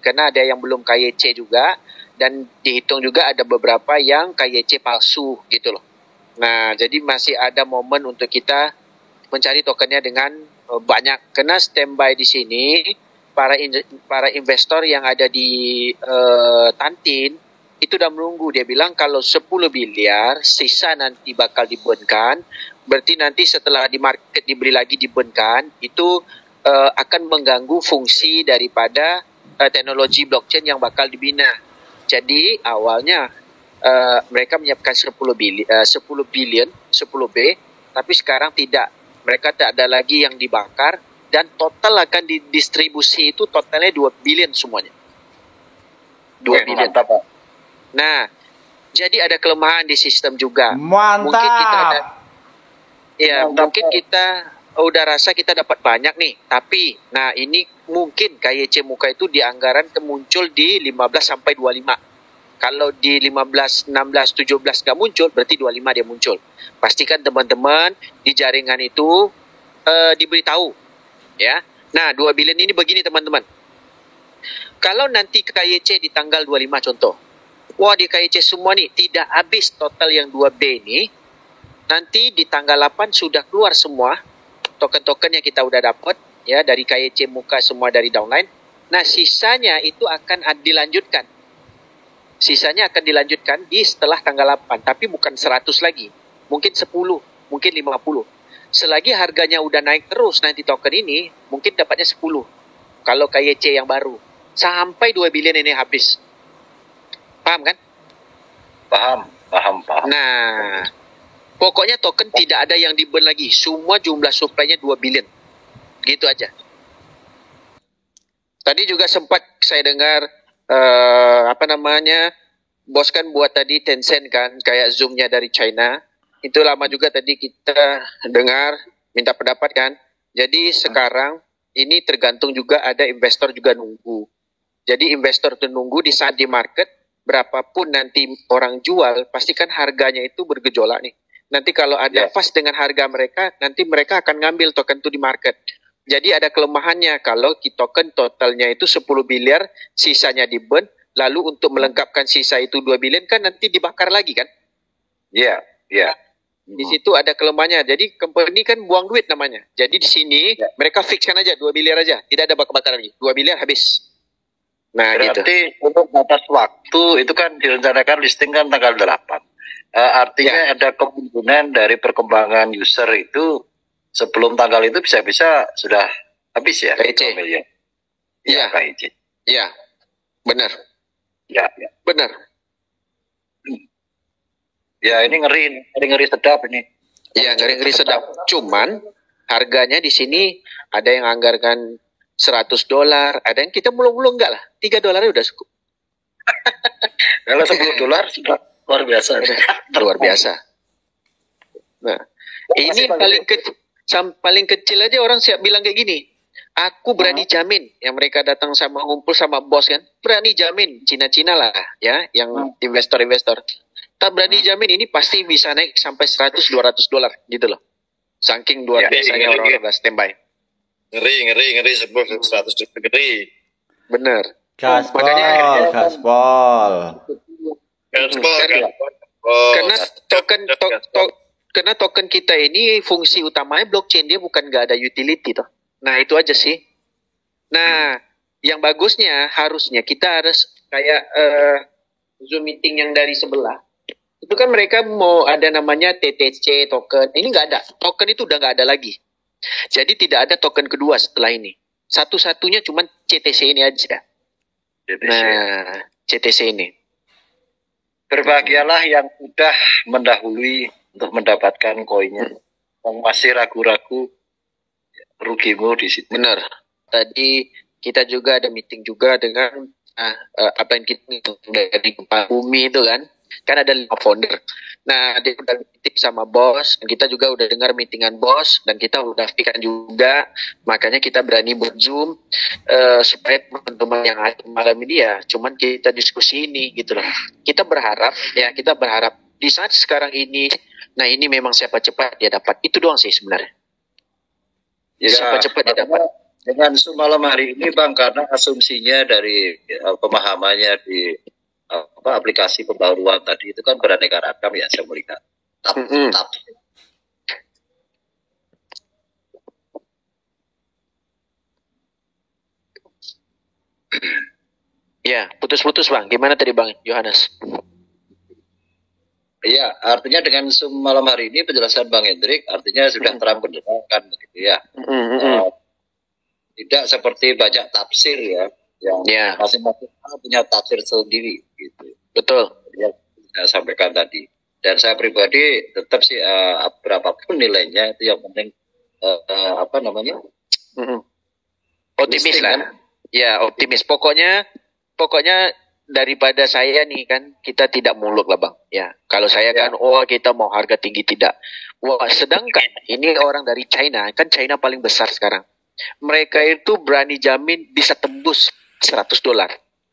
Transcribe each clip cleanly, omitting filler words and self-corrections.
karena ada yang belum KYC juga, dan dihitung juga ada beberapa yang KYC palsu gitu loh. Nah, jadi masih ada momen untuk kita mencari tokennya dengan banyak. Karena standby di sini para investor yang ada di Tantin itu udah menunggu. Dia bilang kalau 10 miliar sisa nanti bakal diburnkan. Berarti nanti setelah di market dibeli lagi diburnkan, itu akan mengganggu fungsi daripada teknologi blockchain yang bakal dibina. Jadi awalnya mereka menyiapkan 10 billion, 10B, tapi sekarang tidak. Mereka tak ada lagi yang dibakar, dan total akan didistribusi itu totalnya 2 billion semuanya. 2 billion. Mantap, Pak. Nah, jadi ada kelemahan di sistem juga. Mantap. Mungkin kita mungkin kita udah rasa kita dapat banyak nih, tapi nah ini mungkin KYC muka itu di anggaran muncul di 15 sampai 25. Kalau di 15, 16, 17 nggak muncul, berarti 25 dia muncul. Pastikan teman-teman di jaringan itu diberitahu, ya. Nah, 2 billion ini begini teman-teman. Kalau nanti KYC di tanggal 25 contoh, wah di KYC semua nih, tidak habis total yang 2B ini, nanti di tanggal 8 sudah keluar semua token-token yang kita udah dapat, ya, dari KYC muka semua dari downline. Nah, sisanya itu akan dilanjutkan. Sisanya akan dilanjutkan di setelah tanggal 8, tapi bukan 100 lagi. Mungkin 10, mungkin 50. Selagi harganya udah naik terus nanti token ini, mungkin dapatnya 10. Kalau KYC yang baru. Sampai 2 billion ini habis. Paham kan? Paham. Nah, pokoknya token tidak ada yang di-burn lagi. Semua jumlah supply-nya 2 billion. Gitu aja. Tadi juga sempat saya dengar bos kan buat tadi Tencent kan, kayak Zoom-nya dari China. Itu lama juga tadi kita dengar, minta pendapat kan. Jadi sekarang ini tergantung juga ada investor juga nunggu. Jadi investor itu nunggu di saat di market, berapapun nanti orang jual, pastikan harganya itu bergejolak nih. Nanti kalau ada pas dengan harga mereka, nanti mereka akan ngambil token itu di market. Jadi ada kelemahannya kalau token totalnya itu 10 miliar, sisanya di-burn, lalu untuk melengkapkan sisa itu 2 billion kan nanti dibakar lagi kan? Iya. Di situ ada kelemahannya. Jadi company kan buang duit namanya. Jadi di sini mereka fixkan aja 2 miliar aja, tidak ada bakar lagi. 2 miliar habis. Nah, berarti gitu. Untuk batas waktu itu kan direncanakan listing kan tanggal 8. Artinya ada kemungkinan dari perkembangan user itu sebelum tanggal itu bisa-bisa sudah habis ya? KYC. Iya. KYC. Iya. Benar. Ya. Benar. Ya, ini ngeri sedap ini. Iya, ngeri sedap. Cuman harganya di sini ada yang anggarkan $100, ada yang kita belum enggak lah. $3 udah cukup. Kalau $10 sudah luar biasa. Luar biasa. Nah, ini paling kecil aja orang siap bilang kayak gini. Aku berani jamin, yang mereka datang sama ngumpul sama bos kan, berani jamin Cina-Cina lah ya, yang investor-investor. Tak berani jamin ini pasti bisa naik sampai $100-200 gitu loh. Saking luar biasanya orang udah standby. Ngeri sebelum 100 ngeri. Bener. Gaspol. Karena token kita ini fungsi utamanya blockchain, dia bukan nggak ada utility toh. Nah itu aja sih. Nah yang bagusnya harusnya kita harus kayak Zoom meeting yang dari sebelah. Itu kan mereka mau ada namanya TTC token. Ini nggak ada. Token itu udah nggak ada lagi. Jadi tidak ada token kedua setelah ini. Satu-satunya cuma CTC ini aja. Nah, CTC ini. Berbahagialah yang sudah mendahului untuk mendapatkan koinnya. Yang masih ragu-ragu, rugimu di situ. Benar. Tadi kita juga ada meeting juga dengan apa yang kita dari gempa bumi itu kan ada 5 founder. Nah, dia udah meeting sama bos, dan kita juga udah dengar meetingan bos, dan kita udah fikirkan juga, makanya kita berani buat Zoom, supaya teman-teman yang ada malam ini ya, cuman kita diskusi ini gitu loh. Kita berharap di saat sekarang ini, nah ini memang siapa cepat dia dapat, itu doang sih sebenarnya. Ya, siapa cepat dia dapat. Dengan semalam hari ini Bang, karena asumsinya dari pemahamannya di aplikasi pembaruan tadi itu kan beraneka ragam ya, saya melihat. Tapi Ya, putus-putus Bang. Gimana tadi Bang Yohanes? iya, artinya dengan semalam hari ini penjelasan Bang Hendrik artinya sudah terang benderang kan begitu ya. Tidak seperti banyak tafsir ya, yang masing-masing punya tafsir sendiri gitu. Betul. Ya, saya sampaikan tadi. Dan saya pribadi tetap sih berapapun nilainya itu yang penting apa namanya? Optimis lah. Kan? Ya, optimis. Pokoknya daripada saya nih kan, kita tidak muluk lah Bang. Ya, kalau saya kan, kita mau harga tinggi tidak. Wah, sedangkan ini orang dari China, kan China paling besar sekarang. Mereka itu berani jamin bisa tembus $100.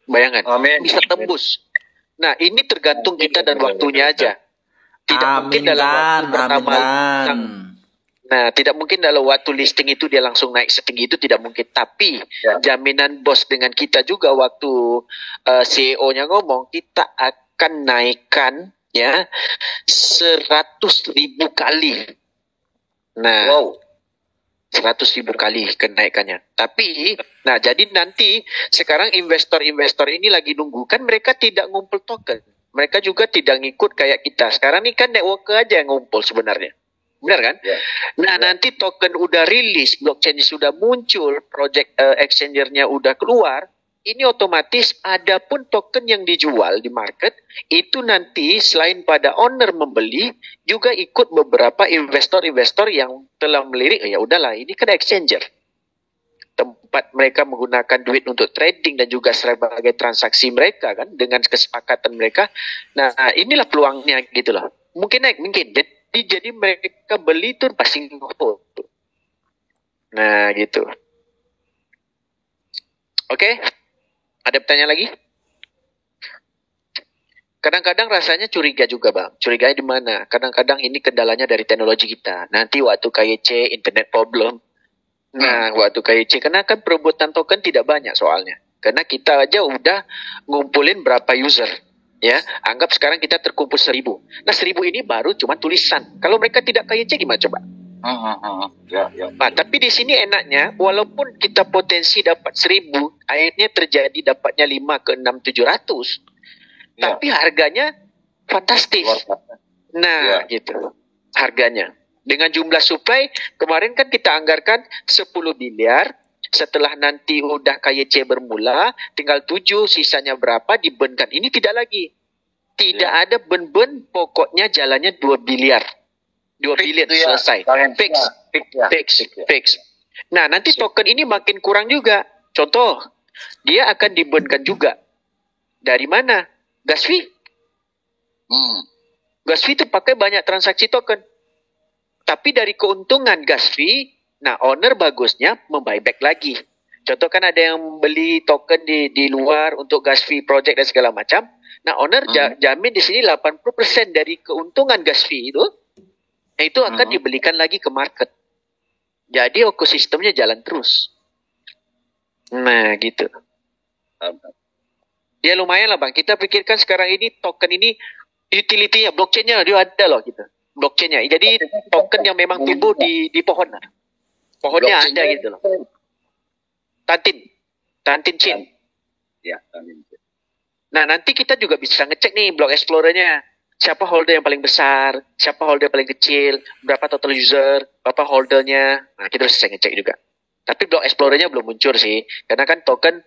Bayangkan, bisa tembus. Nah, ini tergantung kita dan waktunya aja. Tidak mungkin dalam waktu pertama. Nah, tidak mungkin dalam waktu listing itu dia langsung naik setinggi itu, tidak mungkin. Tapi jaminan bos dengan kita juga waktu CEO-nya ngomong, kita akan naikkan ya 100.000 kali. Nah, 100.000 kali kenaikannya. Tapi, nah jadi nanti sekarang investor-investor ini lagi nunggu, kan mereka tidak ngumpul token. Mereka juga tidak ngikut kayak kita. Sekarang ini kan networker aja yang ngumpul sebenarnya. Benar kan? Nah, nanti token udah rilis, blockchain sudah muncul, project exchangernya udah keluar, ini otomatis ada pun token yang dijual di market, itu nanti selain pada owner membeli, juga ikut beberapa investor-investor yang telah melirik, ya udahlah, ini kan exchanger. Tempat mereka menggunakan duit untuk trading dan juga sebagai transaksi mereka kan, dengan kesepakatan mereka. Nah, inilah peluangnya gitu loh. Mungkin naik, mungkin. Jadi mereka beli tuh pasti ngumpul. Nah gitu. Oke, ada pertanyaan lagi? Kadang-kadang rasanya curiga juga Bang. Curiganya di mana? Kadang-kadang ini kendalanya dari teknologi kita. Nanti waktu KYC, internet problem. Nah, waktu KYC, karena kan perebutan token tidak banyak soalnya. Karena kita aja udah ngumpulin berapa user. Ya, anggap sekarang kita terkumpul 1.000. Nah, 1.000 ini baru cuma tulisan. Kalau mereka tidak KYC gimana coba? Nah, tapi di sini enaknya, walaupun kita potensi dapat 1.000, akhirnya terjadi dapatnya 5 ke 6, 700. Tapi harganya fantastis. Nah, gitu. Harganya. Dengan jumlah supply, kemarin kan kita anggarkan 10 miliar. Setelah nanti udah KYC bermula, tinggal 7, sisanya berapa dibenkan. Ini tidak lagi. Tidak ada ben-ben, pokoknya jalannya 2 biliar. 2 bilion selesai. Fix. Nah, nanti token ini makin kurang juga. Contoh, dia akan dibenkan juga. Dari mana? Gas fee. Gas fee itu pakai banyak transaksi token. Tapi dari keuntungan gas fee, nah, owner bagusnya membuyback lagi. Contoh kan ada yang beli token di luar untuk gas fee project dan segala macam. Nah, owner jamin di sini 80% dari keuntungan gas fee itu akan dibelikan lagi ke market. Jadi ekosistemnya jalan terus. Nah, gitu. Ya lumayan lah Bang. Kita pikirkan sekarang ini token ini utility-nya, blockchain-nya dia ada loh gitu. Blockchain-nya. Jadi token yang memang tumbuh di pohon. Pohonnya ada gitu loh. Tantin Chin. Ya, nah, nanti kita juga bisa ngecek nih Block Explorer-nya. Siapa holder yang paling besar, siapa holder yang paling kecil, berapa total user, berapa holdernya. Nah, kita bisa ngecek juga. Tapi Block Explorer-nya belum muncul sih. Karena kan token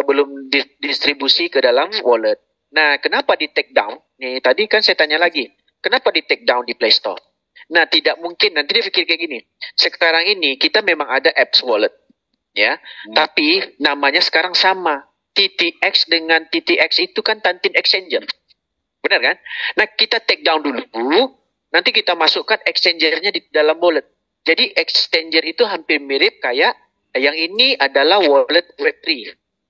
belum distribusi ke dalam wallet. Nah, kenapa di take down? Nih, tadi kan saya tanya lagi. Kenapa di take down di Play Store? Nah, tidak mungkin. Nanti dia pikir kayak gini. Sekarang ini kita memang ada apps wallet. Ya, tapi namanya sekarang sama. TTX dengan TTX itu kan Tantin Exchanger. Benar kan? Nah, kita take down dulu. Nanti kita masukkan exchangernya di dalam wallet. Jadi exchanger itu hampir mirip kayak yang ini adalah wallet Web3.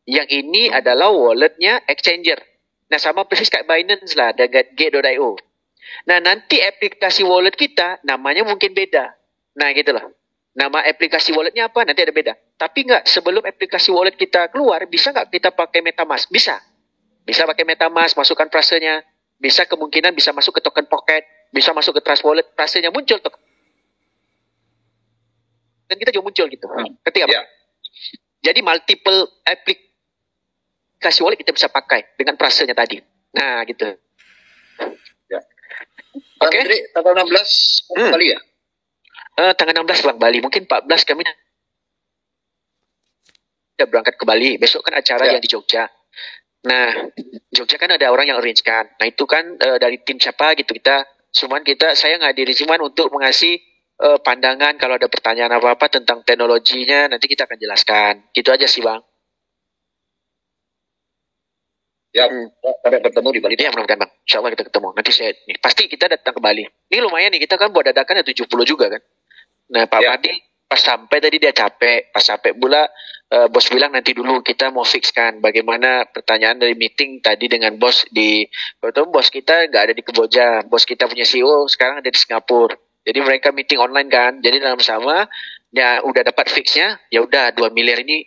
Yang ini adalah walletnya exchanger. Nah, sama persis kayak Binance lah dengan Gate.io. Nah, nanti aplikasi wallet kita namanya mungkin beda. Nah, gitu loh. Nama aplikasi walletnya apa? Nanti ada beda. Tapi nggak, sebelum aplikasi wallet kita keluar, bisa nggak kita pakai MetaMask? Bisa. Bisa pakai MetaMask, masukkan prasenya. Bisa kemungkinan bisa masuk ke token pocket, bisa masuk ke Trust Wallet, prasenya muncul tuh. Dan kita juga muncul gitu. Ketika Ya. jadi multiple aplikasi wallet kita bisa pakai dengan prasenya tadi. Nah, gitu. Ya. Oke. Menteri, tanggal 16 kembali ya? Tanggal 16 Bang, Bali. Mungkin 14 kami udah berangkat ke Bali. Besok kan acara yang di Jogja. Nah, Jogja kan ada orang yang arrange kan. Nah, itu kan dari tim siapa gitu kita. Saya ngadiri cuman untuk mengasih pandangan kalau ada pertanyaan apa-apa tentang teknologinya, nanti kita akan jelaskan. Gitu aja sih, Bang. Ya, sampai bertemu di Bali. Ya, mudah-mudahan, Bang. Insya Allah kita ketemu. Nanti pasti kita datang ke Bali. Ini lumayan nih, kita kan buat dadakan ya 70 juga kan. Nah, Pak Madi pas sampai tadi dia capek. Pas sampai pula bos bilang nanti dulu kita mau fixkan bagaimana pertanyaan dari meeting tadi dengan bos kebetulan bos kita nggak ada di Kamboja. Bos kita punya CEO sekarang ada di Singapura. Jadi mereka meeting online kan. Jadi dalam sama ya udah dapat fixnya, ya udah 2 miliar ini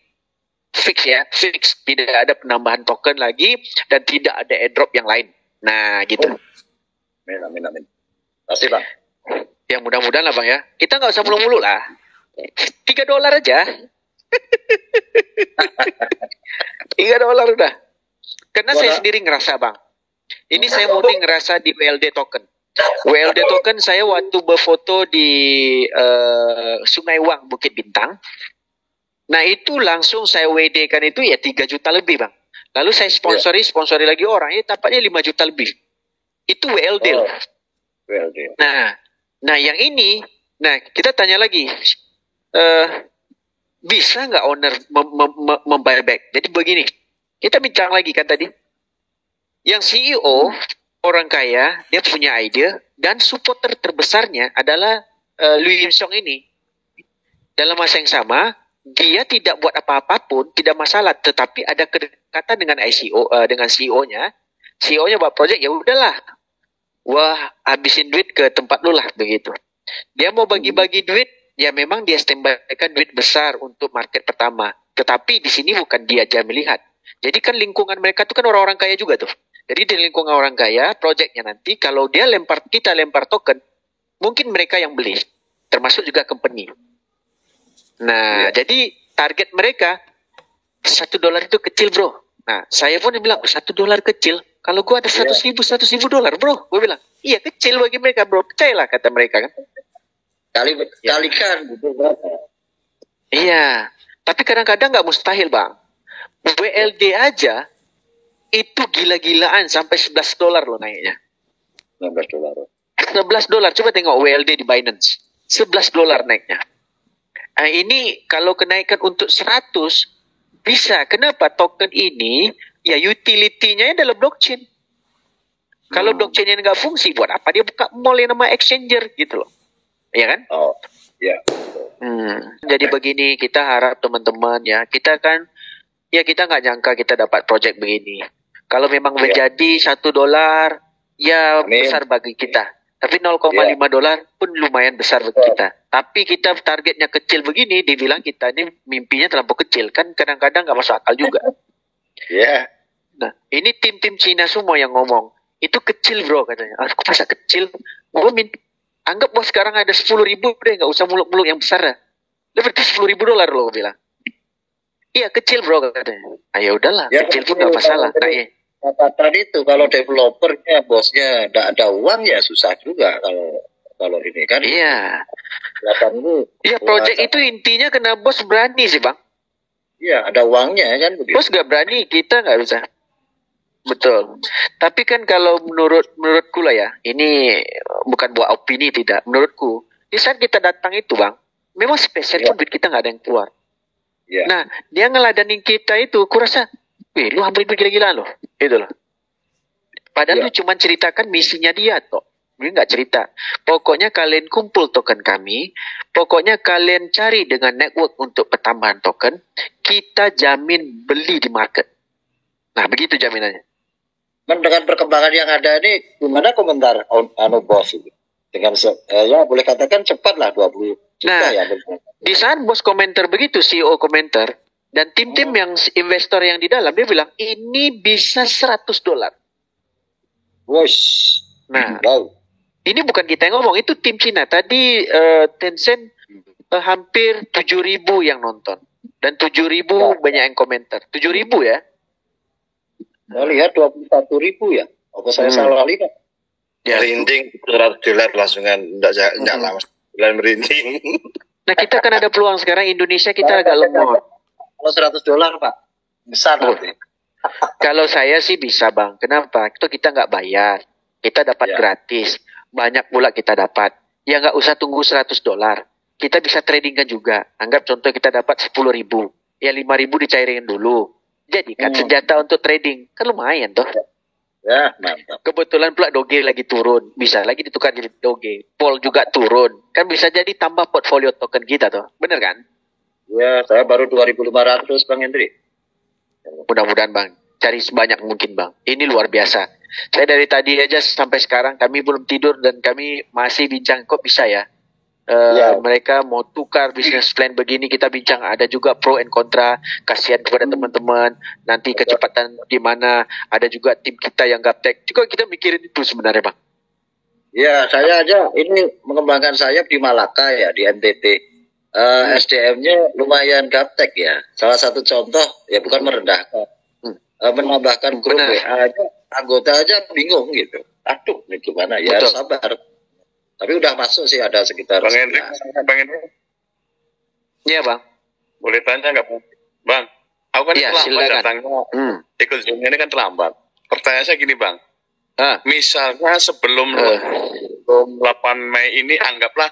fix ya, fix, tidak ada penambahan token lagi dan tidak ada airdrop yang lain. Nah, gitu. Amin. Pasti, Bang. Ya mudah-mudahan lah, Bang ya. Kita nggak usah mulu-mulu lah. $3 aja. $3 udah. Karena saya sendiri ngerasa, Bang. Ini saya murni ngerasa di WLD token. WLD token saya waktu berfoto di Sungai Wang, Bukit Bintang. Nah, itu langsung saya WD kan itu ya 3 juta lebih, Bang. Lalu saya sponsori lagi orang, ya tapatnya 5 juta lebih. Itu WLD loh. WLD. Nah yang ini, kita tanya lagi, bisa nggak owner membayar back? Jadi begini, kita bincang lagi kan tadi, yang CEO orang kaya, dia punya ide dan supporter terbesarnya adalah Louis Song ini. Dalam masa yang sama, dia tidak buat apa-apapun, tidak masalah, tetapi ada kedekatan dengan dengan CEO-nya. CEO-nya buat project, ya udahlah. Wah, habisin duit ke tempat lu lah begitu. Dia mau bagi-bagi duit, ya memang dia standby-kan duit besar untuk market pertama. Tetapi di sini bukan dia aja melihat. Jadi kan lingkungan mereka tuh kan orang-orang kaya juga tuh. Jadi di lingkungan orang kaya, projectnya nanti kalau kita lempar token, mungkin mereka yang beli, termasuk juga company. Nah, jadi target mereka $1 itu kecil, bro. Nah, saya pun bilang $1 kecil. Kalau gua ada $100,000 $100,000, bro. Gue bilang, iya kecil bagi mereka, bro. Percayalah kata mereka kan. Kalikan gitu berapa? Iya. Tapi kadang-kadang nggak mustahil, Bang. WLD aja itu gila-gilaan sampai $11 loh naiknya. $16. $11. Coba tengok WLD di Binance. $11 naiknya. Nah, ini kalau kenaikan untuk 100 bisa. Kenapa? Token ini ya utility-nya dalam blockchain. Kalau blockchain-nya nggak fungsi, buat apa dia buka mall yang nama exchanger gitu loh. Iya kan? Oh, ya. Jadi begini, kita harap teman-teman ya, kita nggak nyangka kita dapat project begini. Kalau memang menjadi $1, ya besar bagi kita. Tapi $0,5 pun lumayan besar bagi kita. Tapi kita targetnya kecil begini, dibilang kita ini mimpinya terlampau kecil. Kan kadang-kadang nggak masuk akal juga. Nah, ini tim-tim Cina semua yang ngomong. Itu kecil, bro, katanya. Aku masa kecil? Anggap bos sekarang ada 10.000 deh, nggak usah muluk-muluk yang besar dah. Berarti $10.000 loh, gue bilang. Iya, kecil, bro, katanya. Ya udahlah, kecil pun nggak masalah. Nah, iya. Tadi itu kalau developernya bosnya tidak ada uang ya susah juga kalau ini kan. Iya. Iya, project itu intinya kena bos berani sih, Bang. Iya, ada uangnya kan begitu. Bos nggak berani, kita nggak bisa. Betul. Tapi kan kalau menurutku lah ya, ini bukan buat opini tidak. Menurutku, di saat kita datang itu, Bang, memang spesial pun duit kita nggak ada yang keluar. Nah, dia ngeladanin kita itu, kurasa lu ambil duit gila-gilaan loh. Itu loh. Padahal lu cuma ceritakan misinya dia toh. Dia nggak cerita. Pokoknya kalian kumpul token kami. Pokoknya kalian cari dengan network untuk pertambahan token. Kita jamin beli di market. Nah, begitu jaminannya. Dengan perkembangan yang ada ini, gimana komentar bos ini? Dengan ya boleh katakan cepat lah 20 Nah, Ya, di saat bos komentar begitu, CEO komentar, dan tim-tim yang investor yang di dalam, dia bilang, ini bisa $100. Wush. Nah, Wow. ini bukan kita yang ngomong, itu tim Cina. Tadi Tencent hampir 7.000 yang nonton. Dan 7.000 banyak yang komentar. 7.000 ya? Saya lihat 21.000 ya. Apa saya salah lihat? Ya, merinding $100 langsungan enggak lama bulan merinding. Nah, kita kan ada peluang sekarang Indonesia kita agak lemot. Kalau $100 Pak, besar nanti. Kalau saya sih bisa Bang. Kenapa? Itu kita nggak bayar. Kita dapat gratis. Banyak pula kita dapat. Ya nggak usah tunggu $100. Kita bisa tradingkan juga. Anggap contoh kita dapat 10.000. Ya 5.000 dicairin dulu. Jadi kan senjata untuk trading. Kan lumayan toh. Ya, mantap. Kebetulan pula Doge lagi turun. Bisa lagi ditukar jadi Doge. Pol juga turun. Kan bisa jadi tambah portfolio token kita toh. Bener kan? Ya, saya baru 2.500 Bang Hendri. Mudah-mudahan Bang. Cari sebanyak mungkin Bang. Ini luar biasa. Saya dari tadi aja sampai sekarang kami belum tidur dan kami masih bincang kok bisa ya. Mereka mau tukar bisnis plan begini, kita bincang ada juga pro and kontra. Kasihan kepada teman-teman nanti kecepatan di mana. Ada juga tim kita yang gaptek juga, kita mikirin itu sebenarnya Bang. Ya, saya aja ini mengembangkan sayap di Malaka ya, di NTT. SDM-nya lumayan gaptek ya. Salah satu contoh ya, bukan merendahkan, menambahkan grup WA aja, anggota aja bingung gitu. Aduh, ini gimana ya? Betul. Sabar. Tapi udah masuk sih, ada sekitar. Bang Hendrik. Iya Bang. Boleh tanya nggak Bang? Aku kan terlambat datangnya. Ikut Zoom ini kan terlambat. Pertanyaan saya gini Bang. Misalnya sebelum 8 Mei ini, anggaplah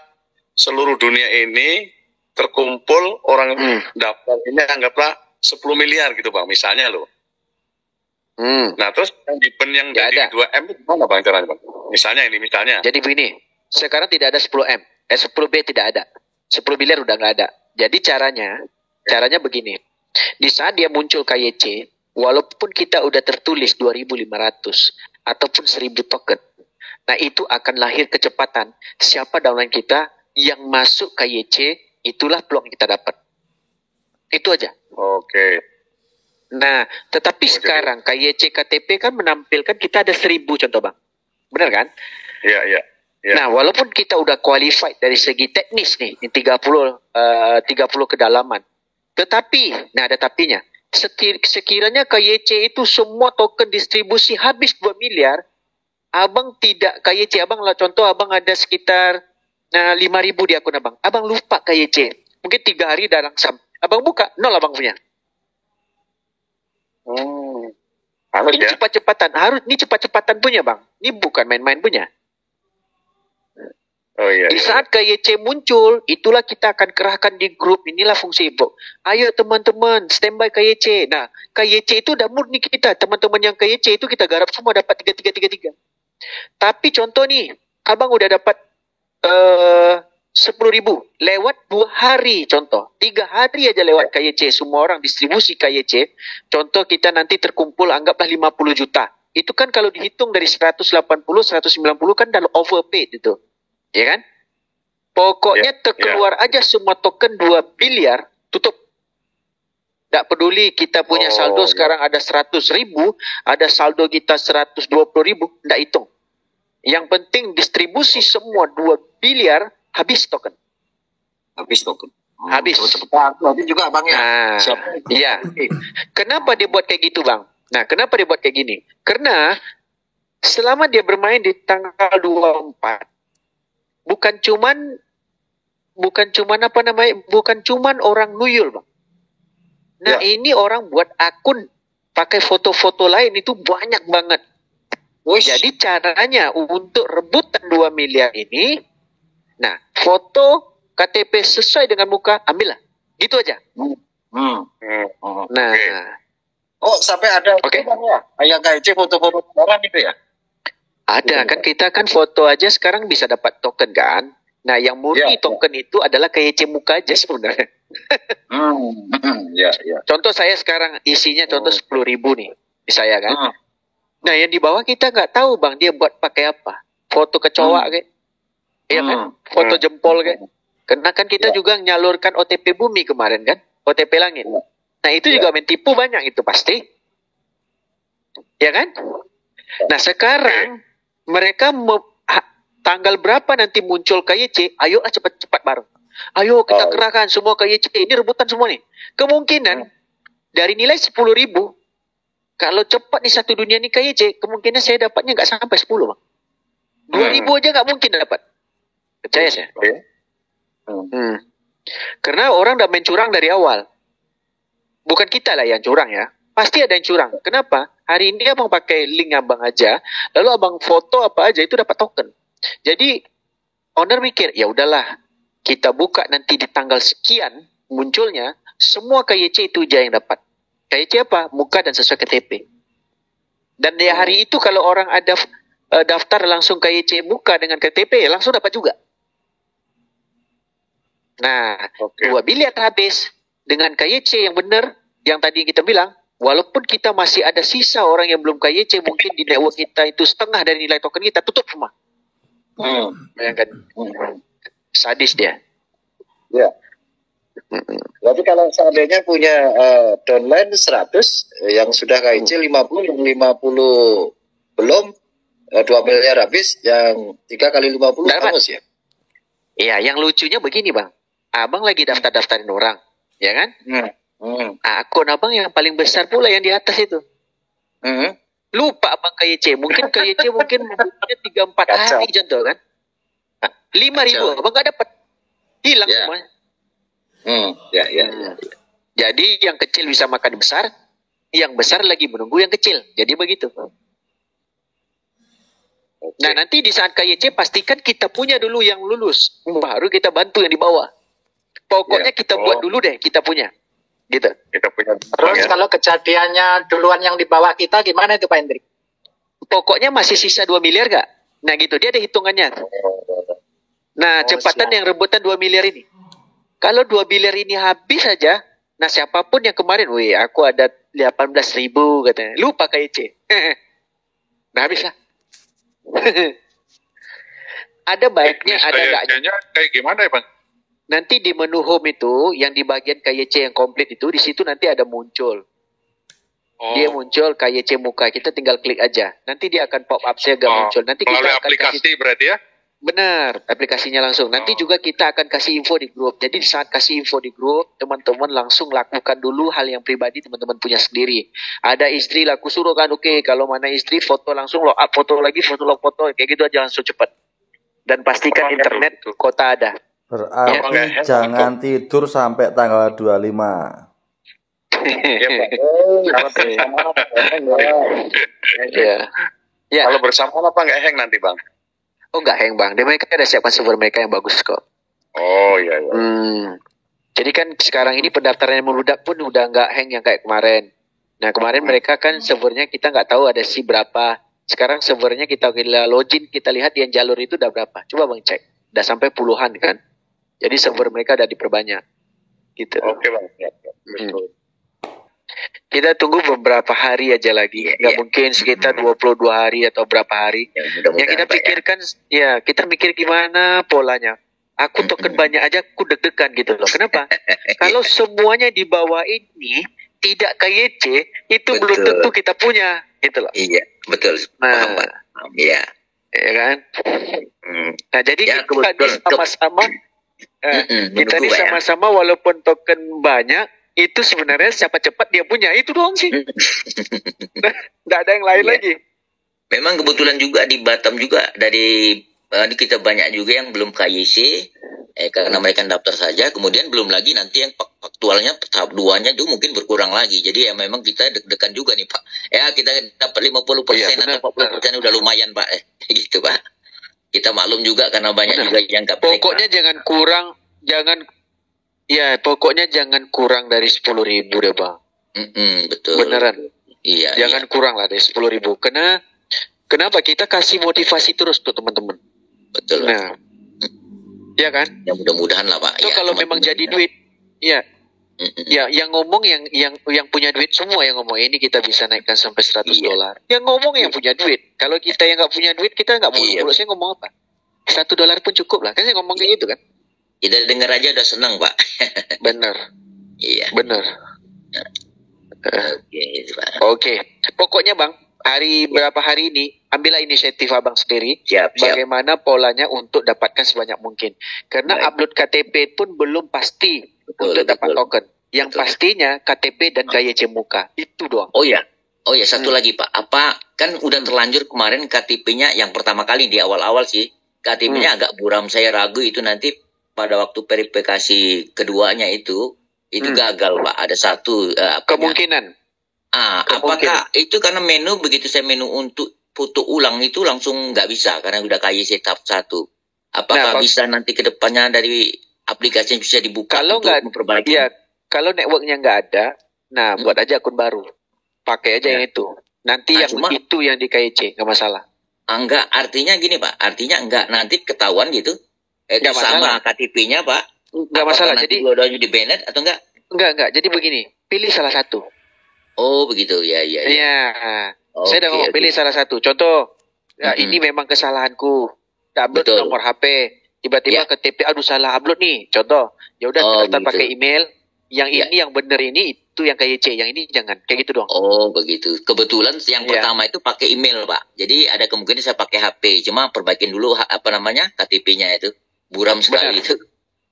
seluruh dunia ini terkumpul orang daftar ini, anggaplah 10 miliar gitu Bang, misalnya loh. Nah terus event yang dari 2M itu gimana Bang caranya Bang? Misalnya ini, misalnya. Jadi begini, sekarang tidak ada 10M. 10B tidak ada. 10 miliar udah nggak ada. Jadi caranya begini. Di saat dia muncul KYC, walaupun kita udah tertulis 2.500 ataupun 1.000 token, nah itu akan lahir kecepatan. Siapa downline kita yang masuk KYC, itulah peluang kita dapat. Itu aja. Oke. Nah, tetapi sekarang KYC KTP kan menampilkan kita ada 1.000 contoh Bang. Benar kan? Iya. Nah, walaupun kita udah qualified dari segi teknis nih, 30 kedalaman. Tetapi, nah ada tapinya. Sekiranya KYC itu semua token distribusi habis 2 miliar, Abang tidak KYC, Abang lah contoh Abang ada sekitar 5.000 di akun Abang. Abang lupa KYC. Mungkin 3 hari dah langsam. Abang buka, nol Abang punya. Ini cepat-cepatan. Ini cepat-cepatan punya Bang. Ini bukan main-main punya. Di saat KYC muncul, itulah kita akan kerahkan di grup. Inilah fungsi Ibu. Ayo teman-teman, standby KYC. Nah, KYC itu udah murni kita. Teman-teman yang KYC itu kita garap semua dapat 3333. Tapi contoh nih, Abang udah dapat 10.000 lewat 2 hari contoh. 3 hari aja lewat KYC. Semua orang distribusi KYC. Contoh kita nanti terkumpul anggaplah 50 juta. Itu kan kalau dihitung dari 180, 190 kan dalam overpaid itu. Ya kan? Pokoknya terkeluar aja semua token 2 miliar, tutup. Tak peduli kita punya saldo sekarang ada 100.000, ada saldo kita 120.000, tak hitung. Yang penting distribusi semua 2 miliar, habis token. Habis token. Habis. Nanti juga Bang ya. Iya. Kenapa dia buat kayak gitu Bang? Nah, kenapa dia buat kayak gini? Karena selama dia bermain di tanggal 24, bukan cuman orang nuyul Bang. Nah, ini orang buat akun pakai foto-foto lain itu banyak banget. Jadi caranya untuk rebutan 2 miliar ini, nah, foto KTP sesuai dengan muka, ambillah. Gitu aja. Nah, sampai ada Bang ya. Kayak KYC foto-foto orang itu ya. Ada kan, kita kan foto aja sekarang bisa dapat token kan. Nah, yang murni token itu adalah KYC muka aja sebenarnya. Contoh saya sekarang isinya contoh 10.000 nih di saya kan. Nah, yang di bawah kita nggak tahu Bang dia buat pakai apa. Foto kecoa kayak, iya kan? Foto jempol kayak. Karena kan kita juga menyalurkan OTP bumi kemarin kan, OTP langit. Nah itu juga mentipu banyak itu pasti, ya kan? Nah sekarang mereka tanggal berapa nanti muncul KYC? Ayolah cepat-cepat bareng. Ayo kita kerahkan semua KYC. Ini rebutan semua nih. Kemungkinan dari nilai 10.000, kalau cepat di satu dunia nih KYC, kemungkinan saya dapatnya nggak sampai 10 bang. 2.000 aja nggak mungkin dapat. Percaya saya. Karena orang udah main curang dari awal. Bukan kita lah yang curang ya. Pasti ada yang curang. Kenapa? Hari ini abang pakai link abang aja, lalu abang foto apa aja itu dapat token. Jadi owner mikir, ya udahlah, kita buka nanti di tanggal sekian munculnya, semua KYC itu aja yang dapat. KYC apa? Muka dan sesuai KTP. Dan di hari itu kalau orang ada daftar langsung KYC muka dengan KTP, langsung dapat juga. Nah, 2 miliar habis dengan KYC yang benar, yang tadi kita bilang, walaupun kita masih ada sisa orang yang belum KYC, mungkin di network kita itu setengah dari nilai token kita, tutup semua. Bayangkan. Sadis dia. Ya. Berarti kalau seandainya punya downline 100, yang sudah KYC 50, yang 50 belum, 2 miliar habis, yang 3 kali 50 hangus ya? Iya, yang lucunya begini bang. Abang lagi daftar-daftarin orang, ya kan? Akun abang yang paling besar pula yang di atas itu. Lupa abang KYC. Mungkin KYC mungkin 3-4 hari contoh kan. 5.000 abang gak dapat. Hilang semuanya. Jadi yang kecil bisa makan besar, yang besar lagi menunggu yang kecil. Jadi begitu. Nah nanti di saat KYC pastikan kita punya dulu yang lulus, baru kita bantu yang di bawah. Pokoknya kita buat dulu deh, kita punya. Gitu. Kita punya. Terus kalau kejadiannya duluan yang di bawah kita gimana itu Pak Hendrik? Pokoknya masih sisa 2 miliar gak? Nah gitu, dia ada hitungannya. Nah cepatan yang rebutan 2 miliar ini. Kalau 2 miliar ini habis saja, nah siapapun yang kemarin, wih aku ada 18.000 katanya, lupa KYC. Nah habis lah. Ada baiknya, ada enggaknya. Kayak gimana ya bang? Nanti di menu home itu, yang di bagian KYC yang komplit itu, di situ nanti ada muncul. Dia muncul KYC muka, kita tinggal klik aja. Nanti dia akan pop up saja muncul. Nanti kita akan aplikasi kasih, berarti ya? Benar, aplikasinya langsung. Nanti juga kita akan kasih info di grup. Jadi saat kasih info di grup, teman-teman langsung lakukan dulu hal yang pribadi teman-teman punya sendiri. Ada istri laku suruh kan, oke. Kalau mana istri foto langsung log up, foto lagi, foto log foto, kayak gitu aja langsung cepat. Dan pastikan internet kota ada. Berarti jangan tidur sampai tanggal 25. Kalau bersama apa nggak hang nanti bang? Oh nggak hang bang, mereka ada siapkan server mereka yang bagus kok. Oh iya. Jadi kan sekarang ini pendaftaran yang meludak pun udah nggak hang yang kayak kemarin. Nah kemarin mereka kan servernya kita nggak tahu ada si berapa. Sekarang servernya kita login, kita lihat yang jalur itu udah berapa. Coba bang cek, udah sampai puluhan kan. Jadi server mereka udah diperbanyak. Gitu. Oke bang. Kita tunggu beberapa hari aja lagi. Nggak mungkin sekitar 22 hari atau berapa hari. Yang kita pikirkan, kita mikir gimana polanya. Aku token banyak aja, aku deg-degan gitu loh. Kenapa? Kalau semuanya di bawah ini tidak KYC, itu belum tentu kita punya. Gitu loh. Iya, betul. Nah, iya. Ya kan? Nah, jadi kita ini sama-sama, kita ini sama-sama walaupun token banyak, itu sebenarnya siapa cepat dia punya. Itu doang sih. Nggak ada yang lain lagi. Memang kebetulan juga di Batam juga dari kita banyak juga yang belum KYC karena mereka daftar saja. Kemudian belum lagi nanti yang faktualnya tahap 2-nya itu mungkin berkurang lagi. Jadi ya memang kita deg-degan juga nih Pak. Ya kita dapat 50% atau 40% udah lumayan Pak. Gitu Pak. Kita maklum juga karena banyak juga yang nggak. Pokoknya jangan kurang, pokoknya jangan kurang dari 10.000 deh Bang. Betul. Beneran. Iya. Jangan kurang lah dari 10.000. Kenapa kita kasih motivasi terus tuh teman-teman. Betul. Nah, ya kan? Ya mudah-mudahan lah Pak. So, kalau memang jadi duit, ya yang ngomong yang punya duit semua yang ngomong ini kita bisa naikkan sampai $100. Yang ngomong yang punya duit. Kalau kita yang nggak punya duit, kita nggak mau. Saya ngomong apa? $1 pun cukup lah. Kan saya ngomong kayak gitu kan. Kita dengar aja udah senang, Pak. Bener. Iya. Bener. Oke. Pokoknya Bang, berapa hari ini, ambillah inisiatif Abang sendiri. Siap. Bagaimana polanya untuk dapatkan sebanyak mungkin. Karena upload KTP pun belum pasti untuk dapat token. Yang pastinya KTP dan KYC muka. Itu doang. Oh ya, satu lagi Pak. Apa kan udah terlanjur kemarin KTP-nya yang pertama kali di awal-awal sih. KTP-nya agak buram, saya ragu itu nanti pada waktu verifikasi keduanya itu gagal Pak. Ada satu kemungkinan. Apakah itu karena menu begitu saya menu untuk foto ulang itu langsung nggak bisa karena udah KYC tahap 1. Apakah bisa nanti ke depannya dari aplikasi bisa dibuka kalau untuk memperbaiki? Ya, kalau networknya nggak ada, buat aja akun baru. Pakai aja yang itu. Nanti yang itu yang di KYC, nggak masalah. Enggak, artinya gini Pak. Artinya enggak nanti ketahuan gitu. Itu sama KTP-nya Pak. Nggak masalah. Jadi dua-duanya di banned atau enggak? Enggak. Jadi begini, pilih salah satu. Oh begitu, ya. Iya. Saya udah ngomong pilih salah satu. Contoh, ini memang kesalahanku. Upload nomor HP, tiba-tiba KTP, aduh salah upload nih. Contoh, ya udah kita pakai email. Yang ini yang bener ini itu yang KYC, yang ini jangan. Kayak gitu dong. Oh begitu. Kebetulan yang pertama itu pakai email Pak. Jadi ada kemungkinan saya pakai HP. Cuma perbaikin dulu KTP-nya itu. Buram sekali itu.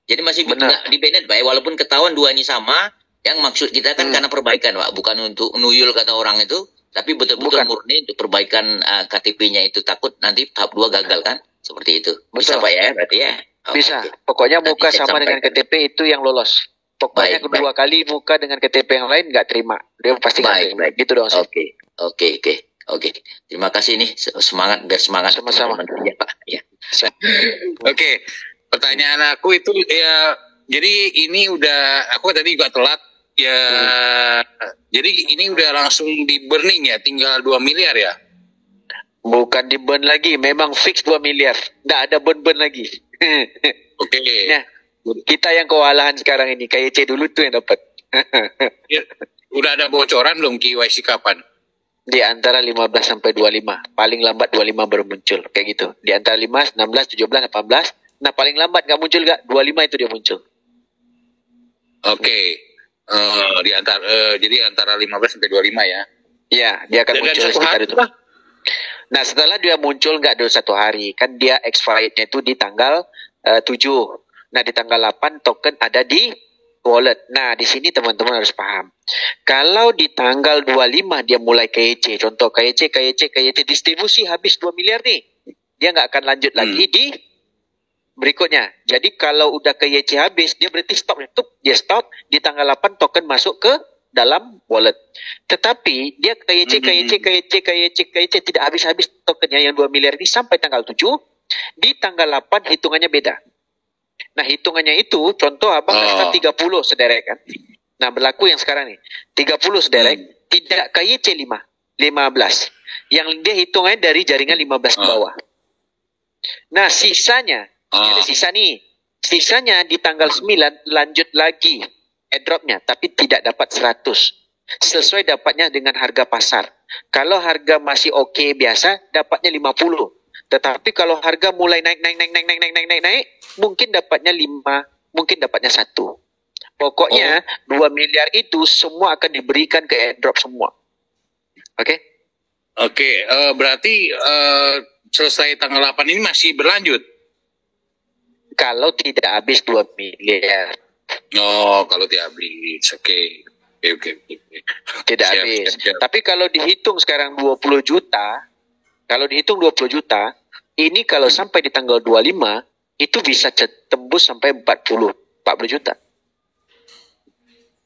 Jadi masih di banned Pak. Walaupun ketahuan dua ini sama. Yang maksud kita kan karena perbaikan Pak, bukan untuk nuyul kata orang itu, tapi betul-betul murni untuk perbaikan KTP-nya itu, takut nanti tahap 2 gagal kan, seperti itu. Bisa Pak ya, berarti ya? Bisa. Pokoknya muka sama dengan KTP itu yang lolos. Pokoknya kedua kali muka dengan KTP yang lain nggak terima, dia pasti nggak terima. Gitu dong. Oke. Terima kasih nih, biar semangat. Sama-sama. Ya Pak. Ya. Oke. Pertanyaan aku itu ya, jadi ini udah aku tadi juga telat. Ya, jadi ini udah langsung di burning ya, tinggal 2 miliar ya? Bukan di burn lagi, memang fix 2 miliar. Nggak ada burn lagi. Oke. Nah, kita yang kewalahan sekarang ini, KYC dulu tuh yang dapat. Ya, udah ada bocoran belum KYC kapan? Di antara 15 sampai 25. Paling lambat 25 baru muncul, kayak gitu. Di antara 5, 16, 17, 18. Nah, paling lambat nggak muncul nggak? 25 itu dia muncul. Oke. Jadi antara 15 sampai 25 ya? Iya, dia akan muncul sekitar itu. Nah, setelah dia muncul nggak ada 1 hari, kan dia expirednya itu di tanggal 7. Nah, di tanggal 8 token ada di wallet. Nah, di sini teman-teman harus paham. Kalau di tanggal 25 dia mulai KYC, contoh KYC distribusi habis 2 miliar nih, dia nggak akan lanjut lagi di berikutnya. Jadi kalau udah KYC habis, dia berarti stop. Dia stop di tanggal 8 token masuk ke dalam wallet. Tetapi dia KYC tidak habis-habis tokennya yang 2 miliar ini sampai tanggal 7. Di tanggal 8 hitungannya beda. Nah, hitungannya itu contoh Abang kasihkan 30 sederek kan. Nah, berlaku yang sekarang nih. 30 sederek tidak KYC 15. Yang dia hitungannya dari jaringan 15 ke bawah. Nah, sisanya ada sisa nih. Sisanya di tanggal 9 lanjut lagi airdropnya, tapi tidak dapat 100. Sesuai dapatnya dengan harga pasar. Kalau harga masih oke biasa, dapatnya 50. Tetapi kalau harga mulai naik, mungkin dapatnya 5, mungkin dapatnya 1. Pokoknya 2 miliar itu semua akan diberikan ke airdrop semua. Oke? Oke, berarti selesai tanggal 8 ini masih berlanjut? Kalau tidak habis 2 miliar. Oh, kalau tidak habis. Oke. Tidak habis. Tapi kalau dihitung sekarang 20 juta, ini kalau sampai di tanggal 25, itu bisa tembus sampai 40 juta.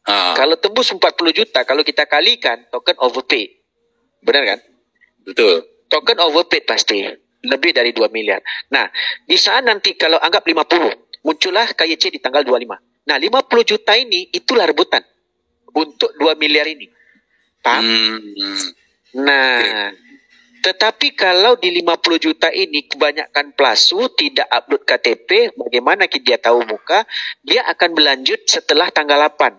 Kalau tembus 40 juta, kalau kita kalikan token overpaid. Benar kan? Betul. Token overpaid pasti. Lebih dari 2 miliar. Nah, di saat nanti kalau anggap 50, muncullah KYC di tanggal 25. Nah, 50 juta ini itulah rebutan untuk 2 miliar ini. Paham? Nah, tetapi kalau di 50 juta ini kebanyakan pelaku tidak upload KTP, bagaimana dia tahu muka? Dia akan berlanjut setelah tanggal 8.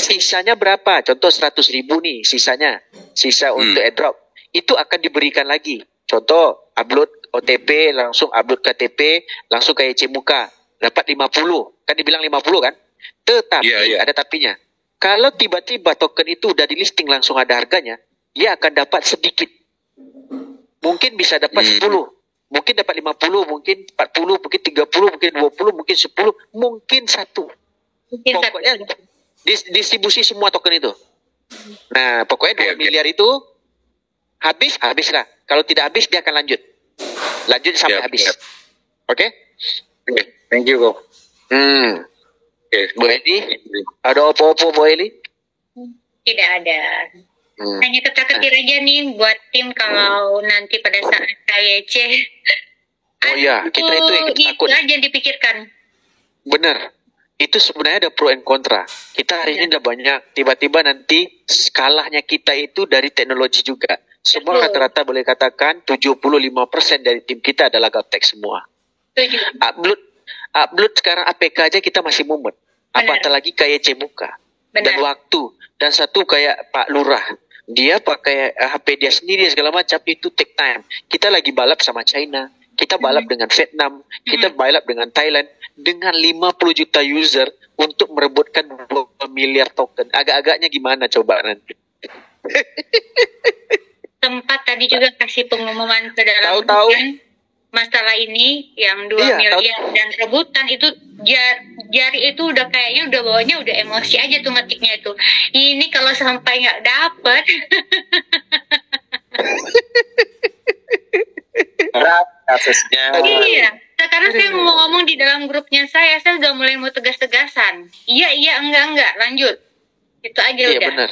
Sisanya berapa? Contoh 100.000 nih sisanya. Sisa untuk airdrop. Itu akan diberikan lagi. Contoh, upload OTP, langsung upload KTP, langsung KYC muka. dapat 50. Kan dibilang 50 kan? Tetapi ada tapinya. Kalau tiba-tiba token itu udah di listing langsung ada harganya, dia akan dapat sedikit. Mungkin bisa dapat 10. Mungkin dapat 50, mungkin 40, mungkin 30, mungkin 20, mungkin 10, mungkin 1. Pokoknya distribusi semua token itu. Nah, pokoknya 2 miliar itu habislah. Kalau tidak habis dia akan lanjut sampai habis. Oke? Thank you, Bob. Bu Eli, ada apa-apa Bu Eli? Tidak ada. Hanya ketar-ketir aja nih buat tim kalau nanti pada saat KYC. Oh iya, kita itu takut. Itu aja dipikirkan. Benar. Itu sebenarnya ada pro and kontra. Kita hari ini udah banyak, tiba-tiba nanti skalanya kita itu dari teknologi juga. Semua rata-rata boleh katakan 75% dari tim kita adalah gaptek semua. Upload sekarang APK aja kita masih mumet. Apatah lagi KYC muka. Dan waktu. Dan satu kayak Pak Lurah. Dia pakai HP dia sendiri segala macam, itu take time. Kita lagi balap sama China. Kita balap dengan Vietnam. Kita balap dengan Thailand. Dengan 50 juta user untuk merebutkan 2 miliar token. Agak-agaknya gimana coba nanti? Tempat tadi juga kasih pengumuman ke dalam masalah ini yang 2 miliar dan rebutan itu jari itu udah kayaknya udah bawanya udah emosi aja tuh ngetiknya itu. Ini kalau sampai nggak dapet. Kasusnya. Iya. Sekarang saya mau ngomong di dalam grupnya saya udah mulai mau tegas-tegasan. Iya, enggak, lanjut. Itu aja udah. Benar.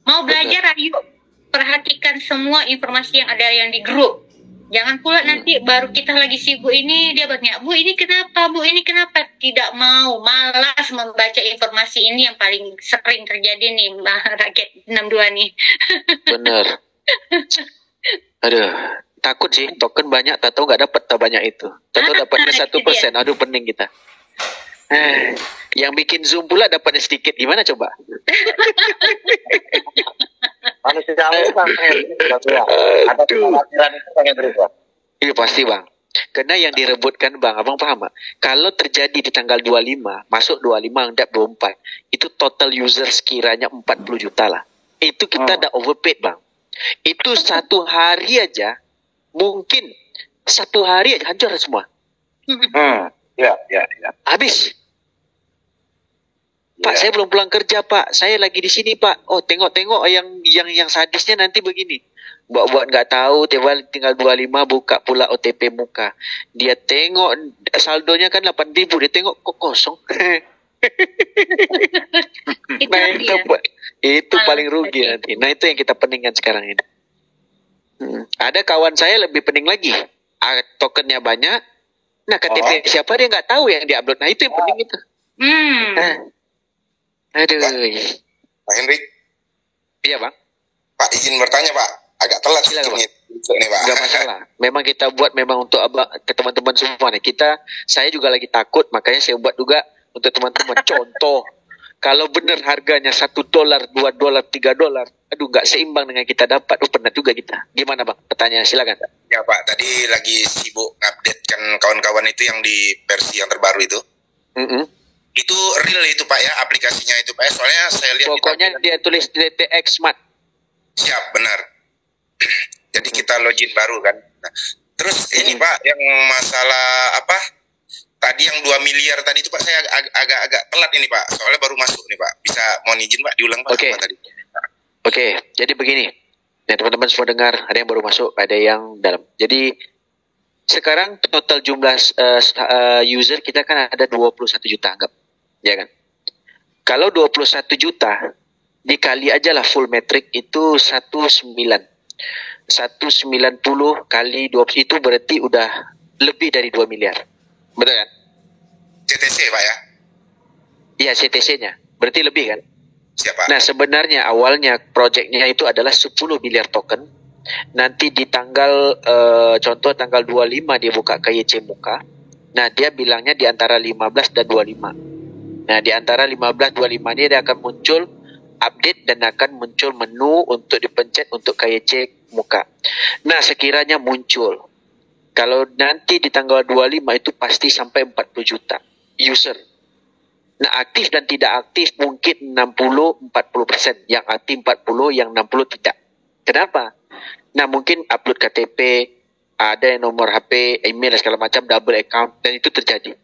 Mau belajar, ayo. Perhatikan semua informasi yang ada yang di grup. Jangan pula nanti baru kita lagi sibuk ini, dia bertanya, Bu ini kenapa, Bu ini kenapa? Tidak mau, malas membaca informasi ini yang paling sering terjadi nih, rakyat 62 nih. Benar. Aduh. Takut sih, token banyak, tahu nggak dapat tak banyak itu. Tahu dapatnya 1%, aduh pening kita. Yang bikin Zoom pula dapatnya sedikit, gimana coba? Manusia ada kekhawatiran itu pengen berubah. Iya pasti Bang. Karena yang direbutkan Bang, Abang paham? Kalau terjadi di tanggal 25, masuk 25, hendak 24, itu total user sekiranya 40 juta lah. Itu kita ada overpaid Bang. Itu satu hari aja, mungkin satu hari aja hancur semua. Ya. Habis. Pak, saya belum pulang kerja, Pak. Saya lagi di sini, Pak. Oh, tengok yang sadisnya nanti begini. Buat nggak tahu, tinggal 25 buka pula OTP muka. Dia tengok saldonya kan 8.000, dia tengok kok kosong. Itu paling rugi nanti. Nah, itu yang kita peningkan sekarang ini. Ada kawan saya lebih pening lagi. Tokennya banyak. Nah, KTP siapa dia nggak tahu yang diupload. Nah, itu yang penting itu. Aduh. Pak Henrik. Iya, Bang. Pak, izin bertanya, Pak. Agak telat sedikit nih, Pak. Gak masalah. Memang kita buat memang untuk ke teman-teman semua nih. Saya juga lagi takut, makanya saya buat juga untuk teman-teman. Contoh, kalau benar harganya $1, $2, $3, aduh nggak seimbang dengan kita dapat. Penat juga kita. Gimana Bang? Pertanyaan silakan. Ya Pak, tadi lagi sibuk ngupdate kan kawan-kawan itu yang di versi yang terbaru itu. Itu real itu Pak ya, aplikasinya itu Pak. Soalnya saya lihat. Pokoknya dia tulis DTX Smart. Siap, benar. Jadi kita login baru kan. Nah, terus ini Pak, yang masalah apa? Tadi yang 2 miliar tadi itu Pak, saya agak telat ini Pak. Soalnya baru masuk nih Pak. Bisa mohon izin Pak, diulang Pak. Oke, jadi begini. Ya, teman-teman semua dengar, ada yang baru masuk, ada yang dalam. Jadi sekarang total jumlah user kita kan ada 21 juta anggap. Ya kan? Kalau 21 juta dikali aja lah full metric itu 190 kali 20 itu berarti udah lebih dari 2 miliar. Betul kan? CTC Pak ya? Iya, CTC-nya. Berarti lebih kan? Siapa? Nah, sebenarnya awalnya proyeknya itu adalah 10 miliar token. Nanti di tanggal contoh tanggal 25 dia buka KYC muka. Nah, dia bilangnya di antara 15 dan 25. Nah, di antara 15 25 dia akan muncul update dan akan muncul menu untuk dipencet untuk KYC muka. Nah, sekiranya muncul. Kalau nanti di tanggal 25 itu pasti sampai 40 juta. user. Nah, aktif dan tidak aktif mungkin 60-40%. Yang aktif 40, yang 60 tidak. Kenapa? Nah, mungkin upload KTP, ada yang nomor HP, email, segala macam, double account, dan itu terjadi.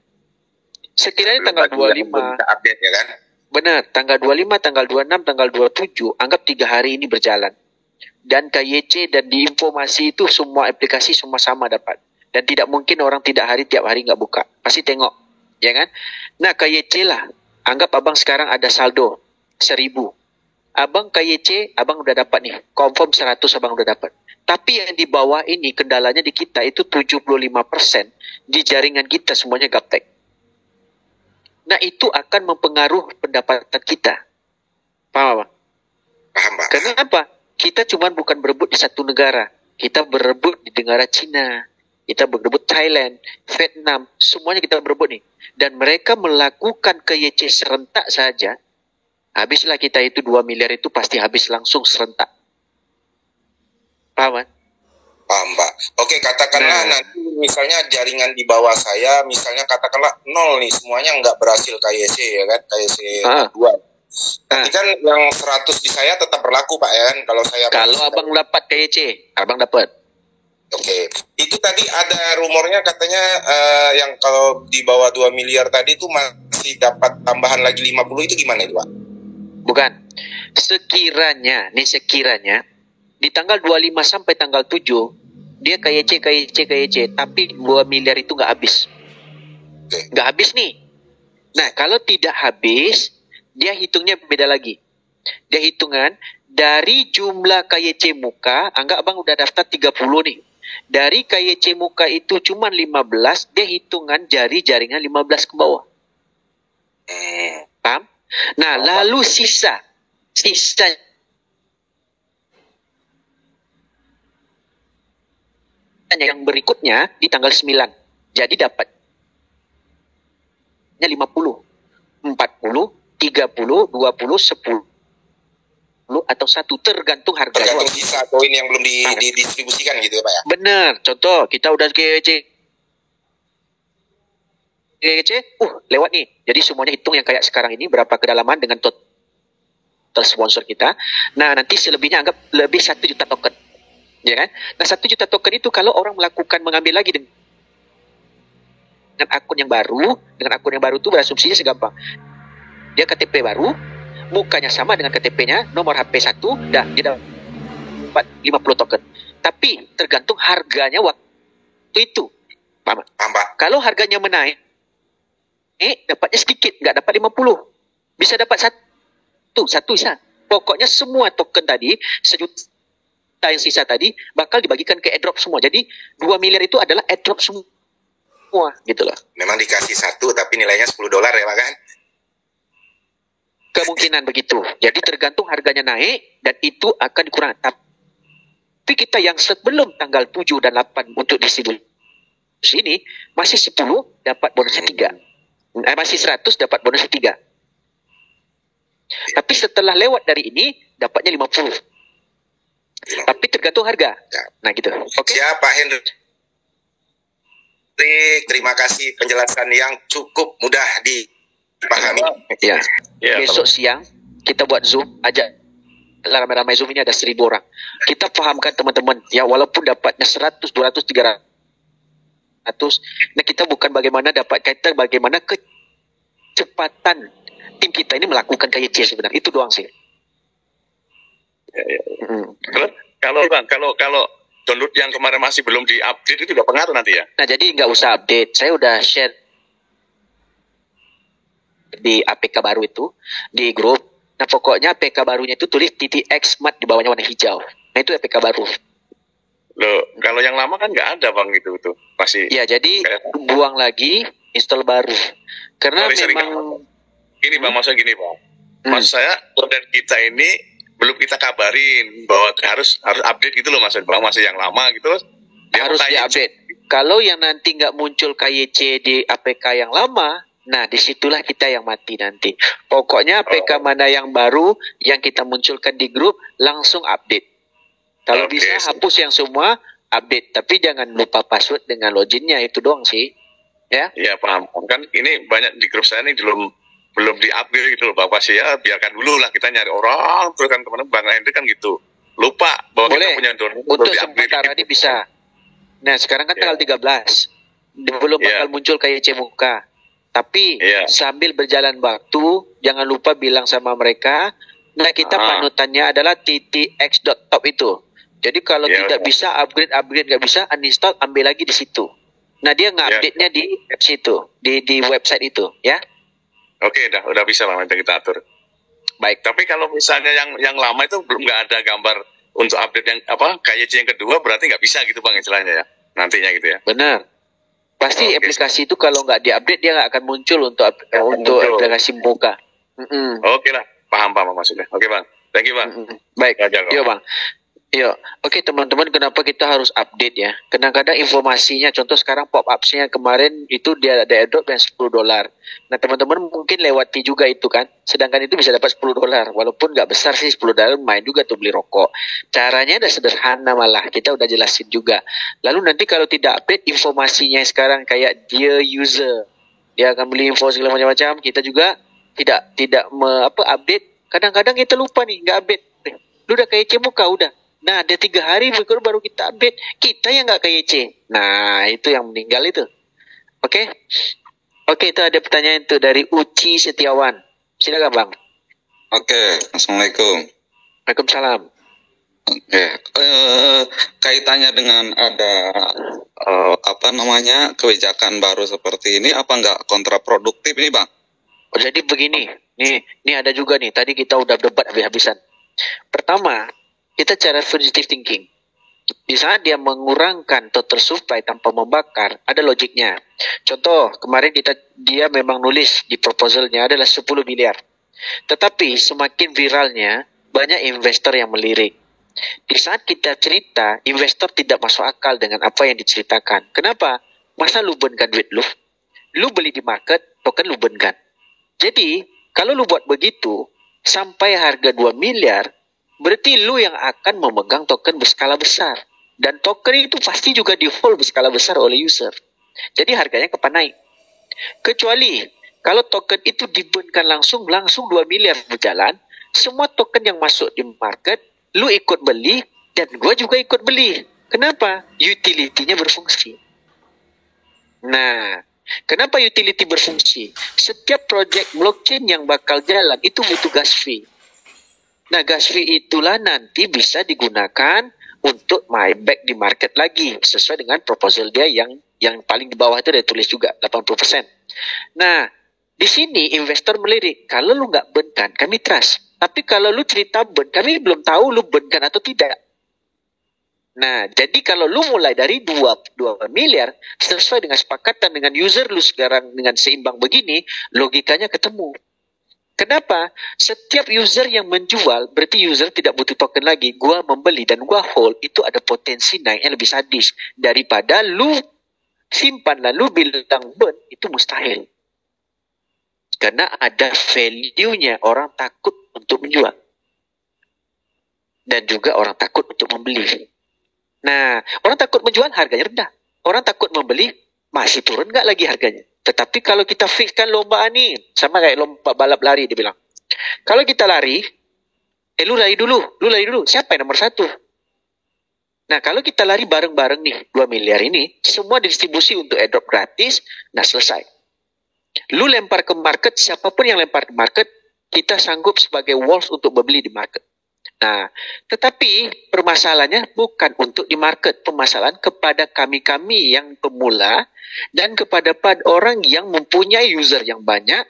Sekiranya tanggal 25, update ya kan? benar, tanggal 25, tanggal 26, tanggal 27, anggap 3 hari ini berjalan. Dan KYC dan di informasi itu semua aplikasi semua sama dapat. Dan tidak mungkin orang tiap hari nggak buka. Pasti tengok, ya kan? Nah, KYC lah. Anggap abang sekarang ada saldo 1.000. Abang KYC, abang udah dapat nih. Confirm 100 abang udah dapat. Tapi yang di bawah ini, kendalanya di kita itu 75% di jaringan kita semuanya gaptek. Nah, itu akan mempengaruhi pendapatan kita. Paham, Bang? Paham, Pak. Kenapa? Kita cuma bukan berebut di satu negara. Kita berebut di negara Cina. Kita berebut Thailand, Vietnam. Semuanya kita berebut nih. Dan mereka melakukan KYC serentak saja. Habislah kita itu 2 miliar itu pasti habis langsung serentak. Paham, kan? Paham, Pak. Oke, katakanlah nanti misalnya jaringan di bawah saya, misalnya katakanlah 0 nih, semuanya nggak berhasil KYC ya kan, KYC 2. Tapi kan yang 100 di saya tetap berlaku, Pak ya kan, kalau abang dapat KYC, abang dapat. Oke, itu tadi ada rumornya katanya yang kalau di bawah 2 miliar tadi itu masih dapat tambahan lagi 50, itu gimana itu, Pak? Bukan. Sekiranya di tanggal 25 sampai tanggal 7 dia KYC, tapi 2 miliar itu nggak habis. Nggak habis nih. Nah, kalau tidak habis, dia hitungnya beda lagi. Dia hitungan dari jumlah KYC muka, anggap abang udah daftar 30 nih. Dari KYC muka itu cuma 15, dia hitungan jaringan 15 ke bawah. Paham? Nah, lalu sisa yang berikutnya di tanggal 9. Jadi dapatnya 50, 40, 30, 20, 10 atau 1, tergantung harga. Tergantung sisa koin yang belum didistribusikan gitu ya, Pak ya? Benar. Contoh, kita udah KYC, lewat nih. Jadi semuanya hitung yang kayak sekarang ini, berapa kedalaman dengan total sponsor kita. Nah, nanti selebihnya anggap lebih 1 juta token. Ya kan? Nah, 1 juta token itu kalau orang mengambil lagi dengan akun yang baru itu berasumsinya segampang. Dia KTP baru, mukanya sama dengan KTP-nya, nomor HP 1, dan dia dapat 50 token. Tapi tergantung harganya waktu itu. Paham? Kalau harganya menaik, dapatnya sedikit, nggak dapat 50. Bisa dapat satu bisa. Pokoknya semua token tadi, 1 juta yang sisa tadi, bakal dibagikan ke airdrop semua. Jadi 2 miliar itu adalah airdrop semua. Gitu loh. Memang dikasih 1, tapi nilainya $10 ya, Pak kan? Kemungkinan begitu. Jadi tergantung harganya naik, dan itu akan dikurangi. Tapi kita yang sebelum tanggal 7 dan 8 untuk distribusi ini, masih 10 dapat bonusnya 3. Masih 100 dapat bonusnya 3. Tapi setelah lewat dari ini, dapatnya 50. Tapi tergantung harga. Nah gitu. Oke. Siap, Pak Hendrik. Terima kasih penjelasan yang cukup mudah dipahami. Ya. Besok siang kita buat Zoom, ajak ramai-ramai Zoom, ini ada 1.000 orang. Kita pahamkan teman-teman, ya walaupun dapatnya 100, 200, 300. Nah, kita bukan bagaimana dapat kaitan, bagaimana kecepatan tim kita ini melakukan KYC sebenarnya. Itu doang sih. Kalau download yang kemarin masih belum diupdate itu udah pengaruh nanti ya? Nah, jadi nggak usah update. Saya udah share di APK baru itu di grup. Nah, pokoknya APK barunya itu tulis TTX Smart di bawahnya warna hijau. Nah, itu APK baru. Loh, kalau yang lama kan nggak ada, Bang, itu pasti. Ya, jadi buang lagi, install baru. Karena memang gini, Bang, maksudnya gini, Bang. Maksud saya, order kita ini belum kita kabarin bahwa harus update gitu loh, maksud Bang, masih yang lama gitu loh. Harus diupdate. Kalau yang nanti nggak muncul KYC di APK yang lama, nah disitulah kita yang mati nanti. Pokoknya APK mana yang baru yang kita munculkan di grup langsung update. Kalau bisa hapus yang semua, update. Tapi jangan lupa password dengan loginnya, itu doang sih. Ya? Iya paham. Kan ini banyak di grup saya ini belum di-upgrade gitu loh Pak Pasi ya. Biarkan dulu lah kita nyari orang terus kan kemana Bang Hendrik kan gitu. Lupa bahwa Boleh. kita punya donor Untuk sementara ini bisa. Nah sekarang kan tanggal 13. Belum bakal muncul KYC muka. Tapi sambil berjalan waktu jangan lupa bilang sama mereka. Nah kita panutannya adalah ttx.top itu. Jadi kalau tidak bisa upgrade nggak bisa uninstall, ambil lagi di situ. Nah dia nge-update-nya di situ, di website itu, ya. Oke, udah bisa Bang, nanti kita atur. Baik. Tapi kalau misalnya yang lama itu belum nggak ada gambar untuk update yang KYC yang kedua, berarti nggak bisa gitu Bang istilahnya ya, nantinya gitu ya. Benar. Pasti aplikasi itu kalau nggak diupdate dia nggak akan muncul untuk aplikasi muka. Oke lah, paham maksudnya. Oke Bang, thank you Bang. Baik, yuk Bang. Yuk, oke teman-teman, kenapa kita harus update ya? Kadang-kadang informasinya, contoh sekarang pop-up-nya kemarin itu dia ada airdrop yang $10. Nah teman-teman mungkin lewati juga itu kan, sedangkan itu bisa dapat $10, walaupun nggak besar sih $10, main juga tuh beli rokok. Caranya udah sederhana malah, kita udah jelasin juga. Lalu nanti kalau tidak update informasinya sekarang kayak dear user, dia akan beli info segala macam-macam, kita juga tidak update. Kadang-kadang kita lupa nih, nggak update. Lu udah KYC muka, udah. Nah, ada 3 hari baru kita update. Kita yang nggak KYC. Nah, itu yang meninggal itu. Oke? Oke, itu ada pertanyaan itu dari Uci Setiawan. Silakan, Bang. Oke, Assalamualaikum. Waalaikumsalam. Oke, kaitannya dengan ada kebijakan baru seperti ini, apa nggak kontraproduktif ini, Bang? Jadi begini, nih ada juga nih. Tadi kita udah debat habis-habisan. Pertama, kita cara positive thinking. Di saat dia mengurangkan total supply tanpa membakar, ada logiknya. Contoh, kemarin dia memang nulis di proposalnya adalah 10 miliar. Tetapi semakin viralnya, banyak investor yang melirik. Di saat kita cerita, investor tidak masuk akal dengan apa yang diceritakan. Kenapa? Masa lu benkan duit lu? Lu beli di market, token lu benkan. Jadi, kalau lu buat begitu, sampai harga 2 miliar, berarti lu yang akan memegang token berskala besar. Dan token itu pasti juga di-hold berskala besar oleh user. Jadi harganya kapan naik. Kecuali kalau token itu diburnkan langsung 2 miliar berjalan, semua token yang masuk di market, lu ikut beli, dan gua juga ikut beli. Kenapa? Utility-nya berfungsi. Nah, kenapa utility berfungsi? Setiap project blockchain yang bakal jalan, itu butuh gas fee. Nah, gas fee itulah nanti bisa digunakan untuk buyback di market lagi sesuai dengan proposal dia yang paling di bawah itu dia tulis juga 80%. Nah, di sini investor melirik, kalau lu nggak burn kan, kami trust. Tapi kalau lu cerita burn, kami belum tahu lu burn kan atau tidak. Nah, jadi kalau lu mulai dari 2 miliar sesuai dengan sepakatan dengan user lu sekarang dengan seimbang begini, logikanya ketemu. Kenapa? Setiap user yang menjual, berarti user tidak butuh token lagi. Gua membeli dan gua hold, itu ada potensi naiknya lebih sadis. Daripada lu simpan lalu bilang burn, itu mustahil. Karena ada value-nya, orang takut untuk menjual. Dan juga orang takut untuk membeli. Nah, orang takut menjual, harganya rendah. Orang takut membeli, masih turun nggak lagi harganya. Tetapi kalau kita fixkan lomba nih, sama kayak lomba balap lari, dia bilang. Kalau kita lari, lu lari dulu. Siapa yang nomor 1? Nah, kalau kita lari bareng-bareng nih, 2 miliar ini, semua didistribusi untuk airdrop gratis, nah selesai. Lu lempar ke market, siapapun yang lempar ke market, kita sanggup sebagai walls untuk membeli di market. Nah, tetapi permasalahannya bukan untuk di market. Permasalahan kepada kami-kami yang pemula dan kepada orang yang mempunyai user yang banyak,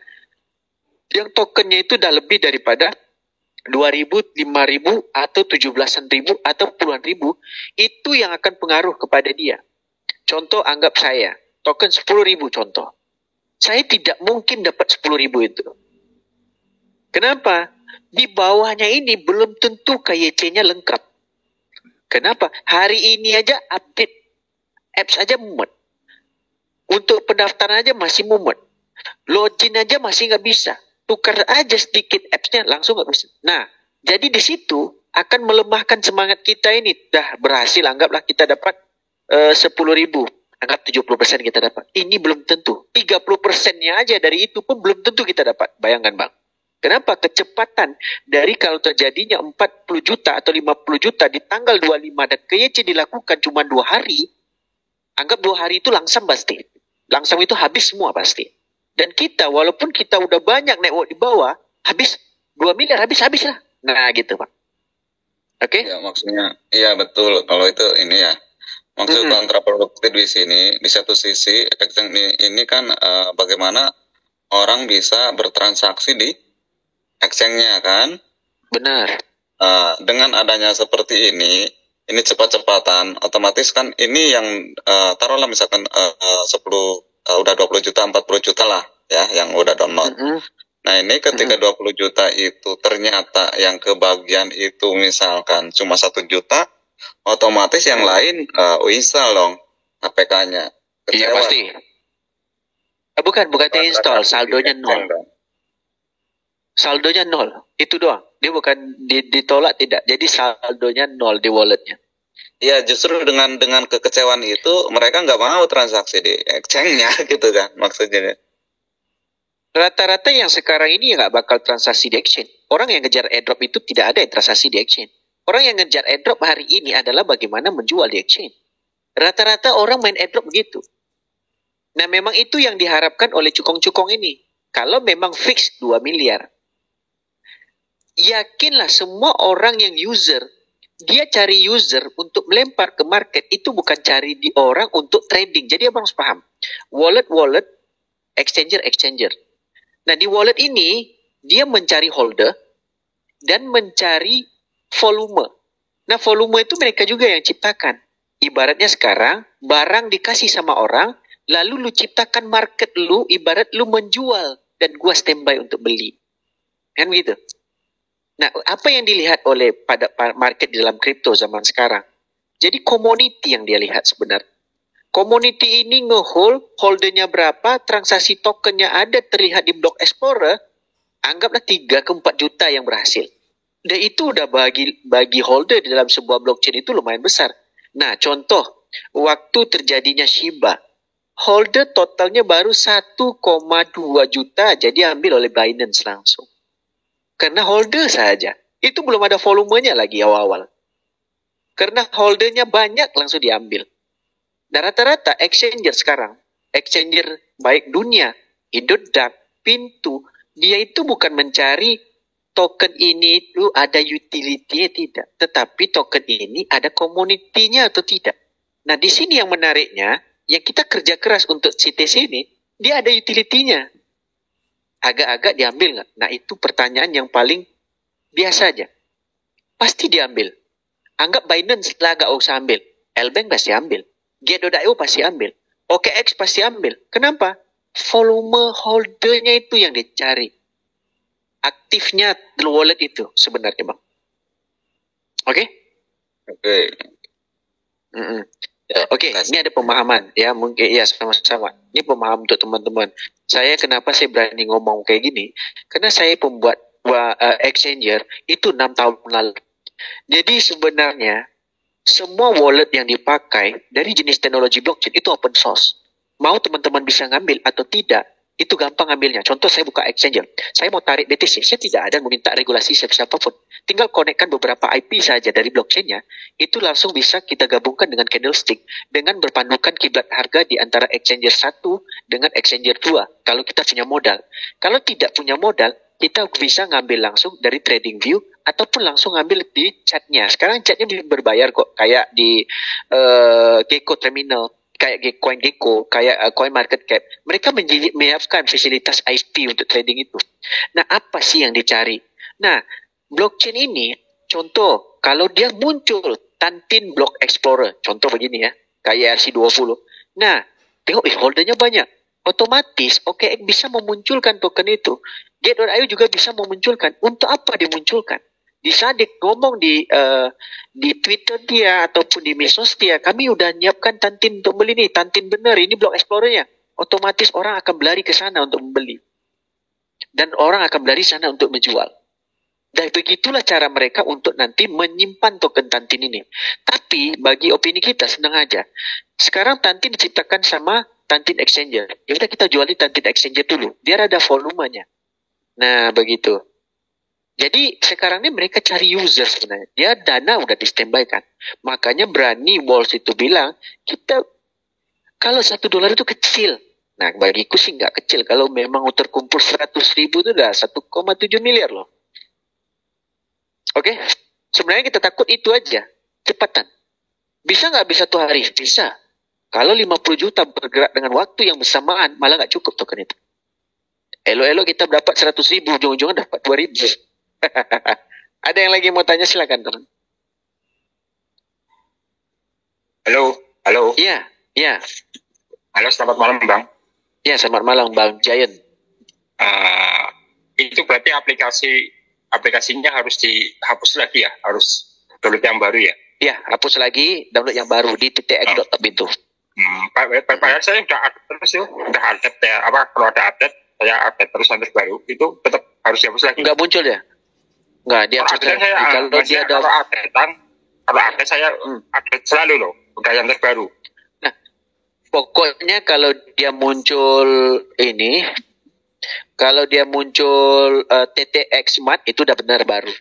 yang tokennya itu dah lebih daripada 2.000, 5.000, atau 17.000, atau puluhan ribu, itu yang akan pengaruh kepada dia. Contoh, anggap saya, token 10.000 contoh. Saya tidak mungkin dapat 10.000 itu. Kenapa? Di bawahnya ini belum tentu KYC-nya lengkap. Kenapa? Hari ini aja update apps aja mumet. Untuk pendaftaran aja masih mumet. Login aja masih nggak bisa. Tukar aja sedikit apps-nya langsung nggak bisa. Nah, jadi di situ akan melemahkan semangat kita ini. Dah berhasil, anggaplah kita dapat 10.000. Anggap 70% kita dapat. Ini belum tentu. 30%-nya aja dari itu pun belum tentu kita dapat. Bayangkan Bang. Kenapa? Kecepatan dari kalau terjadinya 40 juta atau 50 juta di tanggal 25 dan KYC dilakukan cuma 2 hari, anggap 2 hari itu langsam pasti. Langsam itu habis semua pasti. Dan kita, walaupun kita udah banyak network di bawah, habis 2 miliar, habis lah. Nah gitu Pak. Oke? Ya maksudnya, iya betul. Kalau itu ini ya. Maksud kontraproduktif di sini, di satu sisi, ini kan bagaimana orang bisa bertransaksi di exchange-nya kan? Benar. Dengan adanya seperti ini cepat-cepatan, otomatis kan ini yang taruhlah misalkan 10 udah 20 juta, 40 juta lah ya yang udah download. Nah ini ketika 20 juta itu ternyata yang kebagian itu misalkan cuma 1 juta, otomatis yang lain install dong APK-nya. Iya pasti. Bukan install, saldonya nol. Saldonya nol, itu doang. Dia bukan ditolak tidak. Jadi saldonya nol di walletnya. Iya, justru dengan kekecewaan itu mereka nggak mau transaksi di exchange-nya gitu kan maksudnya. Rata-rata yang sekarang ini nggak bakal transaksi di exchange. Orang yang ngejar airdrop itu tidak ada yang transaksi di exchange. Orang yang ngejar airdrop hari ini adalah bagaimana menjual di exchange. Rata-rata orang main airdrop begitu. Nah memang itu yang diharapkan oleh cukong-cukong ini. Kalau memang fix 2 miliar. Yakinlah semua orang yang user, dia cari user untuk melempar ke market, itu bukan cari di orang untuk trading. Jadi abang harus paham. Wallet, exchanger. Nah di wallet ini, dia mencari holder dan mencari volume. Nah volume itu mereka juga yang ciptakan. Ibaratnya sekarang, barang dikasih sama orang, lalu lu ciptakan market lu, ibarat lu menjual, dan gua standby untuk beli. Kan begitu? Nah, apa yang dilihat oleh pada market di dalam kripto zaman sekarang? Jadi community yang dia lihat sebenarnya. Community ini nge-hold, holdernya berapa, transaksi tokennya ada terlihat di Block Explorer, anggaplah 3 ke 4 juta yang berhasil. Dan itu udah bagi holder di dalam sebuah blockchain itu lumayan besar. Nah, contoh, waktu terjadinya Shiba, holder totalnya baru 1,2 juta jadi ambil oleh Binance langsung. Karena holder saja. Itu belum ada volumenya lagi awal-awal. Karena holdernya banyak langsung diambil. Dan rata-rata exchanger sekarang, exchanger baik dunia, Indodax, Pintu, dia itu bukan mencari token ini itu ada utility-nya tidak. Tetapi token ini ada community-nya atau tidak. Nah di sini yang menariknya, yang kita kerja keras untuk CTC ini, dia ada utility-nya. Agak-agak diambil nggak? Nah itu pertanyaan yang paling biasa aja. Pasti diambil. Anggap Binance lah nggak usah ambil. Lbank pasti ambil. Gate.io pasti ambil. OKX pasti ambil. Kenapa? Volume holdernya itu yang dicari. Aktifnya wallet itu sebenarnya Bang. Oke? Oke. Oke, ini ada pemahaman ya, mungkin ya sama-sama. Ini pemahaman untuk teman-teman. Saya kenapa saya berani ngomong kayak gini? Karena saya pembuat exchanger itu 6 tahun lalu. Jadi sebenarnya semua wallet yang dipakai dari jenis teknologi blockchain itu open source. Mau teman-teman bisa ngambil atau tidak, itu gampang ngambilnya. Contoh saya buka exchanger, saya mau tarik BTC, saya tidak ada meminta regulasi siapapun. Tinggal konekkan beberapa IP saja dari blockchainnya, itu langsung bisa kita gabungkan dengan candlestick, dengan berpandukan kiblat harga di antara exchanger 1 dengan exchanger 2, kalau kita punya modal. Kalau tidak punya modal, kita bisa ngambil langsung dari TradingView, ataupun langsung ngambil di chatnya. Sekarang chatnya berbayar kok, kayak di Gecko Terminal, kayak CoinGecko, kayak CoinMarketCap. Mereka menyiapkan fasilitas IP untuk trading itu. Nah, apa sih yang dicari? Nah, blockchain ini, contoh, kalau dia muncul Tantin Block Explorer, contoh begini ya, kayak ERC20. Nah, tengok holdernya banyak. Otomatis, OKX bisa memunculkan token itu. Gate.io juga bisa memunculkan. Untuk apa dimunculkan? Di saat dia ngomong di Twitter dia ataupun di medsos dia, kami udah nyiapkan Tantin untuk beli nih, Tantin bener, ini Block Explorer-nya. Otomatis orang akan berlari ke sana untuk membeli. Dan orang akan berlari sana untuk menjual. Dan begitulah cara mereka untuk nanti menyimpan token Tantin ini. Tapi bagi opini kita senang aja. Sekarang Tantin diciptakan sama Tantin Exchanger. Ya udah kita jualin Tantin Exchanger dulu, biar ada volumenya. Nah begitu. Jadi sekarang ini mereka cari user sebenarnya. Dia dana udah di standby kan. Makanya berani Walls itu bilang, kita kalau $1 itu kecil. Nah bagiku sih nggak kecil. Kalau memang terkumpul 100.000 itu udah 1,7 miliar loh. Oke, sebenarnya kita takut itu aja, cepatan. Bisa nggak bisa 1 hari? Bisa. Kalau 50 juta bergerak dengan waktu yang bersamaan, malah nggak cukup token itu. Elo-elo kita dapat 100.000, ujung-ujungnya dapat 2.000. Ada yang lagi mau tanya, silakan teman. Halo, halo. Iya, iya. Halo, selamat malam Bang. Iya, selamat malam Bang Giant. Itu berarti aplikasinya harus dihapus lagi ya, harus download yang baru ya? Iya, hapus lagi, download yang baru di ttx.top itu. Padahal saya udah update terus ya, udah update ya, kalau ada update, saya update terus yang terbaru, itu tetap harus dihapus lagi. Nggak muncul ya? Nggak, dia kalau update saya update selalu loh, udah yang terbaru. Nah, pokoknya kalau dia muncul ini, kalau dia muncul TTX Smart itu udah benar baru.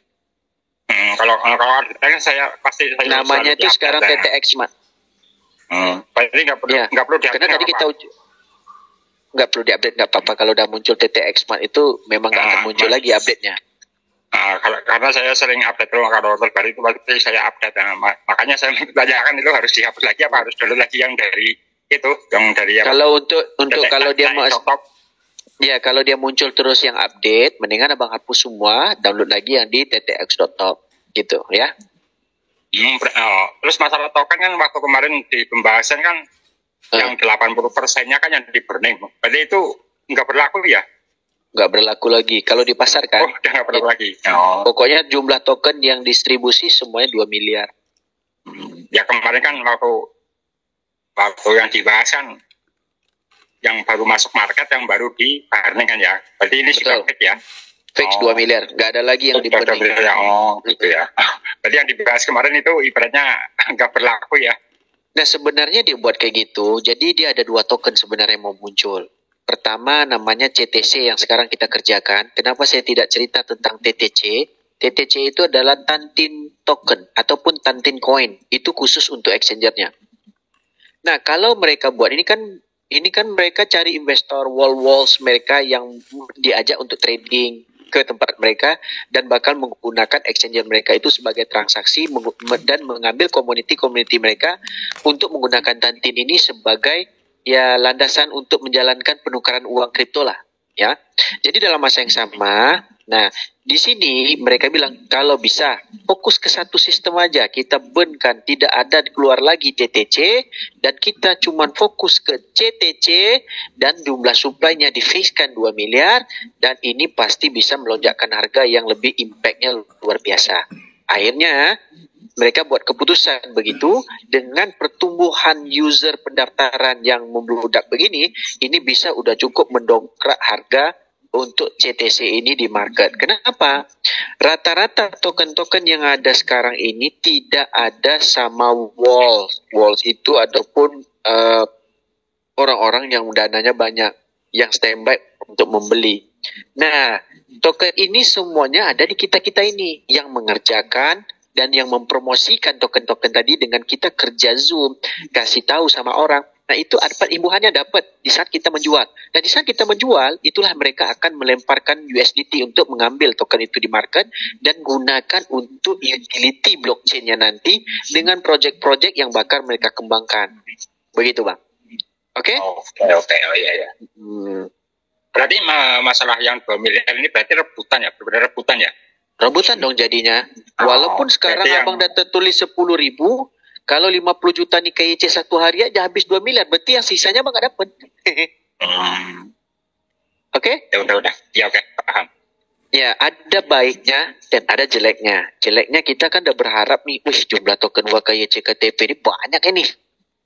Kalau ada saya pasti namanya itu sekarang TTX Smart. Berarti nggak perlu diupdate. Karena tadi kita nggak perlu diupdate, nggak apa-apa. Kalau udah muncul TTX Smart itu memang nggak akan muncul lagi update-nya. Karena saya sering update kalau terbaru itu pasti saya update. Makanya saya tanyakan itu harus dihapus lagi apa harus download lagi yang dari itu, yang dari kalau untuk kalau dia mau ya, kalau dia muncul terus yang update, mendingan abang hapus semua, download lagi yang di ttx.top gitu ya. Terus masalah token kan waktu kemarin di pembahasan kan yang 80%-nya kan yang di burning. Berarti itu nggak berlaku ya? Nggak berlaku lagi. Kalau di pasar kan? Oh, udah nggak berlaku lagi. Pokoknya jumlah token yang distribusi semuanya 2 miliar. Ya kemarin kan waktu yang dibahas kan yang baru masuk market, yang baru di burning kan ya. Berarti ini sudah fix ya? Fix 2 miliar. Nggak ada lagi yang di burning. Gitu ya. Berarti yang dibahas kemarin itu ibaratnya nggak berlaku ya? Nah sebenarnya dia buat kayak gitu. Jadi dia ada 2 token sebenarnya yang mau muncul. Pertama namanya CTC yang sekarang kita kerjakan. Kenapa saya tidak cerita tentang TTC? TTC itu adalah Tantin token ataupun Tantin coin. Itu khusus untuk exchangernya. Nah kalau mereka buat ini kan mereka cari investor walls mereka yang diajak untuk trading ke tempat mereka dan bakal menggunakan exchanger mereka itu sebagai transaksi dan mengambil community mereka untuk menggunakan Tantin ini sebagai ya landasan untuk menjalankan penukaran uang kripto lah ya. Jadi dalam masa yang sama, nah di sini mereka bilang kalau bisa fokus ke satu sistem aja, kita burn-kan, tidak ada keluar lagi TTC dan kita cuman fokus ke CTC dan jumlah supply-nya di-fix-kan 2 miliar dan ini pasti bisa melonjakkan harga yang lebih impact-nya luar biasa. Akhirnya mereka buat keputusan begitu, dengan pertumbuhan user pendaftaran yang membludak begini, ini bisa udah cukup mendongkrak harga untuk CTC ini di market. Kenapa? Rata-rata token-token yang ada sekarang ini tidak ada sama Walls. Walls itu ataupun orang-orang yang dananya banyak, yang standby untuk membeli. Nah, token ini semuanya ada di kita-kita ini, yang mengerjakan dan yang mempromosikan token-token tadi dengan kita kerja Zoom, kasih tahu sama orang. Nah itu imbuhannya dapat di saat kita menjual. Dan di saat kita menjual, itulah mereka akan melemparkan USDT untuk mengambil token itu di market dan gunakan untuk utility blockchain-nya nanti dengan project-project yang bakal mereka kembangkan. Begitu Bang. Oke? Oke. Oh iya. Berarti masalah yang 2 miliar ini berarti rebutan ya? Benar-benar rebutan ya? Rebutan dong jadinya. Walaupun sekarang abang dah tertulis 10.000, kalau 50 juta nih KYC 1 hari aja habis 2 miliar. Berarti yang sisanya abang gak dapet. Oke? Ya udah. Ya oke, paham. Ya, ada baiknya dan ada jeleknya. Jeleknya kita kan udah berharap nih, jumlah token KYC KTP ini banyak ini.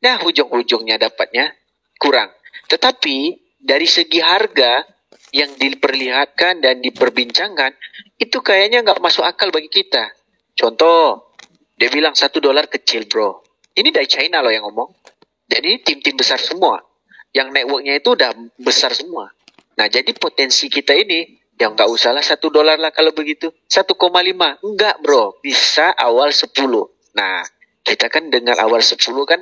Nah, ujung-ujungnya dapatnya kurang. Tetapi dari segi harga, yang diperlihatkan dan diperbincangkan itu kayaknya nggak masuk akal bagi kita. Contoh, dia bilang $1 kecil bro. Ini dari China loh yang ngomong. Jadi tim-tim besar semua. Yang networknya itu udah besar semua. Nah jadi potensi kita ini, ya nggak usah lah $1 lah kalau begitu. 1,5. Enggak bro, bisa awal 10. Nah kita kan dengan awal 10 kan,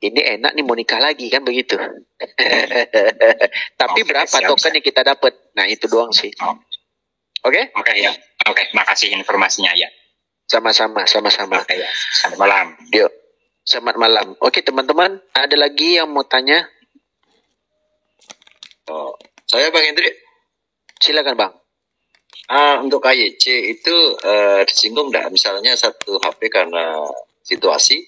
ini enak nih mau nikah lagi kan begitu. Tapi berapa token yang kita dapat? Nah itu doang sih. Oke? Oke ya. Oke, makasih informasinya ya. Sama-sama. Oke ya. Selamat malam. Yuk. Selamat malam. Oke teman-teman, ada lagi yang mau tanya? Oh, saya Bang Hendri. Silakan Bang. Untuk KYC itu disinggung enggak? Misalnya satu HP karena situasi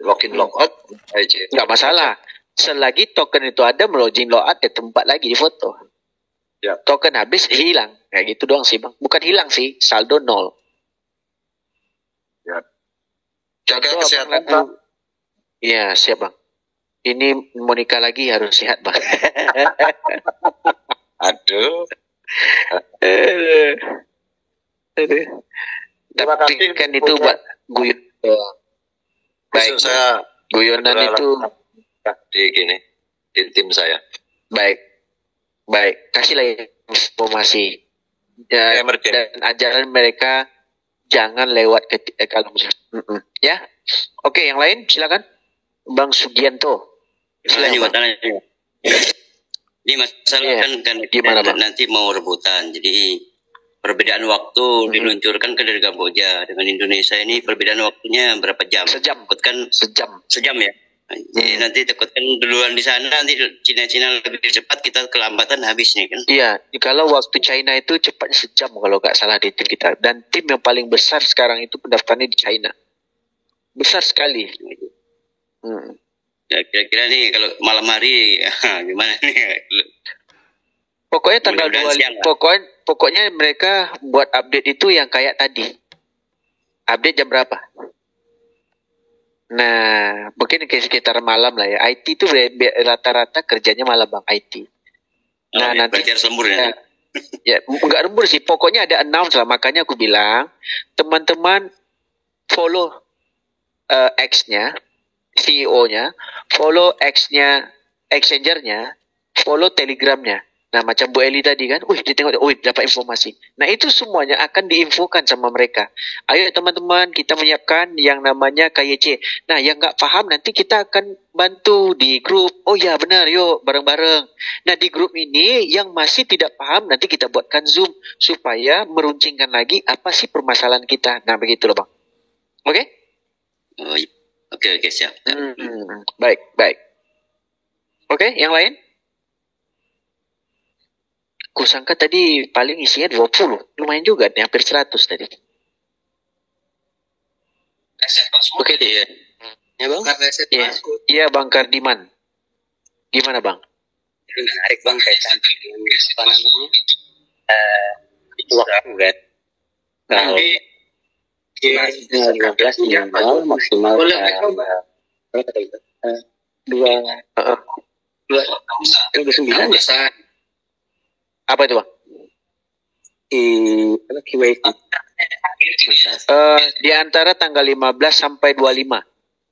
login logout KYC. Nggak masalah. Selagi token itu ada, login logout ya tempat lagi di foto. Ya. Token habis hilang. Kayak gitu doang sih Bang. Bukan hilang sih, saldo 0. Ya. Jaga Contoh kesehatan Bang. Iya siap Bang. Ini mau nikah lagi harus sehat Bang. Aduh. Tapi kan itu buat guyon. Baik. Saya guyonan itu di tim saya. Baik. Kasihlah informasi. Ya, dan ajaran mereka jangan lewat kalau ya. Oke, yang lain silakan. Bang Sugianto. Silakan. Ini masalah kan gimana, Bang? nanti mau rebutan. Jadi perbedaan waktu diluncurkan ke dari Kamboja dengan Indonesia ini perbedaan waktunya berapa jam? Sejam. Takutkan sejam ya. Jadi nanti takutkan duluan di sana, nanti Cina lebih cepat, kita kelambatan habis nih kan. Iya, kalau waktu China itu cepatnya sejam kalau nggak salah di tim kita. Dan tim yang paling besar sekarang itu pendaftarannya di China. Besar sekali. Ya, kira-kira nih kalau malam hari gimana nih? Pokoknya tanggal 2 pokoknya mereka buat update itu yang kayak tadi. Update jam berapa? Nah, mungkin sekitar malam lah ya. IT itu rata-rata kerjanya malam Bang, IT. Nah, nanti harus lembur ya. Ya, enggak lembur sih. Pokoknya ada announce lah. Makanya aku bilang, teman-teman follow X-nya, CEO-nya, follow X-nya, Exchanger-nya, follow Telegram-nya. Nah, macam Bu Eli tadi kan, dia tengok, dapat informasi. Nah, itu semuanya akan diinfokan sama mereka. Ayo teman-teman, kita menyiapkan yang namanya KYC. Nah, yang nggak paham nanti kita akan bantu di grup. Oh ya, benar, yuk, bareng-bareng. Nah, di grup ini yang masih tidak paham, nanti kita buatkan Zoom, supaya meruncingkan lagi apa sih permasalahan kita. Nah, begitu loh Bang. Oke? Oke, siap. Baik. Oke, yang lain? Kusangka tadi paling isinya 20. Lumayan juga, hampir 100 tadi. Oke deh. Ya Bang? Iya Bang Kardiman. Gimana Bang? Menarik Bang, kaitan dengan apa namanya? Waktu kan. Kalau 15 minimal maksimal 29 bisa. Apa itu Bang? KYC. Di antara tanggal 15 sampai 25.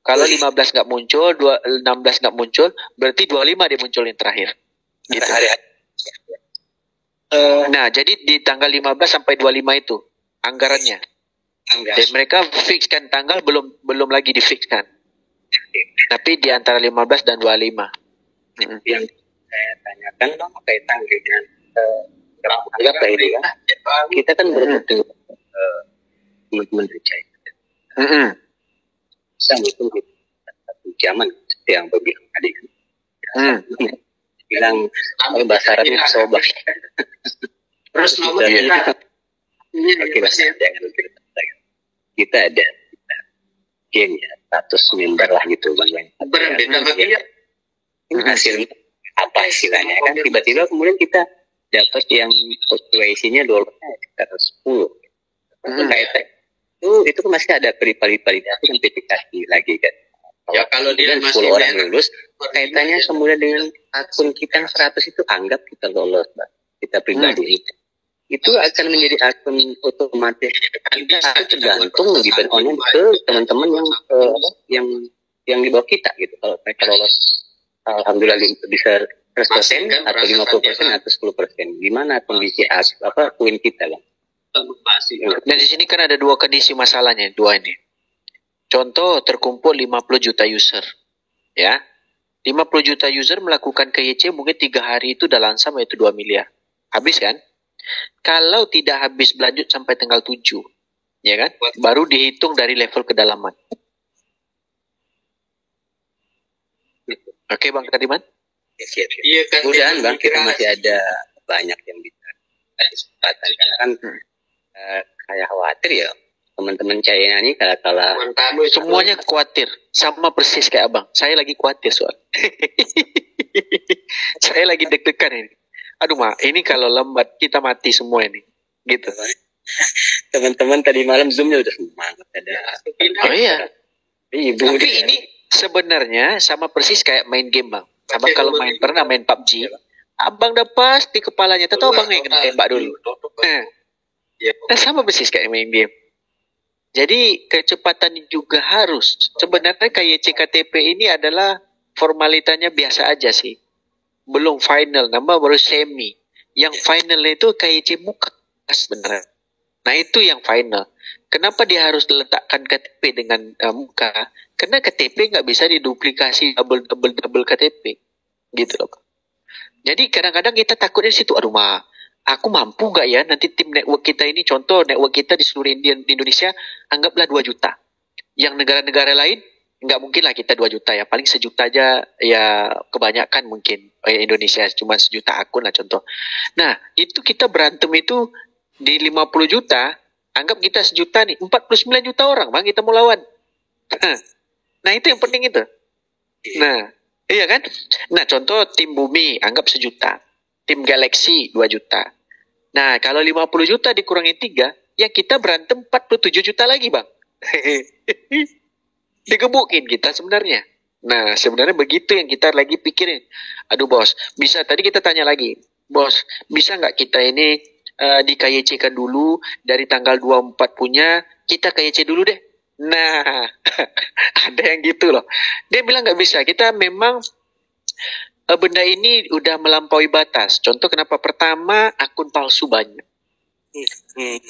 Kalau 15 nggak muncul, 16 nggak muncul, berarti 25 dia muncul yang terakhir. Gitu. Nah, jadi di tanggal 15 sampai 25 itu anggarannya. Dan mereka fixkan tanggal belum lagi difixkan. Tapi di antara 15 dan 25. Yang saya tanyakan dong kaitan dengan apa ini ya? Kita kan bertemu teman-teman dari China. Saya mungkin satu zaman seperti yang berbilang tadi kan. Bilang bahasa Arab itu sobat. Terus nomor kita ada game ya, status member lah gitu Bang. Ini hasilnya apa istilahnya kan, tiba-tiba kemudian kita dapat yang KYC-nya dollarnya sekitar 10. Itu masih ada validasi dan verifikasi lagi kan. Ya kalau dia masih 10 orang lulus, kaitannya kemudian dengan akun kita 100 itu anggap kita lolos, Pak. kita pribadi itu akan menjadi akun otomatis kita tergantung di on ke teman-teman yang di bawah kita gitu. Kalau mereka lolos alhamdulillah bisa 100% atau 50% atau 10%. Gimana kondisi koin kita kan? Dan di sini kan ada dua kondisi masalahnya, dua ini. Contoh terkumpul 50 juta user, ya. 50 juta user melakukan KYC mungkin 3 hari itu udah langsam yaitu 2 miliar. Habis kan? Kalau tidak habis berlanjut sampai tanggal 7, ya kan? Baru dihitung dari level kedalaman. Oke Bang Kadiman? Iya kan. Mudah-mudahan Bang kita masih ada banyak yang bisa kesempatan kan kayak khawatir ya teman-teman China ini kalah semuanya khawatir sama persis kayak Abang. Saya lagi khawatir soal. Saya lagi deg-degan ini. Aduh ini kalau lambat kita mati semua ini. Gitu. Teman-teman tadi malam Zoom-nya udah semangat ada. Oh iya. Tapi ini sebenarnya sama persis kayak main game Bang. Abang kalau pernah main PUBG, Abang udah pasti kepalanya tahu Abang yang kena tembak dulu. Nah, sama persis kayak main game. Jadi kecepatan juga harus. Sebenarnya KYC KTP ini adalah formalitanya biasa aja sih. Belum final, nama baru semi. Yang final itu KYC muka sebenarnya. Nah itu yang final. Kenapa dia harus diletakkan KTP dengan muka? Karena KTP nggak bisa diduplikasi double KTP, gitu loh. Jadi kadang-kadang kita takutnya di situ, aduh aku mampu nggak ya nanti tim network kita ini, contoh network kita di seluruh Indonesia anggaplah 2 juta. Yang negara-negara lain nggak mungkin lah kita 2 juta ya, paling 1 juta aja ya kebanyakan mungkin. Indonesia cuma 1 juta akun lah contoh. Nah itu kita berantem itu di 50 juta, anggap kita 1 juta nih, 49 juta orang Bang kita mau lawan. Nah itu yang penting itu. Nah iya kan. Nah contoh tim Bumi anggap 1 juta, tim Galaxy 2 juta. Nah kalau 50 juta dikurangi 3, ya kita berantem 47 juta lagi Bang. Digebukin kita sebenarnya. Nah sebenarnya begitu yang kita lagi pikirin. Aduh bos, bisa tadi kita tanya lagi, bos bisa nggak kita ini di KYC-kan dulu dari tanggal 24 punya, kita KYC dulu deh. Nah, ada yang gitu loh. Dia bilang nggak bisa. Kita memang benda ini udah melampaui batas. Contoh kenapa? Pertama, akun palsu banyak.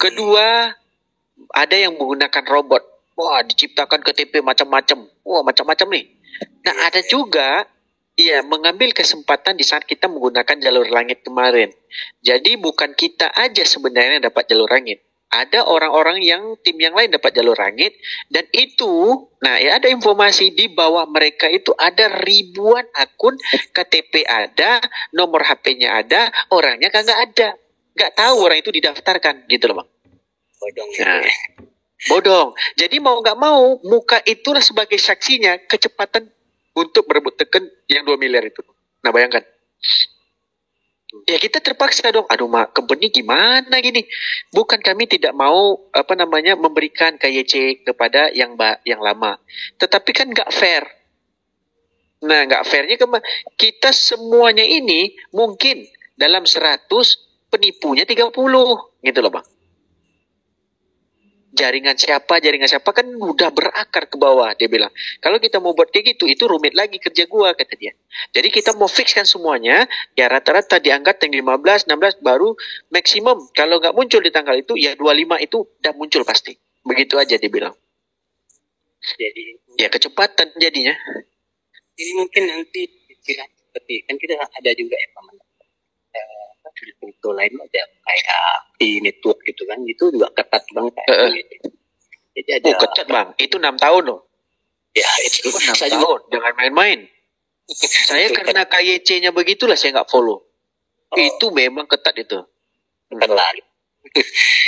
Kedua, ada yang menggunakan robot. Wah, diciptakan KTP macam-macam. Wah, macam-macam nih. Nah, ada juga mengambil kesempatan di saat kita menggunakan jalur langit kemarin. Jadi bukan kita aja sebenarnya dapat jalur langit. Ada orang-orang yang tim yang lain dapat jalur langit, dan itu, nah ya ada informasi di bawah mereka itu ada ribuan akun, KTP ada, nomor HP-nya ada, orangnya kagak ada, nggak tahu orang itu didaftarkan, gitu loh Bang. Bodong. Nah, bodong. Jadi mau nggak mau, muka itulah sebagai saksinya kecepatan untuk berebut teken yang 2 miliar itu. Nah bayangkan. Ya kita terpaksa dong. Aduh company gimana gini? Bukan kami tidak mau memberikan KYC kepada yang lama, tetapi kan nggak fair. Nah nggak fairnya kita semuanya ini mungkin dalam 100 penipunya 30 gitu loh Bang. Jaringan siapa kan udah berakar ke bawah, dia bilang. Kalau kita mau buat kayak gitu, itu rumit lagi kerja gua, kata dia. Jadi kita mau fixkan semuanya, ya rata-rata diangkat yang 15, 16 baru maksimum. Kalau nggak muncul di tanggal itu, ya 25 itu udah muncul pasti. Begitu aja dia bilang. Jadi ya kecepatan jadinya. Ini mungkin nanti seperti kan kita ada juga ya Pak itu lain ada kayak di network gitu kan, itu juga ketat banget gitu. Jadi ada ketat Bang, itu 6 tahun loh. Ya itu 6 tahun, jangan main-main. Saya karena KYC-nya begitulah saya nggak follow. Itu memang ketat itu. Ketat.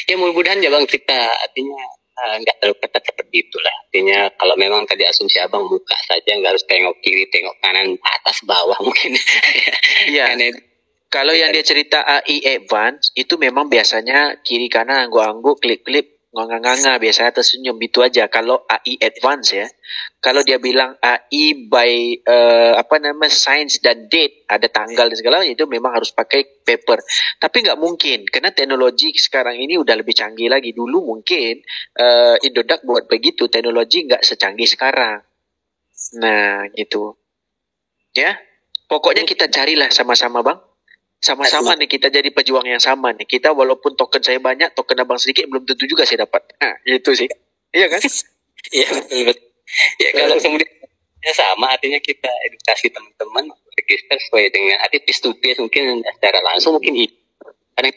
Ya mudah-mudahan ya Bang kita artinya nggak terlalu ketat seperti itulah. Artinya kalau memang tadi asumsi Abang buka saja, nggak harus tengok kiri, tengok kanan, atas, bawah mungkin. Iya. Kalau yang dia cerita AI Advance itu memang biasanya kiri kanan angguk-angguk, klik-klik nganga-nganga biasanya tersenyum itu aja. Kalau AI advance ya, kalau dia bilang AI by science dan date, ada tanggal dan segala, itu memang harus pakai paper. Tapi nggak mungkin karena teknologi sekarang ini udah lebih canggih lagi. Dulu mungkin Indodax buat begitu, teknologi nggak secanggih sekarang. Nah gitu ya, pokoknya kita carilah sama-sama bang. Sama-sama nih kita jadi pejuang yang sama nih. Kita walaupun token saya banyak, token abang sedikit, belum tentu juga saya dapat. Nah, itu sih. Iya kan? Iya betul. Ya kalau kemudian sama, artinya kita edukasi teman-teman register sesuai dengan arti piece to piece, mungkin secara langsung mungkin itu. Karena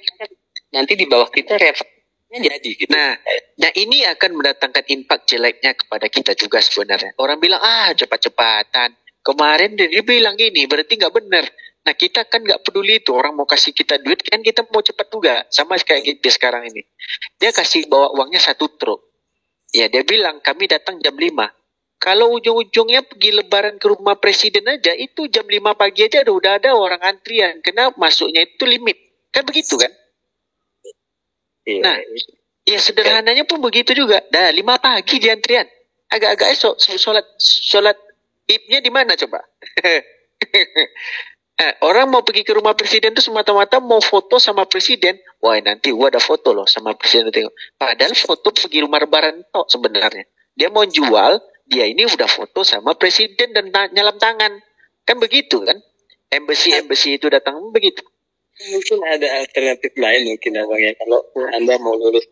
nanti di bawah kita referensinya jadi gitu. Nah ini akan mendatangkan impact jeleknya kepada kita juga sebenarnya. Orang bilang cepat-cepatan. Kemarin dia bilang gini, berarti nggak benar. Nah kita kan nggak peduli itu, orang mau kasih kita duit kan kita mau cepat juga, sama kayak dia sekarang ini. Dia kasih bawa uangnya 1 truk. Ya dia bilang kami datang jam 5. Kalau ujung-ujungnya pergi lebaran ke rumah presiden aja, itu jam 5 pagi aja udah ada orang antrian. Karena masuknya itu limit. Kan begitu kan? Nah, ya sederhananya pun begitu juga. Dah 5 pagi di antrian. Agak-agak esok sholat Id-nya di mana coba? Orang mau pergi ke rumah presiden itu semata-mata mau foto sama presiden. Wah nanti gua ada foto loh sama presiden itu. Padahal foto pergi rumah lebaran tok sebenarnya. Dia mau jual, dia ini udah foto sama presiden dan nyalam tangan. Kan begitu kan? Embassy itu datang begitu. Mungkin ada alternatif lain mungkin abang ya. Kalau Anda mau lulus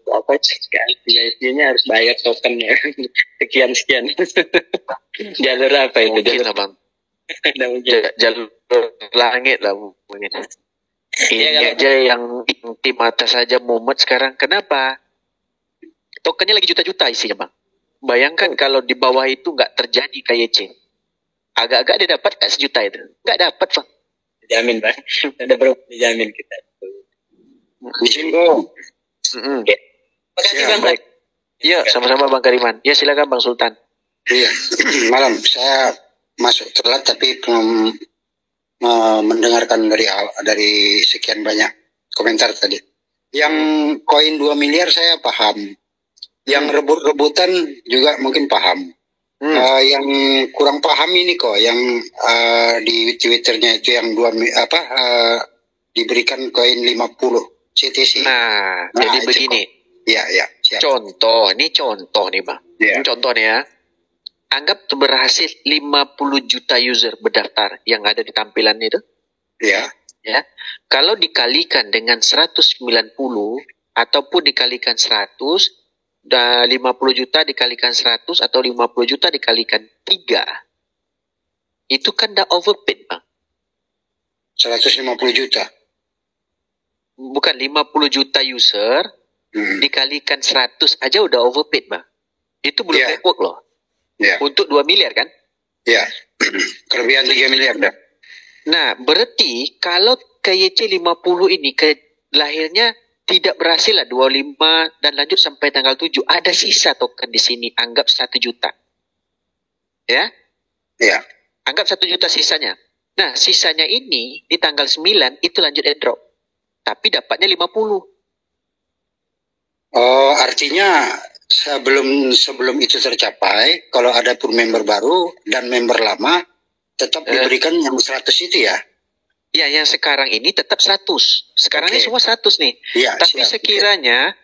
VIP-nya harus bayar tokennya sekian. Jalur apa itu? Mungkin abang. Jalur langit lah mungkin. Ini aja yang tim atas saja mumet sekarang. Kenapa? Tokennya lagi juta-juta isinya bang. Bayangkan kalau di bawah itu nggak terjadi KYC. Agak-agak dia dapat nggak sejuta itu? Nggak dapat bang. Dijamin bang. Ada berapa dijamin kita? Bismillah. Makasih bang. Baik. Iya sama-sama bang Kariman. Ya silakan bang Sultan. Iya malam saya masuk telat tapi belum mendengarkan dari sekian banyak komentar tadi. Yang koin 2 miliar saya paham. Yang rebut-rebutan juga mungkin paham. Yang kurang paham ini kok yang di Twitternya itu yang diberikan koin 50 CTC. Nah jadi begini. Iya siap. Contoh nih bang. Ini contoh nih ya. Anggap berhasil 50 juta user berdaftar yang ada di tampilan itu. Iya. Ya. Kalau dikalikan dengan 190 ataupun dikalikan 100, 50 juta dikalikan 100 atau 50 juta dikalikan 3. Itu kan udah overpaid, Bang. 150 juta. Bukan 50 juta user dikalikan 100 aja udah overpaid, Bang. Itu belum network loh. Untuk 2 miliar kan? Iya. Kelebihan 3 miliar dah. Nah, berarti kalau KYC 50 ini lahirnya tidak berhasil lah 25 dan lanjut sampai tanggal 7. Ada sisa token di sini, anggap 1 juta. Ya? Iya. Anggap 1 juta sisanya. Nah, sisanya ini di tanggal 9 itu lanjut airdrop. Tapi dapatnya 50. Oh, artinya sebelum itu tercapai, kalau ada pun member baru dan member lama tetap diberikan yang 100 itu ya? Ya, yang sekarang ini tetap 100. Sekarang ini semua 100 nih. Ya, tapi sekiranya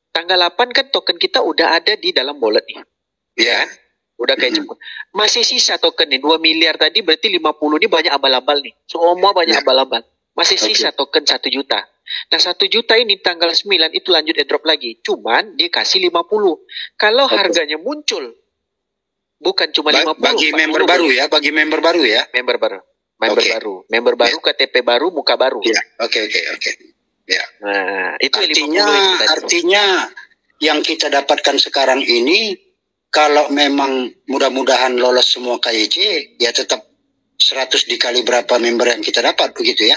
tanggal 8 kan token kita udah ada di dalam wallet nih. Iya. Kan? Udah kayak jemput. Masih sisa token nih 2 miliar tadi, berarti 50 ini banyak abal-abal nih. Semua banyak abal-abal. Masih sisa token 1 juta. Nah 1 juta ini tanggal 9 itu lanjut airdrop lagi. Cuman dikasih 50. Kalau harganya muncul bukan cuma 50. Bagi member baru ya, bagi member baru ya. Member baru. Member baru, KTP baru, muka baru. Ya, oke. Ya. Nah, itu artinya yang kita dapatkan sekarang ini kalau memang mudah-mudahan lolos semua KYC ya tetap 100 dikali berapa member yang kita dapat begitu ya.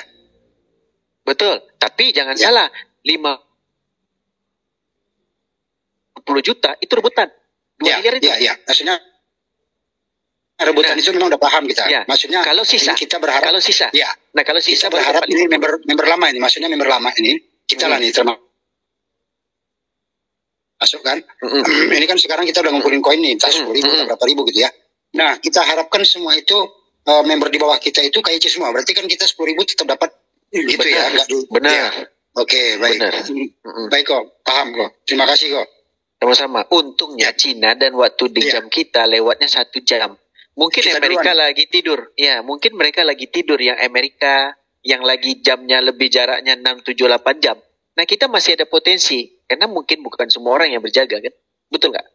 Betul, tapi jangan salah, 50 juta itu rebutan. 2 miliar itu. Iya. Maksudnya rebutan itu memang udah paham kita. Ya. Maksudnya kalau sisa, kita berharap. Kalau sisa. Ya. Nah kalau sisa kita berharap ini member lama ini, maksudnya member lama ini kita lah nih termasuk masuk kan. Ini kan sekarang kita udah ngumpulin koin nih, entah 10.000 atau berapa ribu gitu ya. Nah, kita harapkan semua itu member di bawah kita itu KYC semua. Berarti kan kita 10.000 tetap dapat gitu ya. Benar. Ya. Oke, baik. Benar. Baik kok, paham kok. Terima kasih kok. Sama-sama. Untungnya Cina dan waktu di jam kita lewatnya 1 jam. Mungkin kita Amerika duluan lagi tidur. Ya, mungkin mereka lagi tidur yang Amerika yang lagi jamnya lebih jaraknya 6, 7, 8 jam. Nah, kita masih ada potensi. Karena mungkin bukan semua orang yang berjaga kan. Betul nggak?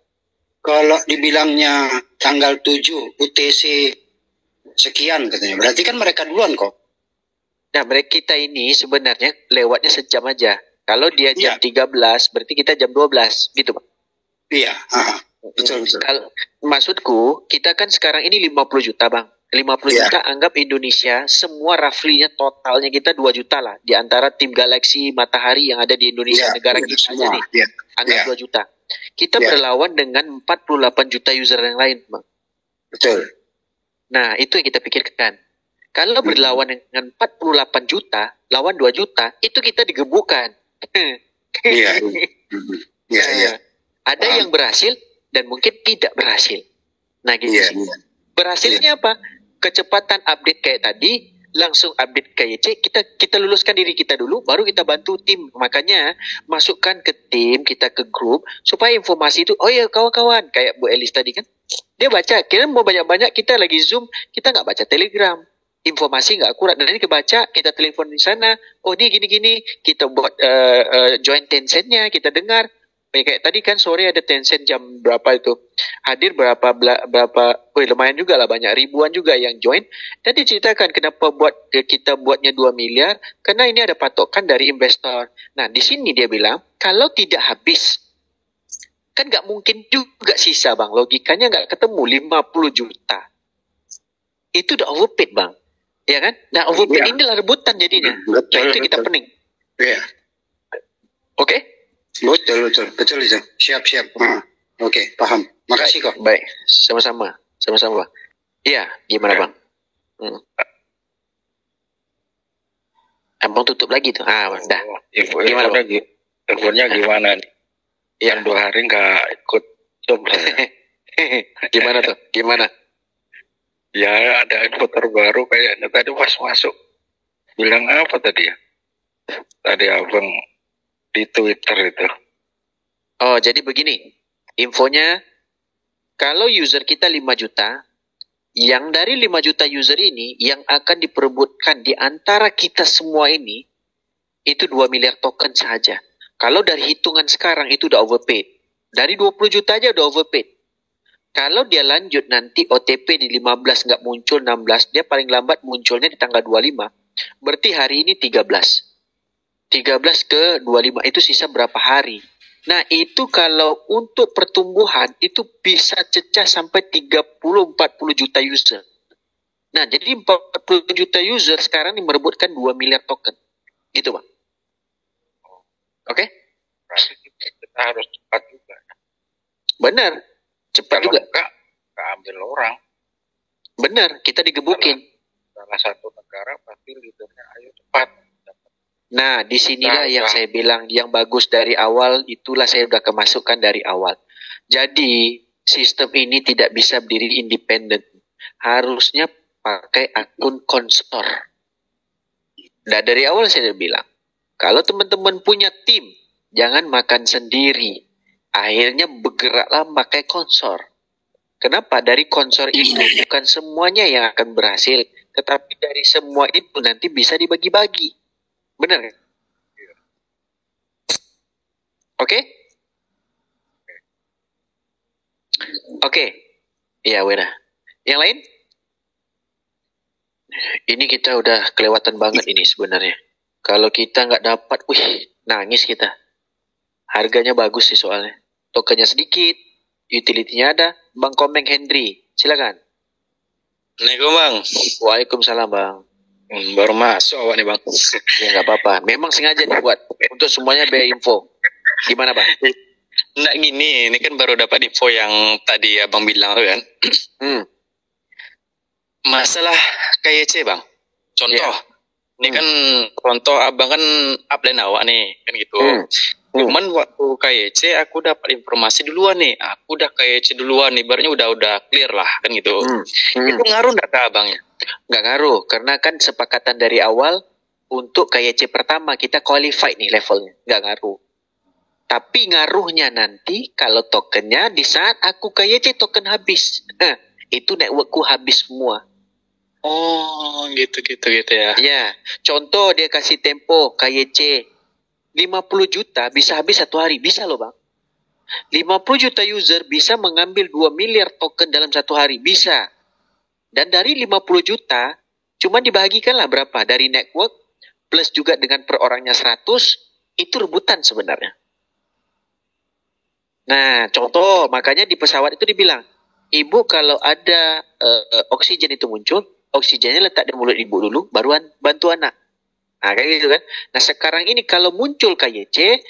Kalau dibilangnya tanggal 7 UTC sekian katanya. Berarti kan mereka duluan kok. Nah, mereka kita ini sebenarnya lewatnya sejam aja. Kalau dia jam 13, berarti kita jam 12. Gitu, Pak. Iya. Betul. Maksudku, kita kan sekarang ini 50 juta, Bang. 50 juta anggap Indonesia, semua roughly-nya totalnya kita 2 juta lah. Di antara tim Galaxy Matahari yang ada di Indonesia, negara kita aja nih. Anggap 2 juta. Kita berlawan dengan 48 juta user yang lain, Bang. Betul. Nah, itu yang kita pikirkan. Kalau berlawan dengan 48 juta, lawan 2 juta, itu kita digebukan. Iya. Ada yang berhasil dan mungkin tidak berhasil. Nah, gitu sih. Berhasilnya apa? Kecepatan update kayak tadi, langsung update KYC, kita luluskan diri kita dulu, baru kita bantu tim. Makanya masukkan ke tim, kita ke grup, supaya informasi itu, oh ya kawan-kawan, kayak Bu Elis tadi kan, dia baca, kita mau banyak-banyak, kita lagi Zoom, kita nggak baca Telegram. Informasi nggak akurat, dan ini kebaca, kita telepon di sana, oh ini gini-gini, kita buat join Tencent-nya, kita dengar. Kayak tadi kan sore ada Tencent jam berapa itu, hadir berapa, lumayan juga lah, banyak ribuan juga yang join. Dan diceritakan kenapa kita buatnya 2 miliar, karena ini ada patokan dari investor. Nah, di sini dia bilang, kalau tidak habis, kan nggak mungkin juga sisa, Bang. Logikanya nggak ketemu 50 juta. Itu udah overpaid, Bang. Ya kan? Nah, overpaid inilah rebutan jadinya. Betul, itu kita pening. Iya. Oke? Betul. Siap. Oke, paham. Makasih kok. Baik, sama-sama, Bang. Iya, gimana Bang? Abang tutup lagi tuh. Udah. Gimana Bang? Teleponnya gimana nih? Yang 2 hari nggak ikut Zoom. Gimana tuh? Gimana? Ya ada info terbaru kayaknya tadi pas masuk. Bilang apa tadi ya? Tadi abang di Twitter itu. Oh, jadi begini. Infonya, kalau user kita 5 juta, yang dari 5 juta user ini, yang akan diperebutkan di antara kita semua ini, itu 2 miliar token saja. Kalau dari hitungan sekarang, itu udah overpaid. Dari 20 juta aja udah overpaid. Kalau dia lanjut nanti OTP di 15 nggak muncul 16, dia paling lambat munculnya di tanggal 25. Berarti hari ini 13 ke 25 itu sisa berapa hari. Nah, itu kalau untuk pertumbuhan itu bisa cecah sampai 30-40 juta user. Nah, jadi 40 juta user sekarang ini merebutkan 2 miliar token. Gitu, Bang. Oke? Berarti kita harus cepat juga. Benar. Cepat kalau juga. Enggak ambil orang. Benar, kita digebukin. Salah satu negara pasti leadernya ayo cepat. Nah, disinilah yang saya bilang yang bagus dari awal, itulah saya sudah kemasukkan dari awal. Jadi, sistem ini tidak bisa berdiri independen. Harusnya pakai akun konsor. Dan dari awal saya sudah bilang, kalau teman-teman punya tim, jangan makan sendiri. Akhirnya bergeraklah pakai konsor. Kenapa? Dari konsor itu bukan semuanya yang akan berhasil, tetapi dari semua itu nanti bisa dibagi-bagi. Benar kan? Oke? Oke. Ya, udah. Yang lain? Ini kita udah kelewatan banget ini sebenarnya. Kalau kita nggak dapat, nangis kita. Harganya bagus sih soalnya. Tokennya sedikit, utility-nya ada. Bang Komeng Henry, silakan. Assalamualaikum Bang. Waalaikumsalam Bang. Baru masuk awak nih Bang. Ya nggak apa-apa. Memang sengaja dibuat untuk semuanya biaya info. Gimana Bang? Nggak gini, ini kan baru dapat info yang tadi Abang bilang kan. Masalah KYC Bang. Contoh, ini kan contoh Abang kan upline awak nih, kan gitu. Cuman waktu KYC aku dapat informasi duluan nih. Aku udah KYC duluan nih, ibaratnya udah clear lah kan gitu. Itu ngaruh nggak ke abangnya? Nggak ngaruh, karena kan sepakatan dari awal untuk KYC pertama kita qualified nih levelnya, nggak ngaruh. Tapi ngaruhnya nanti kalau tokennya di saat aku KYC token habis, itu networkku habis semua. Oh, gitu ya. Ya, contoh dia kasih tempo KYC 50 juta bisa habis satu hari, bisa loh bang. 50 juta user bisa mengambil 2 miliar token dalam satu hari, bisa. Dan dari 50 juta, cuma dibagikanlah berapa? Dari network, plus juga dengan per orangnya 100, itu rebutan sebenarnya. Nah, contoh, makanya di pesawat itu dibilang, ibu kalau ada oksigen itu muncul, oksigennya letak di mulut ibu dulu, baru bantu anak. Nah, kayak gitu kan. Nah, sekarang ini kalau muncul KYC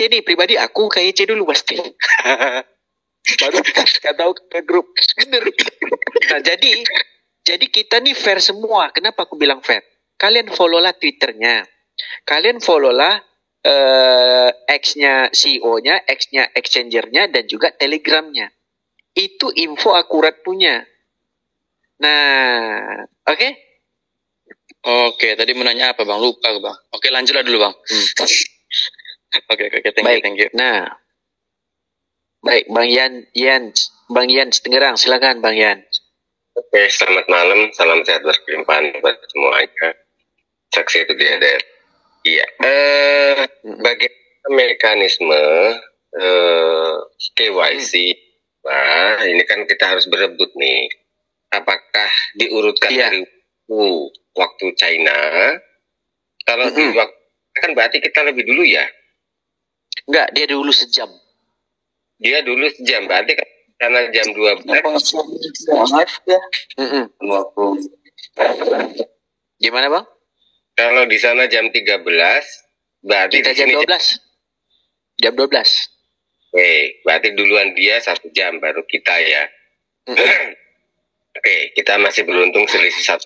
nih, pribadi aku KYC dulu pasti. Baru kita tahu ke grup. Nah, jadi kita nih fair semua. Kenapa aku bilang fair? Kalian follow lah Twitternya. Kalian follow lah X-nya CEO-nya, X-nya Exchanger-nya, dan juga Telegram-nya. Itu info akurat punya. Nah, oke? Oke, tadi mau nanya apa bang? Lupa bang. Oke, lanjutlah dulu bang. Oke, thank you. Nah, baik, Bang Yan Tangerang, silakan Bang Yan. Oke, selamat malam, salam sehat berkelimpahan buat semuanya. Saksi itu dia dari. Iya. Bagaimana mekanisme KYC? Wah, ini kan kita harus berebut nih. Apakah diurutkan dari waktu China? Kalau di waktu kan berarti kita lebih dulu ya? Enggak, dia dulu sejam. Dia dulu sejam, berarti kan karena jam 12. Gimana bang? Kalau di sana jam 13, berarti kita jam 12. Jam 12. Oke, berarti duluan dia 1 jam, baru kita ya. Oke, kita masih beruntung selisih 1.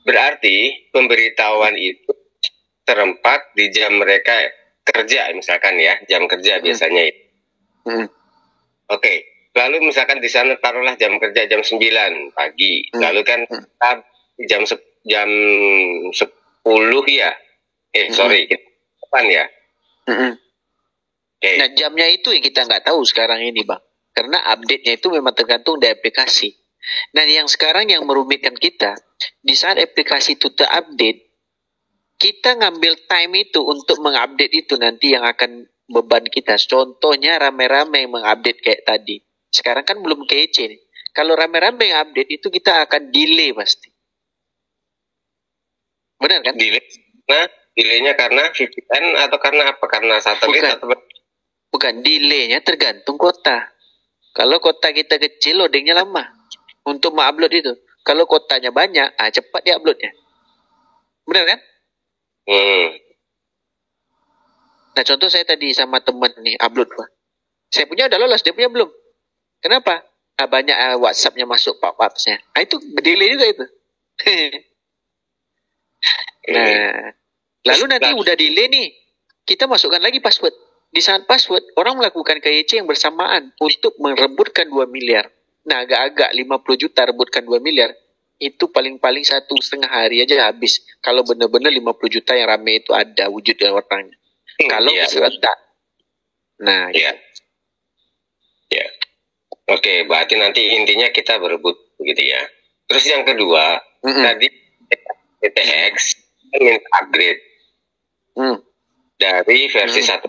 Berarti pemberitahuan itu terempat di jam mereka kerja, misalkan ya, jam kerja biasanya itu. Oke, lalu misalkan di sana taruhlah jam kerja jam 9 pagi, lalu kan jam 10 ya, sorry, kapan ya? Nah, jamnya itu yang kita nggak tahu sekarang ini bang, karena update-nya itu memang tergantung dari aplikasi. Dan yang sekarang yang merumitkan kita, di saat aplikasi itu terupdate, kita ngambil time itu untuk mengupdate itu nanti yang akan beban kita. Contohnya rame-rame mengupdate kayak tadi. Sekarang kan belum KYC nih. Kalau rame-rame yang update itu kita akan delay pasti. Benar kan? Delay. Nah, delaynya karena VPN atau karena apa? Karena satelit atau bukan, delaynya tergantung kota. Kalau kota kita kecil, loadingnya lama untuk mengupload itu. Kalau kotanya banyak, cepat dia uploadnya. Benar kan? Nah, contoh saya tadi sama teman nih upload gua. Saya punya udah lolos, dia punya belum. Kenapa? Banyak WhatsApp-nya masuk pop-up-nya. Itu delay juga itu. Nah, lalu nanti udah delay nih, kita masukkan lagi password. Di saat password, orang melakukan KYC yang bersamaan untuk merebutkan 2 miliar. Nah, agak-agak 50 juta rebutkan 2 miliar. Itu paling-paling 1,5 hari aja habis. Kalau benar-benar 50 juta yang rame itu ada wujud dan orangnya. Kalau serentak. Nah, ya. Oke, berarti nanti intinya kita berebut begitu ya. Terus yang kedua, tadi TTX minta upgrade dari versi 1.2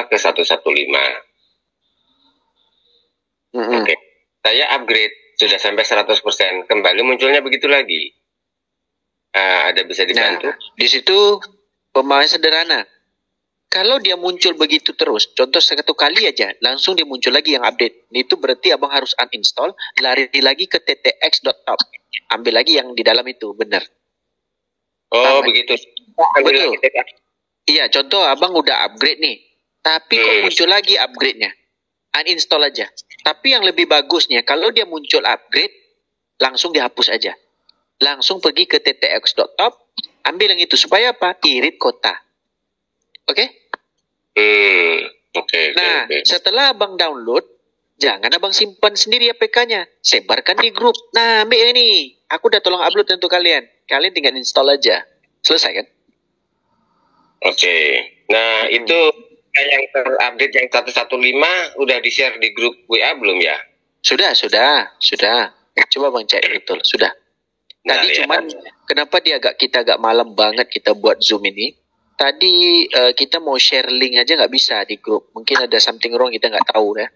ke 1.15. Oke, saya upgrade sudah sampai 100%, kembali munculnya begitu lagi. Ada bisa dibantu? Nah, di situ pemahaman sederhana. Kalau dia muncul begitu terus, contoh 1 kali aja, langsung dia muncul lagi yang update. Itu berarti abang harus uninstall, lari lagi ke ttx.top. Ambil lagi yang di dalam itu, benar. Oh, begitu. Betul. Iya, contoh abang udah upgrade nih, tapi kok muncul lagi upgrade-nya. Uninstall aja. Tapi yang lebih bagusnya, kalau dia muncul upgrade, langsung dihapus aja. Langsung pergi ke ttx.top, ambil yang itu. Supaya apa? Irit kota. Oke? Nah, setelah abang download, jangan abang simpan sendiri APK-nya, sebarkan di grup. Nah, ambil ini, aku udah tolong upload untuk kalian. Kalian tinggal install aja. Selesai kan? Oke. Nah, itu yang terupdate yang 115 udah di-share di grup WA belum ya? Sudah. Coba bang cek betul, sudah. Tadi cuman kenapa kita agak malam banget kita buat Zoom ini? Tadi kita mau share link aja nggak bisa di grup. Mungkin ada something wrong, kita nggak tahu ya.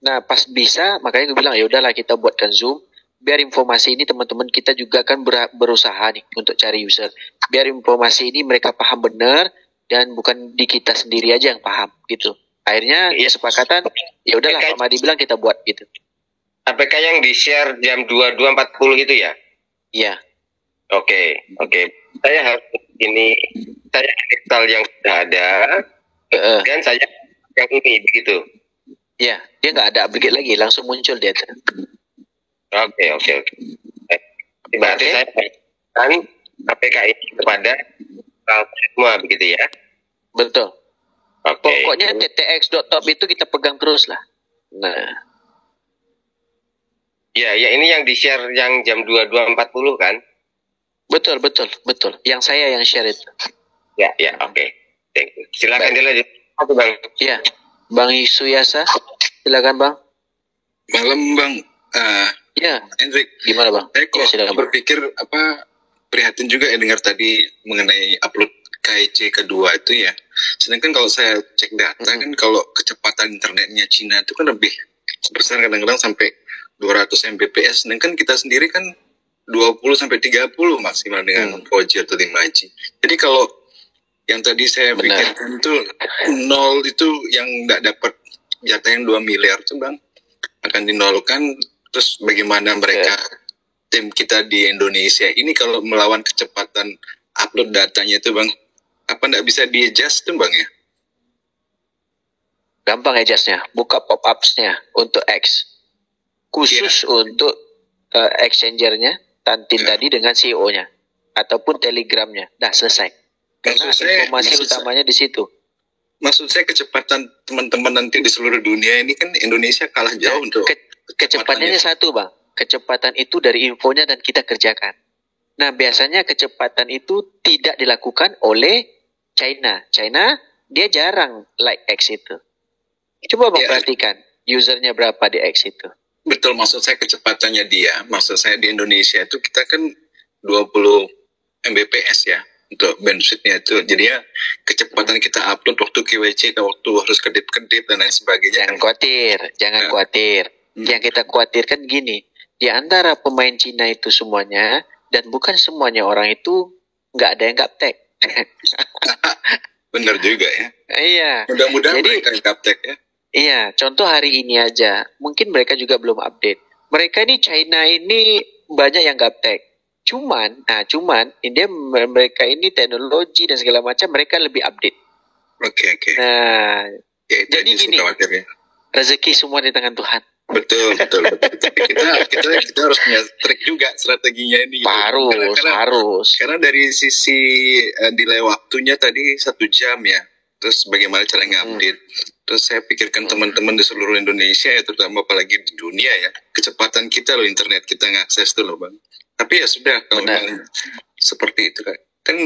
Nah pas bisa, makanya gue bilang ya udahlah kita buatkan Zoom. Biar informasi ini teman-teman kita juga kan berusaha nih untuk cari user. Biar informasi ini mereka paham benar dan bukan di kita sendiri aja yang paham gitu. Akhirnya kesepakatan ya udahlah Pak Madi bilang kita buat gitu. APK yang di-share jam 22.40 itu ya? Iya. Oke. Saya harus saya install yang sudah ada dan saya yang ini begitu. Iya, dia nggak ada upgrade lagi, langsung muncul dia. Oke. Berarti saya kan APK ini kepada semua begitu ya? Betul. Pokoknya ttx.top itu kita pegang terus lah. Nah. Ya ini yang di-share yang jam 22.40 kan? Betul. Yang saya yang share itu. Ya, oke. Thank you. Silakan dilanjut, Bang. Iya. Bang Isuyasa, silakan Bang. Malam Bang. Ya. Hendrik. Gimana Bang? Saya kok berpikir prihatin juga ya dengar tadi mengenai upload KIC kedua itu ya. Sedangkan kalau saya cek data kan kalau kecepatan internetnya Cina itu kan lebih besar, kadang-kadang sampai 200 Mbps. Sedangkan kita sendiri kan 20 sampai 30 maksimal dengan 4G atau 5G. Jadi kalau yang tadi saya pikirkan itu 0 itu yang nggak dapat jatah yang 2 miliar tuh Bang akan dinolkan. Terus bagaimana mereka tim kita di Indonesia ini kalau melawan kecepatan upload datanya itu Bang, apa nggak bisa di-adjust tuh Bang ya? Gampang adjustnya, buka pop-ups-nya untuk X. Khusus untuk exchangernya, Tantin tadi dengan CEO-nya. Ataupun Telegramnya. Dah selesai. Karena informasi utamanya di situ. Maksud saya kecepatan teman-teman nanti di seluruh dunia ini kan Indonesia kalah jauh untuk kecepatannya satu Bang. Kecepatan itu dari infonya dan kita kerjakan. Nah biasanya kecepatan itu tidak dilakukan oleh China. China dia jarang like X itu. Coba Bang perhatikan usernya berapa di X itu. Betul, maksud saya kecepatannya dia. Maksud saya di Indonesia itu kita kan 20 Mbps ya untuk bandwidth-nya itu. Jadi ya kecepatan kita upload waktu KWC, waktu harus kedip-kedip dan lain sebagainya. Jangan khawatir. Yang kita khawatirkan gini, di antara pemain Cina itu semuanya dan bukan semuanya orang itu nggak ada yang gaptek. Benar juga ya. Iya. Mudah-mudahan mereka yang gaptek ya. Iya, contoh hari ini aja, mungkin mereka juga belum update. Mereka ini China ini banyak yang gaptek. Cuman ini mereka ini teknologi dan segala macam mereka lebih update. Oke. Nah, jadi gini, rezeki semua di tangan Tuhan. Betul. Tapi kita harus punya trik juga strateginya ini. Harus. Karena dari sisi delay waktunya tadi 1 jam ya. Terus bagaimana cara ngupdate. Terus saya pikirkan teman-teman di seluruh Indonesia ya, terutama apalagi di dunia ya, kecepatan kita loh, internet kita ngakses tuh loh Bang. Tapi ya sudah kalau seperti itu kan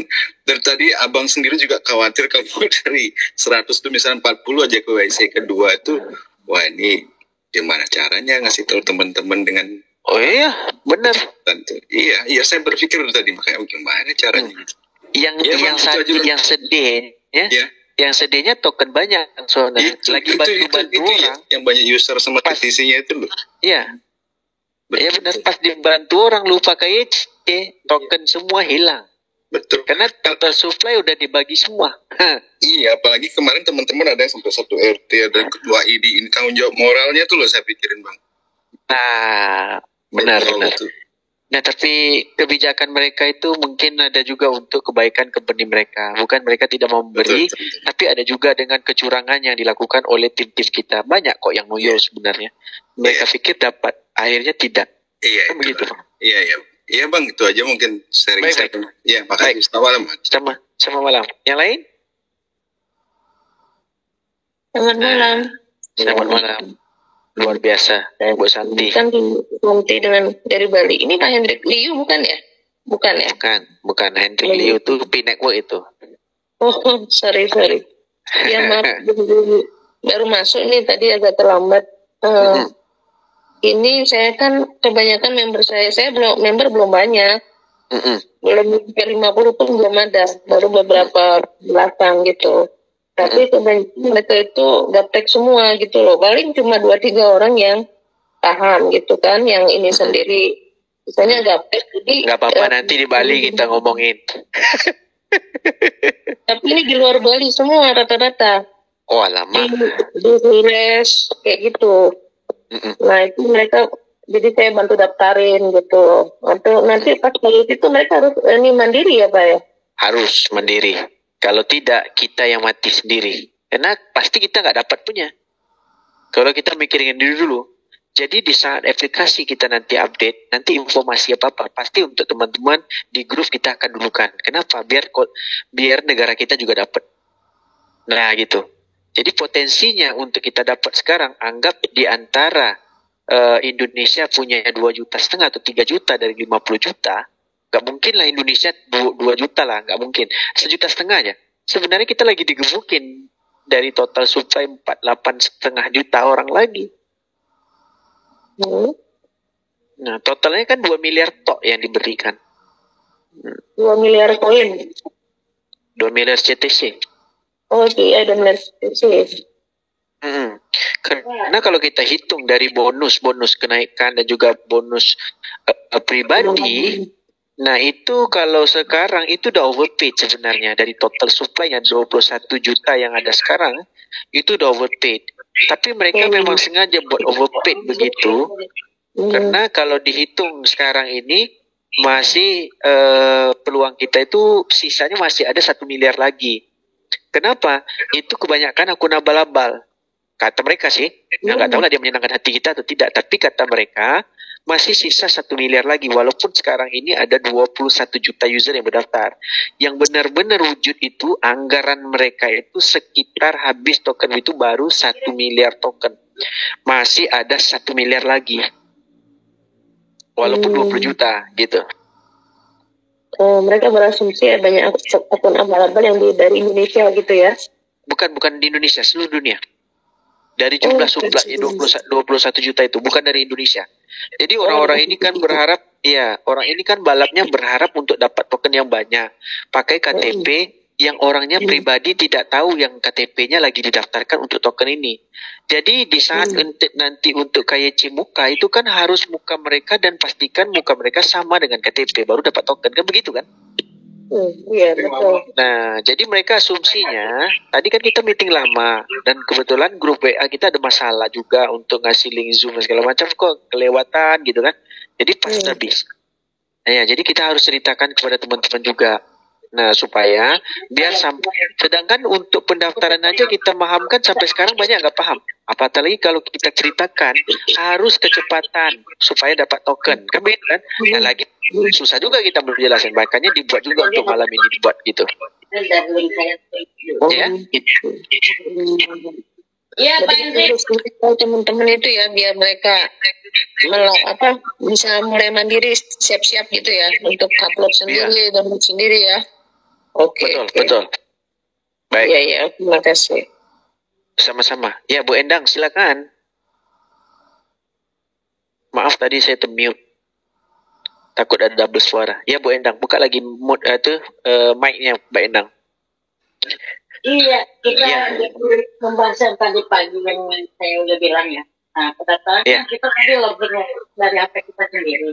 dari tadi Abang sendiri juga khawatir kalau dari 100 tuh misalnya 40 aja ke WC kedua itu, wah ini gimana caranya ngasih tahu teman-teman dengan benar. Iya saya berpikir tadi makanya gimana caranya gitu. Yang sedih ya. Yang sedihnya token banyak soalnya lagi bantu orang yang banyak user sama petisinya itu loh. Iya benar, pas dibantu orang lupa KIC, token semua hilang. Betul. Karena total supply udah dibagi semua. Iya, apalagi kemarin teman-teman ada yang sampai 1 RT, ada ketua ID, ini tanggung jawab moralnya tuh loh saya pikirin Bang. Nah, benar. Nah, tapi kebijakan mereka itu mungkin ada juga untuk kebaikan company mereka. Bukan mereka tidak mau memberi, tapi ada juga dengan kecurangan yang dilakukan oleh tim-tim kita. Banyak kok yang ngoyo sebenarnya. Mereka pikir dapat, akhirnya tidak. Iya, begitu. Iya Bang, itu aja mungkin sharing saya. Iya, makasih. Selamat malam. Sama malam. Yang lain? Selamat malam. Selamat malam. Luar biasa, Bu Santi. Kan Santi dengan dari Bali. Ini Pak Hendrik Liu bukan ya? Bukan ya? Bukan Hendrik Liu itu P-Network itu. Oh, sorry. Ya maaf, baru masuk nih tadi agak terlambat. Ini saya kan kebanyakan member saya belum banyak. Belum 50 pun belum ada, baru beberapa belakang gitu. Tapi kebanyakan mereka itu gaptek semua gitu loh. Paling cuma 2-3 orang yang paham gitu kan, yang ini sendiri. Misalnya gaptek, jadi nggak apa-apa nanti di Bali kita ngomongin. Tapi ini di luar Bali semua rata-rata. Oh lama. Di Flores kayak gitu. Nah itu mereka, jadi saya bantu daftarin gitu. Atau nanti pas balik itu mereka harus ini mandiri ya Pak ya? Harus mandiri. Kalau tidak, kita yang mati sendiri. Karena pasti kita nggak dapat punya. Kalau kita mikirin diri dulu. Jadi di saat aplikasi kita nanti update, nanti informasi apa-apa, pasti untuk teman-teman di grup kita akan dulukan. Kenapa? Biar negara kita juga dapat. Nah gitu. Jadi potensinya untuk kita dapat sekarang, anggap di antara Indonesia punya 2,5 juta atau 3 juta dari 50 juta, nggak mungkin lah Indonesia 2 juta lah, nggak mungkin. 1,5 juta aja. Sebenarnya kita lagi digebukin dari total supply 48,5 juta orang lagi. Nah, totalnya kan 2 miliar tok yang diberikan. 2 miliar koin. 2 miliar CTC. Oh iya, 2 miliar CTC. Karena kalau kita hitung dari bonus kenaikan dan juga bonus pribadi, nah itu kalau sekarang itu udah overpaid sebenarnya dari total supply-nya 21 juta yang ada sekarang itu udah overpaid. Tapi mereka memang sengaja buat overpaid begitu karena kalau dihitung sekarang ini masih peluang kita itu sisanya masih ada 1 miliar lagi. Kenapa? Itu kebanyakan akun abal-abal. Kata mereka sih, nggak tahu lah dia menyenangkan hati kita atau tidak, tapi kata mereka masih sisa 1 miliar lagi, walaupun sekarang ini ada 21 juta user yang berdaftar. Yang benar-benar wujud itu, anggaran mereka itu sekitar habis token itu baru 1 miliar token. Masih ada 1 miliar lagi. Walaupun 20 juta, gitu. Oh, mereka berasumsi banyak akun abal-abal yang dari Indonesia gitu ya? Bukan di Indonesia, seluruh dunia. Dari jumlah supply 21 juta itu bukan dari Indonesia. Jadi orang-orang ini kan berharap, orang ini kan balapnya berharap untuk dapat token yang banyak. Pakai KTP yang orangnya pribadi tidak tahu yang KTP-nya lagi didaftarkan untuk token ini. Jadi di saat nanti untuk KYC muka itu kan harus muka mereka dan pastikan muka mereka sama dengan KTP baru dapat token, kan begitu kan? Iya betul. Nah, jadi mereka asumsinya, tadi kan kita meeting lama dan kebetulan grup WA kita ada masalah juga untuk ngasih link Zoom dan segala macam kok kelewatan gitu kan. Jadi pas habis. Nah, ya, jadi kita harus ceritakan kepada teman-teman juga. Nah, supaya biar sedangkan untuk pendaftaran aja kita pahamkan sampai sekarang banyak nggak paham. Apalagi kalau kita ceritakan harus kecepatan supaya dapat token. Kan begitu kan? Nah, lagi susah juga kita berjelasin. Makanya dibuat juga untuk malam ini dibuat gitu. Ya, gitu. Ya, teman-teman itu ya biar mereka bisa mulai mandiri siap-siap gitu ya untuk upload sendiri dan sendiri ya. Oke. Betul. Baik. Ya, terima kasih. Sama-sama. Ya, Bu Endang silakan. Maaf tadi saya mute. Takut ada double suara. Ya, Bu Endang, buka lagi mic-nya, Mbak Endang. Iya, kita membahas yang tadi-pagi yang saya udah bilang ya. Nah, perkataan kita tadi login dari HP kita sendiri.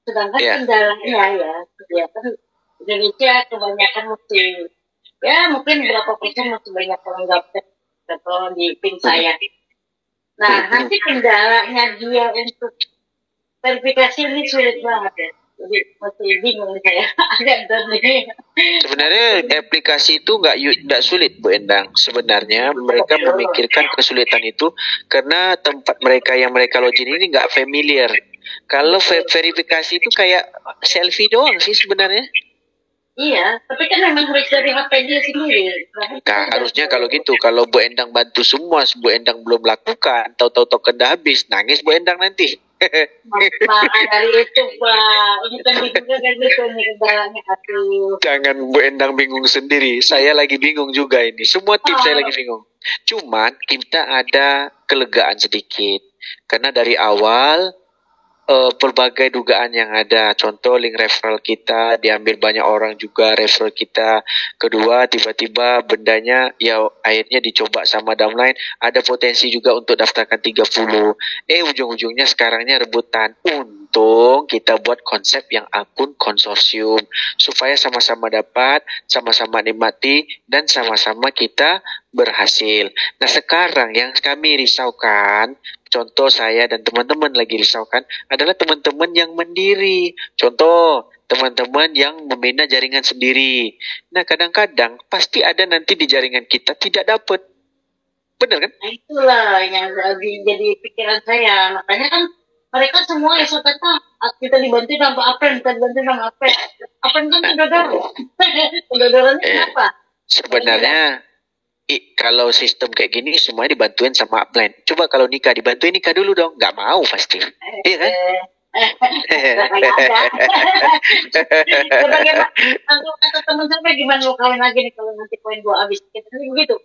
Sedangkan kendalanya ya kan Indonesia kebanyakan mungkin berapa persen masih banyak orang gaptek atau di pin saya. Nah, nanti kendalanya dia untuk verifikasi ini sulit banget ya. Jadi masih bingung saya. Sebenarnya aplikasi itu nggak sulit, Bu Endang. Sebenarnya mereka memikirkan kesulitan itu karena tempat mereka yang mereka login ini nggak familiar. Kalau verifikasi itu kayak selfie doang sih sebenarnya. Iya, tapi kan memang harus dari HP dia sendiri. Nah, harusnya kalau gitu, kalau Bu Endang bantu semua, Bu Endang belum lakukan, tahu-tahu token dah habis, nangis Bu Endang nanti. Maka dari itu, Pak, ini kan juga kan gitu nih kendalanya, aduh. Jangan Bu Endang bingung sendiri, saya lagi bingung juga ini. Semua tim saya lagi bingung. Cuman kita ada kelegaan sedikit, karena dari awal berbagai dugaan yang ada. Contoh link referral kita diambil banyak orang juga, referral kita. Kedua, tiba-tiba bendanya ya akhirnya dicoba sama downline. Ada potensi juga untuk daftarkan 30. Ujung-ujungnya sekarangnya rebutan. Untung kita buat konsep yang akun konsorsium supaya sama-sama dapat, sama-sama nikmati, dan sama-sama kita berhasil. Nah, sekarang yang kami risaukan, contoh saya dan teman-teman lagi risaukan adalah teman-teman yang mandiri. Contoh, teman-teman yang membina jaringan sendiri. Nah, kadang-kadang pasti ada nanti di jaringan kita tidak dapat. Benar kan? Nah, itulah yang jadi pikiran saya. Makanya kan mereka semua esok kata kita dibantu sama apa, kita dibantu sama apa. Apa kan sudah dorong. Sudah dorongnya kenapa? Sebenarnya kalau sistem kayak gini semuanya dibantuin sama upline. Coba kalau nikah dibantuin nikah dulu dong, nggak mau pasti. Iya kan? Bagaimana? Aku kata teman saya gimana lo kawin lagi nih kalau nanti poin gua habis. Kita begitu.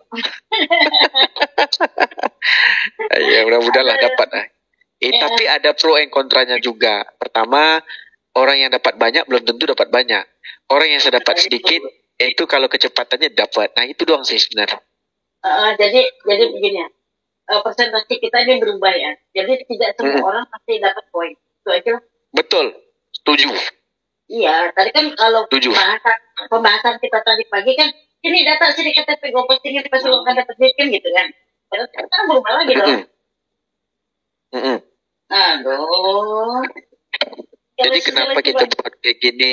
Ya mudah-mudahan lah dapat. Tapi ada pro and kontranya juga. Pertama, orang yang dapat banyak belum tentu dapat banyak. Orang yang sedapat sedikit itu kalau kecepatannya dapat. Nah itu doang sih sebenarnya. Jadi begini ya, persentase kita ini berubah ya. Jadi tidak semua orang pasti dapat poin. Itu aja. Betul, setuju. Iya, tadi kan kalau pembahasan kita tadi pagi kan, ini data sini KTP gue postingin pas lo kan dapat duit kan gitu kan. Terus kita berubah lagi dong. Aduh. Jadi kenapa kita buat kayak gini?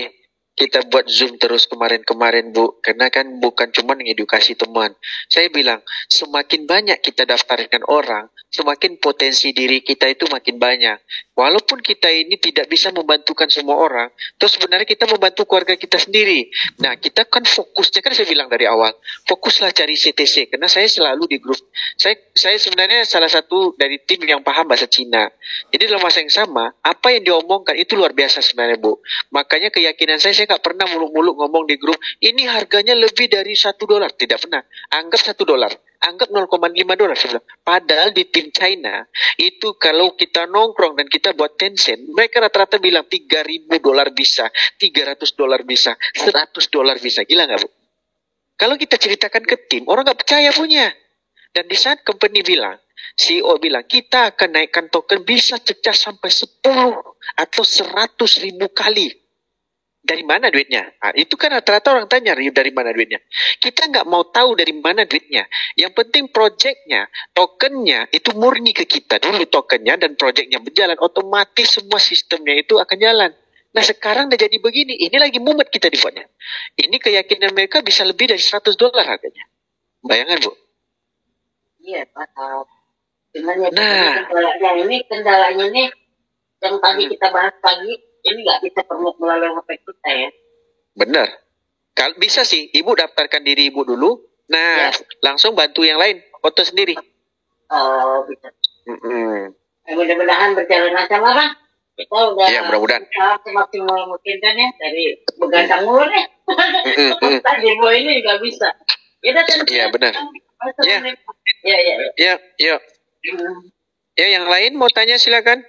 Kita buat Zoom terus kemarin-kemarin, Bu. Karena kan bukan cuma mengedukasi teman. Saya bilang, semakin banyak kita daftarkan orang, semakin potensi diri kita itu makin banyak. Walaupun kita ini tidak bisa membantukan semua orang, terus sebenarnya kita membantu keluarga kita sendiri. Nah, kita kan fokusnya, kan saya bilang dari awal, fokuslah cari CTC. Karena saya selalu di grup. Saya sebenarnya salah satu dari tim yang paham bahasa Cina. Jadi dalam masa yang sama, apa yang diomongkan itu luar biasa sebenarnya, Bu. Makanya keyakinan saya nggak pernah muluk-muluk ngomong di grup, ini harganya lebih dari $1. Tidak pernah. Anggap $1. Anggap $0,5. Padahal di tim China, itu kalau kita nongkrong dan kita buat Tencent, mereka rata-rata bilang $3.000 bisa, $300 bisa, $100 bisa. Gila nggak, Bu? Kalau kita ceritakan ke tim, orang nggak percaya punya. Dan di saat company bilang, CEO bilang, kita akan naikkan token bisa cecah sampai 10 atau 100.000 kali. Dari mana duitnya? Nah, itu kan rata-rata orang tanya, dari mana duitnya? Kita nggak mau tahu dari mana duitnya. Yang penting projectnya, tokennya itu murni ke kita. Dulu tokennya dan projectnya berjalan, otomatis semua sistemnya itu akan jalan. Nah sekarang udah jadi begini, ini lagi mumet kita dibuatnya. Ini keyakinan mereka bisa lebih dari $100 harganya. Bayangan, Bu? Iya, Pak. Sebenarnya kendalanya nih, yang tadi kita bahas pagi, ini nggak bisa promote melalui HP kita ya. Benar. Kalau bisa sih, Ibu daftarkan diri Ibu dulu. Nah, langsung bantu yang lain, foto sendiri. Oh, bisa. Mudah-mudahan berjalan lancar lah, Bang. Kita udah mudah-mudahan semaksimal mungkin kan ya, dari begadang mulu nih. Tadi mau ini nggak bisa. Iya, benar. Ya. Ya, yang lain mau tanya silakan.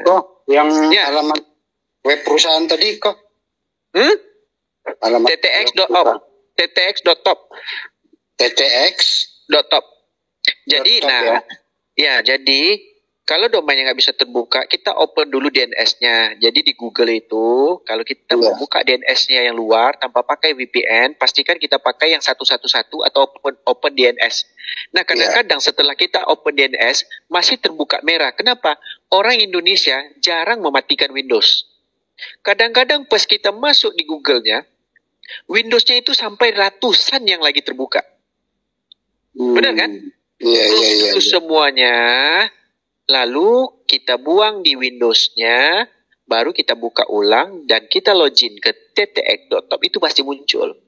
Kok yang alamat web perusahaan tadi kok? Alamat ttx.top. ttx.top. Jadi jadi kalau domainnya nggak bisa terbuka, kita open dulu DNS-nya. Jadi di Google itu, kalau kita mau buka DNS-nya yang luar tanpa pakai VPN, pastikan kita pakai yang 111 atau open DNS. Nah, kadang-kadang setelah kita open DNS, masih terbuka merah. Kenapa? Orang Indonesia jarang mematikan Windows. Kadang-kadang pas kita masuk di Google-nya, Windows-nya itu sampai ratusan yang lagi terbuka. Benar kan? Itu semuanya. Lalu kita buang di Windows-nya, baru kita buka ulang dan kita login ke ttx.top, itu pasti muncul.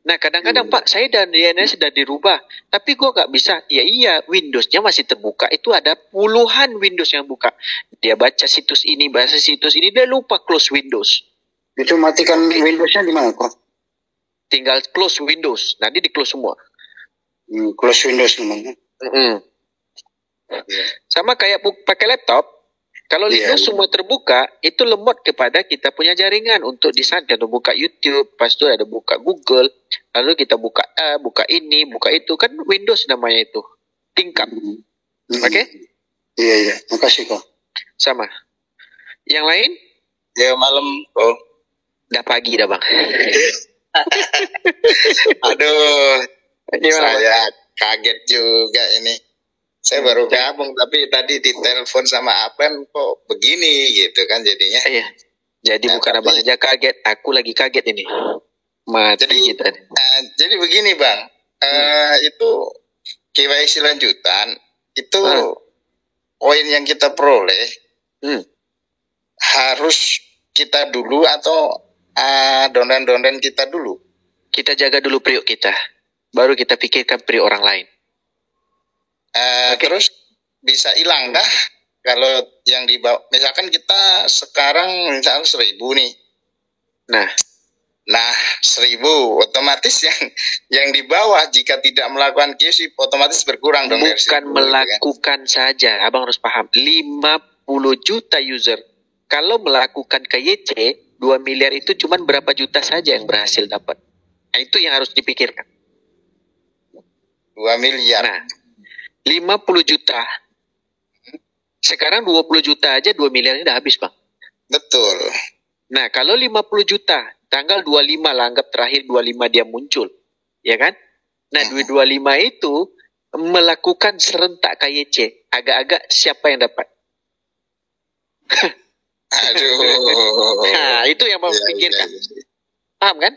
Nah, kadang-kadang Pak, saya dan DNS sudah dirubah, tapi kok nggak bisa? Ya iya, Windows-nya masih terbuka. Itu ada puluhan Windows yang buka. Dia baca situs ini, dia lupa close Windows. Itu matikan Windows-nya di mana kok? Tinggal close Windows, nanti di close semua. Close Windows namanya. Sama kayak pakai laptop, kalau Windows semua terbuka, itu lemot kepada kita punya jaringan untuk di sana kita buka YouTube, pas itu ada buka Google, lalu kita buka ini, buka itu, kan Windows namanya itu, tingkap. Oke? Iya, makasih kok. Sama. Yang lain? Ya malam kok. Udah pagi dah Bang. Aduh, gimana, saya kaget juga ini. Saya baru gabung tapi tadi ditelepon sama Apen kok begini gitu kan jadinya. Iya. Jadi bukan abang aja kaget, aku lagi kaget ini. Mati kita. Jadi begini Bang, itu KYC lanjutan itu poin yang kita peroleh harus kita dulu atau donden-donden kita dulu. Kita jaga dulu priok kita, baru kita pikirkan priok orang lain. Terus bisa hilang kah kalau yang dibawa, misalkan kita sekarang misalkan 1.000 nih. Nah 1.000 otomatis yang di bawah jika tidak melakukan KYC otomatis berkurang dong. Bukan melakukan saja, abang harus paham. 50 juta user. Kalau melakukan KYC 2 miliar itu cuman berapa juta saja yang berhasil dapat. Nah, itu yang harus dipikirkan. 2 miliar. Nah, 50 juta. Sekarang 20 juta aja 2 miliar udah habis, Bang. Betul. Nah, kalau 50 juta, tanggal 25 lah, anggap terakhir 25 dia muncul. Ya kan? Nah, 25 itu melakukan serentak KYC. Agak-agak siapa yang dapat? Aduh. Nah, itu yang mau pikirkan. Paham kan?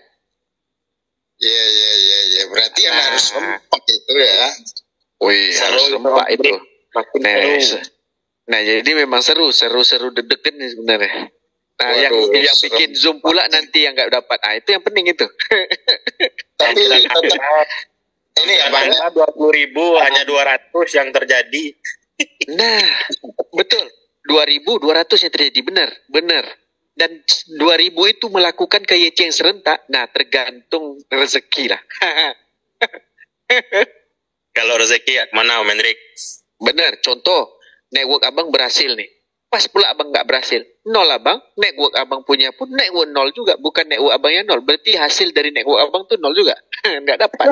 Iya. Berarti yang harus kompak itu ya. Wih, harus kompak itu. Nah, jadi memang seru deg-degan nih sebenarnya. Nah, waduh, yang bikin Zoom pula nanti yang nggak dapat. Ah, itu yang penting itu. Tapi ini ya Bang, 20.000 hanya 200 yang terjadi. Nah, betul. 2.200 yang terjadi, benar. Dan 2.000 itu melakukan KYC yang serentak. Nah, tergantung rezeki lah. Kalau rezeki mana Om Hendrik? Benar, contoh network abang berhasil nih. Pas pula abang nggak berhasil. 0 abang, network abang punya pun network 0 juga. Bukan network abang yang 0. Berarti hasil dari network abang tuh 0 juga. Nggak dapat.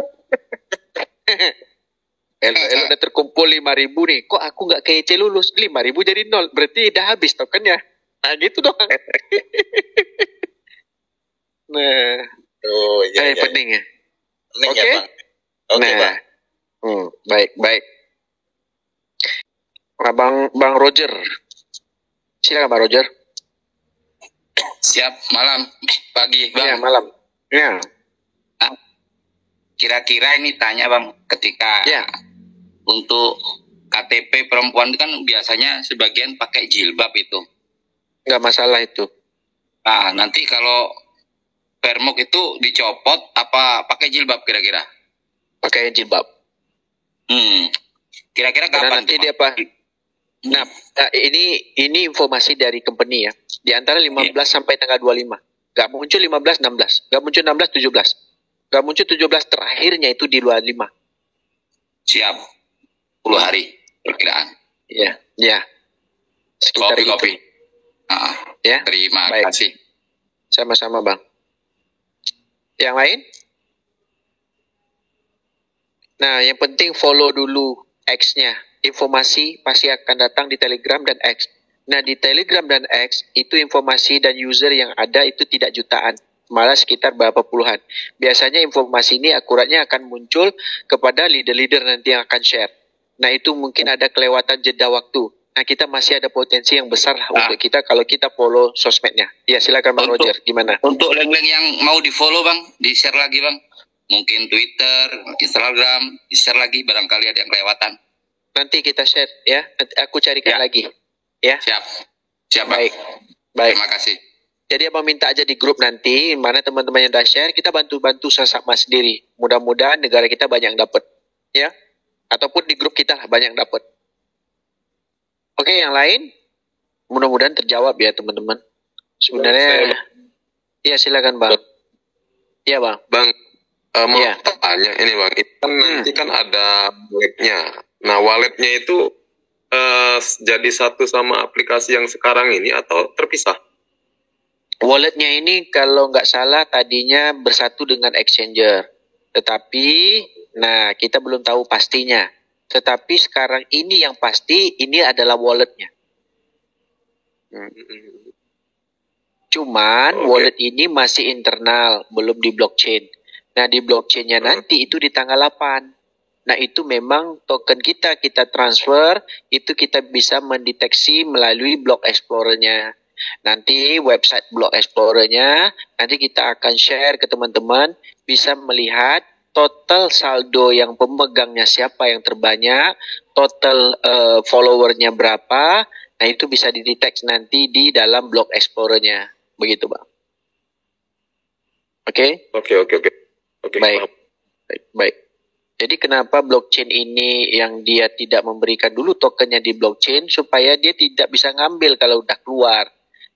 Elok udah terkumpul 5.000 nih. Kok aku nggak KYC lulus? 5.000 jadi 0. Berarti udah habis tokennya. Nah gitu dong. Nah. Oh iya. Penting ya. Penting ya Bang. Oke Bang. Baik. Bang Roger. Silakan Bang Roger. Siap, malam, pagi, Bang. Ya, malam. Ya. Kira-kira ini tanya Bang, ketika untuk KTP perempuan kan biasanya sebagian pakai jilbab itu. Nggak masalah itu. Nah, nanti kalau permuk itu dicopot apa pakai jilbab kira-kira? Pakai jilbab. Kira-kira kapan? Nanti dia apa? Nah, ini informasi dari company ya. Di antara 15 sampai tanggal 25. Nggak muncul 15, 16. Nggak muncul 16, 17. Nggak muncul 17 terakhirnya itu di 25. Siap. 10 hari perkiraan. Iya. Sekitar kopi. Ya. Terima kasih. Sama-sama Bang. Yang lain? Nah, yang penting follow dulu X-nya. Informasi pasti akan datang di Telegram dan X. Nah, di Telegram dan X, itu informasi dan user yang ada itu tidak jutaan. Malah sekitar berapa puluhan. Biasanya informasi ini akuratnya akan muncul kepada leader-leader nanti yang akan share. Nah, itu mungkin ada kelewatan jeda waktu. Nah, kita masih ada potensi yang besar untuk kita kalau kita follow sosmednya. Ya, silakan Bang Roger. Gimana? Untuk link-link yang mau di-follow Bang, di-share lagi Bang. Mungkin Twitter, Instagram, di-share lagi barangkali ada yang kelewatan. Nanti kita share ya. Nanti aku carikan lagi. Ya. Siap. Baik. Baik. Terima kasih. Jadi abang minta aja di grup nanti, mana teman-teman yang dah share, kita bantu-bantu sama sendiri. Mudah-mudahan negara kita banyak yang dapat. Ya. Ataupun di grup kita lah banyak yang dapat. Oke, yang lain? Mudah-mudahan terjawab ya teman-teman. Sebenarnya, ya silakan Bang. Iya Bang. Bang, mau tanya ini Bang, itu kan nanti kan ada walletnya. Nah walletnya itu jadi satu sama aplikasi yang sekarang ini atau terpisah? Walletnya ini kalau nggak salah tadinya bersatu dengan exchanger. Tetapi, nah kita belum tahu pastinya. Tetapi sekarang ini yang pasti, ini adalah walletnya. Cuman wallet ini masih internal, belum di blockchain. Nah di blockchainnya nanti itu di tanggal 8. Nah itu memang token kita transfer, itu kita bisa mendeteksi melalui Block Explorer-nya. Nanti website Block Explorer-nya, nanti kita akan share ke teman-teman, bisa melihat total saldo yang pemegangnya siapa yang terbanyak, total followernya berapa. Nah itu bisa dideteksi nanti di dalam Block Explorer-nya. Begitu Bang. Oke? Oke. Baik. Jadi kenapa blockchain ini yang dia tidak memberikan dulu tokennya di blockchain, supaya dia tidak bisa ngambil kalau udah keluar.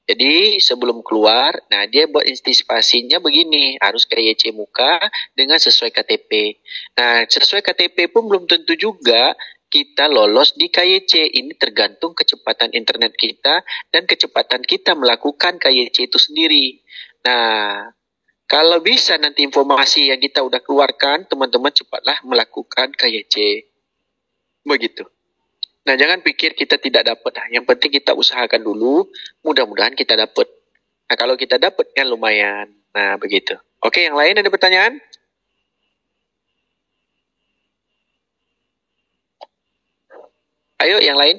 Jadi sebelum keluar, nah dia buat antisipasinya begini, harus ke YC Muka dengan sesuai KTP. Nah sesuai KTP pun belum tentu juga kita lolos di KYC. Ini tergantung kecepatan internet kita dan kecepatan kita melakukan KYC itu sendiri. Nah, kalau bisa nanti informasi yang kita udah keluarkan, teman-teman cepatlah melakukan KYC. Begitu. Nah, jangan pikir kita tidak dapat. Yang penting kita usahakan dulu, mudah-mudahan kita dapat. Nah, kalau kita dapat kan lumayan. Nah, begitu. Oke, yang lain ada pertanyaan? Ayo yang lain.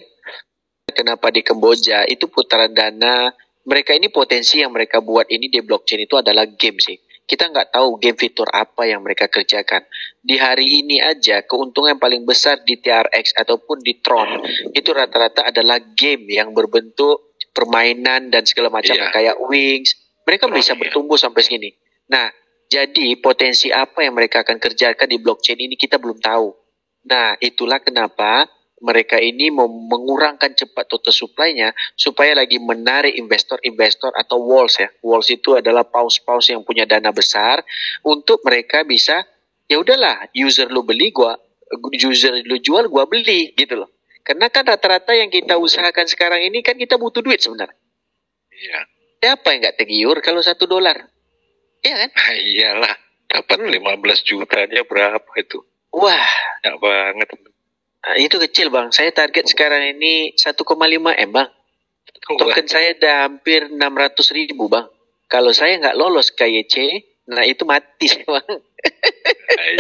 Kenapa di Kamboja itu putaran dana, mereka ini potensi yang mereka buat ini di blockchain itu adalah game sih. Kita nggak tahu game fitur apa yang mereka kerjakan. Di hari ini aja keuntungan yang paling besar di TRX ataupun di Tron itu rata-rata adalah game yang berbentuk permainan dan segala macam kayak Wings. Mereka bisa bertumbuh sampai segini. Nah, jadi potensi apa yang mereka akan kerjakan di blockchain ini kita belum tahu. Nah, itulah kenapa mereka ini mau mengurangkan cepat total supply-nya supaya lagi menarik investor-investor atau walls ya. Walls itu adalah paus-paus yang punya dana besar untuk mereka bisa, ya udahlah, user lu beli, user lu jual, gua beli gitu loh. Karena kan rata-rata yang kita usahakan sekarang ini kan kita butuh duit sebenarnya. Iya. Siapa yang nggak tergiur kalau $1? Iya kan? Iyalah, dapat 15 jutanya berapa itu? Wah, banyak banget. Nah, itu kecil Bang. Saya target sekarang ini 1,5 M Bang. Token saya udah hampir 600.000 Bang. Kalau saya nggak lolos KYC, nah itu mati Bang.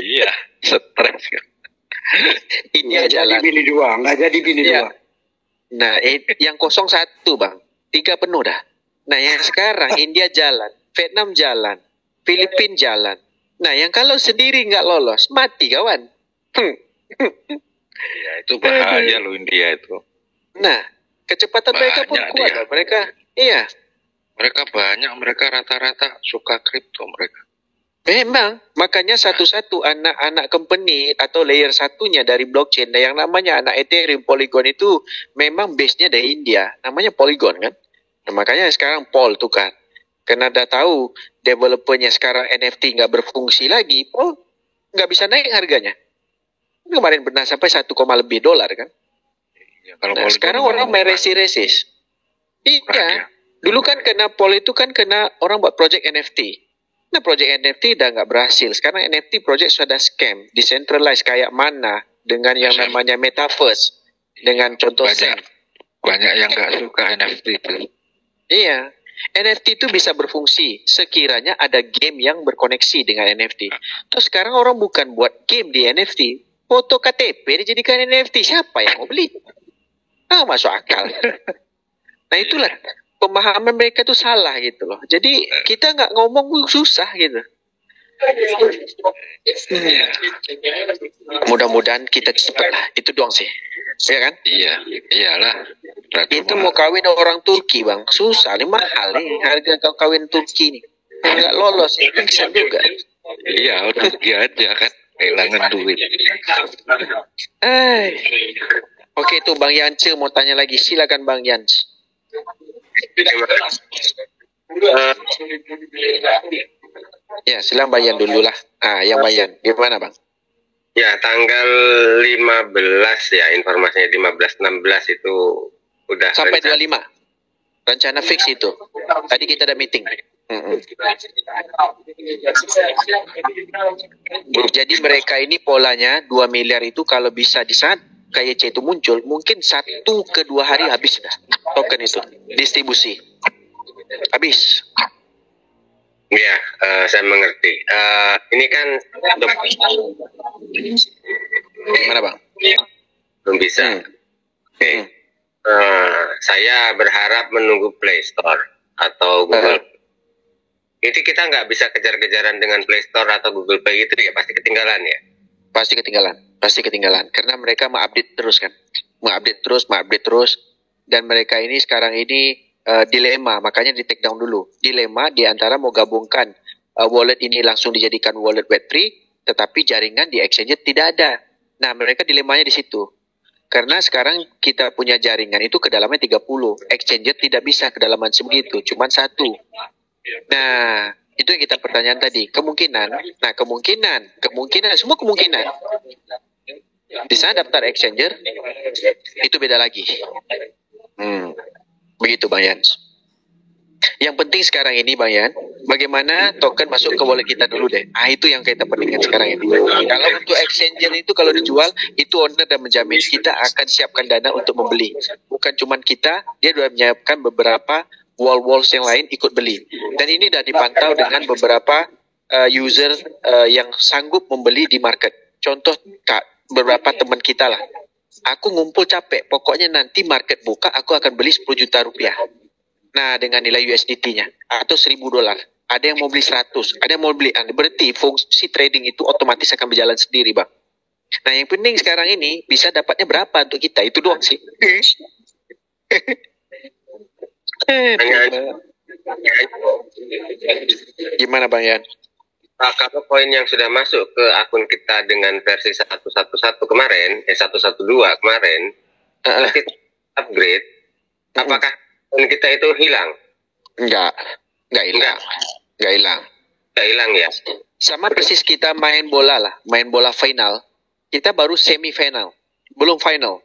Iya, stres kan. Ini aja jadi bini dua, nggak jadi bini dua. Nah, yang 01 Bang, 3 penuh dah. Nah, yang sekarang India jalan, Vietnam jalan, Filipina jalan. Nah, yang kalau sendiri nggak lolos, mati kawan. Ya, itu bahaya loh India itu. Nah, kecepatan mereka pun kuat. Mereka, iya. Mereka banyak, mereka rata-rata suka kripto mereka. Memang, makanya satu-satu anak-anak company atau layer satunya dari blockchain, yang namanya anak Ethereum, Polygon itu memang base-nya dari India. Namanya Polygon kan. Nah, makanya sekarang Pol tuh kan. Karena udah tahu developernya sekarang NFT nggak berfungsi lagi, Pol nggak bisa naik harganya. Kemarin pernah sampai 1, lebih dolar kan. Ya, kalau nah, sekarang orang meresis. Iya. Dulu kan kena Pol itu kan kena orang buat project NFT. Nah, project NFT udah nggak berhasil. Sekarang NFT project sudah scam, decentralized kayak mana dengan yang namanya metaverse, dengan contoh banyak yang nggak suka NFT itu. Iya, NFT itu bisa berfungsi sekiranya ada game yang berkoneksi dengan NFT. Terus sekarang orang bukan buat game di NFT, foto KTP dijadikan NFT, siapa yang mau beli? Ah, masuk akal. Nah itulah pemahaman mereka tuh salah gitu loh. Jadi kita nggak ngomong susah gitu. Mudah-mudahan kita cepat lah. Itu doang sih. Ya kan? Iya, iyalah. Itu mau kawin orang Turki bang, susah nih, mahal nih harga kau kawin Turki nih. Nggak lolos, pingsan juga. Iya, udah pergi aja kan, kehilangan duit. Oke tuh Bang Yance mau tanya lagi, silakan Bang Yance. Ya, silang Bayan dulu lah. Yang Bayan, gimana Bang? Ya, tanggal 15 ya, informasinya 15-16 itu udah sampai 25. Rencana fix itu. Tadi kita ada meeting. Jadi mereka ini polanya 2 miliar itu kalau bisa di saat KYC itu muncul, mungkin 1 ke 2 hari habis dah token itu distribusi. Habis. Ya, saya mengerti. Ini kan gimana Bang? Belum bisa. Saya berharap menunggu Play Store atau Google. Itu kita nggak bisa kejar-kejaran dengan Play Store atau Google Play itu ya, pasti ketinggalan ya? Pasti ketinggalan. Karena mereka mengupdate terus kan. Mengupdate terus. Dan mereka ini sekarang ini dilema, makanya di take down dulu. Dilema di antara mau gabungkan wallet ini langsung dijadikan wallet Web3, tetapi jaringan di exchange tidak ada. Nah, mereka dilemanya di situ. Karena sekarang kita punya jaringan itu kedalaman 30. Exchange tidak bisa kedalaman sebegitu, cuma 1. Nah, itu yang kita pertanyaan tadi. Kemungkinan, semua kemungkinan. Di sana daftar exchanger, itu beda lagi. Begitu Bang Yan. Yang penting sekarang ini Bang Yan, bagaimana token masuk ke wallet kita dulu deh. Itu yang kita pentingkan sekarang ini. Kalau untuk exchanger itu kalau dijual, itu owner dan menjamin kita akan siapkan dana untuk membeli. Bukan cuma kita, dia sudah menyiapkan beberapa wall-walls yang lain ikut beli. Dan ini sudah dipantau dengan beberapa user yang sanggup membeli di market. Contoh beberapa teman kita lah. Aku ngumpul capek, pokoknya nanti market buka aku akan beli 10 juta rupiah. Nah, dengan nilai USDT-nya atau $1.000. Ada yang mau beli 100, ada yang mau beli. Berarti fungsi trading itu otomatis akan berjalan sendiri, Bang. Nah, yang penting sekarang ini bisa dapatnya berapa untuk kita, itu doang sih. Gimana Bang Yan? Kalau koin yang sudah masuk ke akun kita dengan versi 111 kemarin, 112 kemarin, nanti upgrade, apakah koin kita itu hilang? Enggak hilang. Enggak hilang ya. Sama persis kita main bola lah, main bola final. Kita baru semifinal, belum final.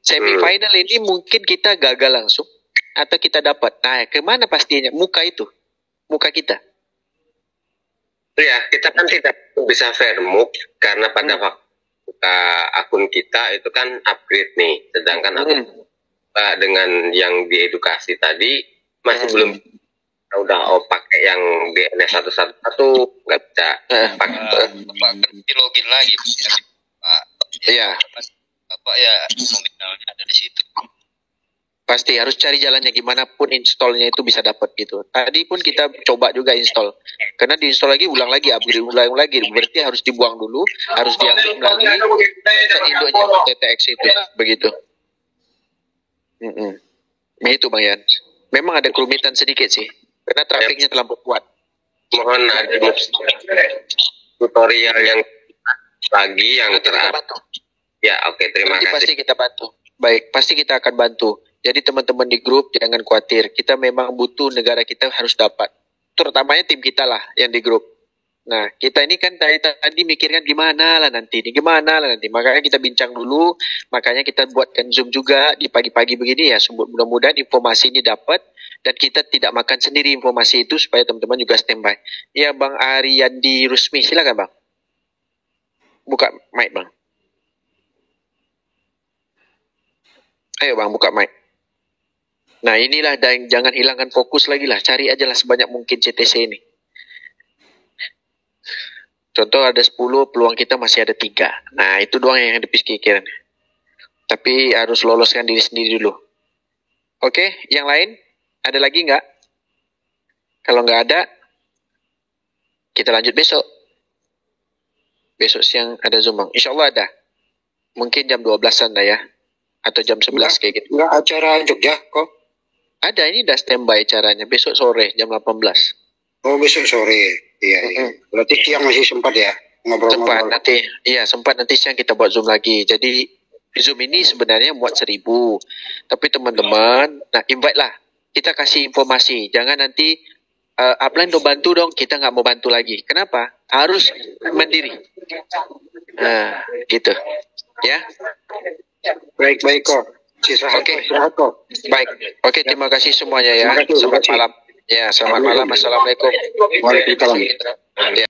Semifinal ini mungkin kita gagal langsung atau kita dapat. Nah, kemana pastinya? Muka kita. Ya, kita kan tidak bisa fair move karena pada waktu akun kita itu kan upgrade nih, sedangkan akun dengan yang diedukasi tadi masih belum. Udah pakai yang DNS 111 nggak bisa pakai login lagi Pak. Iya. Bapak ya nominalnya ada di situ. Pasti harus cari jalannya gimana pun installnya itu bisa dapat gitu. Tadi pun kita coba juga install. Karena diinstall lagi, ulang lagi, upgrade ulang lagi. Berarti harus dibuang dulu, harus diambil lagi. Indonya TTX itu begitu. Begitu Bang Yan. Memang ada kerumitan sedikit sih. Karena trafiknya terlalu kuat. Mohon ada tutorial yang lagi yang terakhir. Ya, oke, terima kasih. Pasti kita bantu. Baik, pasti kita akan bantu. Jadi teman-teman di grup jangan khawatir. Kita memang butuh negara kita harus dapat. Terutamanya tim kita lah yang di grup. Nah, kita ini kan tadi mikirkan gimana lah nanti. Makanya kita bincang dulu. Makanya kita buatkan Zoom juga di pagi-pagi begini ya. Mudah-mudahan informasi ini dapat. Dan kita tidak makan sendiri informasi itu supaya teman-teman juga standby. Ya Bang Ariyandi Rusmi, silakan Bang. Buka mic Bang. Ayo Bang, buka mic. Nah inilah, dan jangan hilangkan fokus lagi lah. Cari aja lah sebanyak mungkin CTC ini. Contoh ada 10, peluang kita masih ada 3. Nah itu doang yang dipikirkan. Tapi harus loloskan diri sendiri dulu. Oke, yang lain? Ada lagi nggak? Kalau nggak ada, kita lanjut besok. Besok siang ada Zoom Bang. Insya Allah ada. Mungkin jam 12-an lah ya. atau jam 11 kayak gitu. Enggak acara Jogja kok? Ada, ini udah standby acaranya besok sore jam 18. Oh, besok sore. Iya. Berarti siang masih sempat ya ngobrol-ngobrol. Sempat nanti siang kita buat Zoom lagi. Jadi Zoom ini sebenarnya buat 1000. Tapi teman-teman, invite lah. Kita kasih informasi. Jangan nanti upline udah bantu dong, kita nggak mau bantu lagi. Kenapa? Harus mandiri. Gitu. Ya. Baik kok. Oke. Baik. Oke, terima kasih semuanya ya. Selamat malam. Ya, selamat malam. Assalamualaikum. Waalaikumsalam. Ya.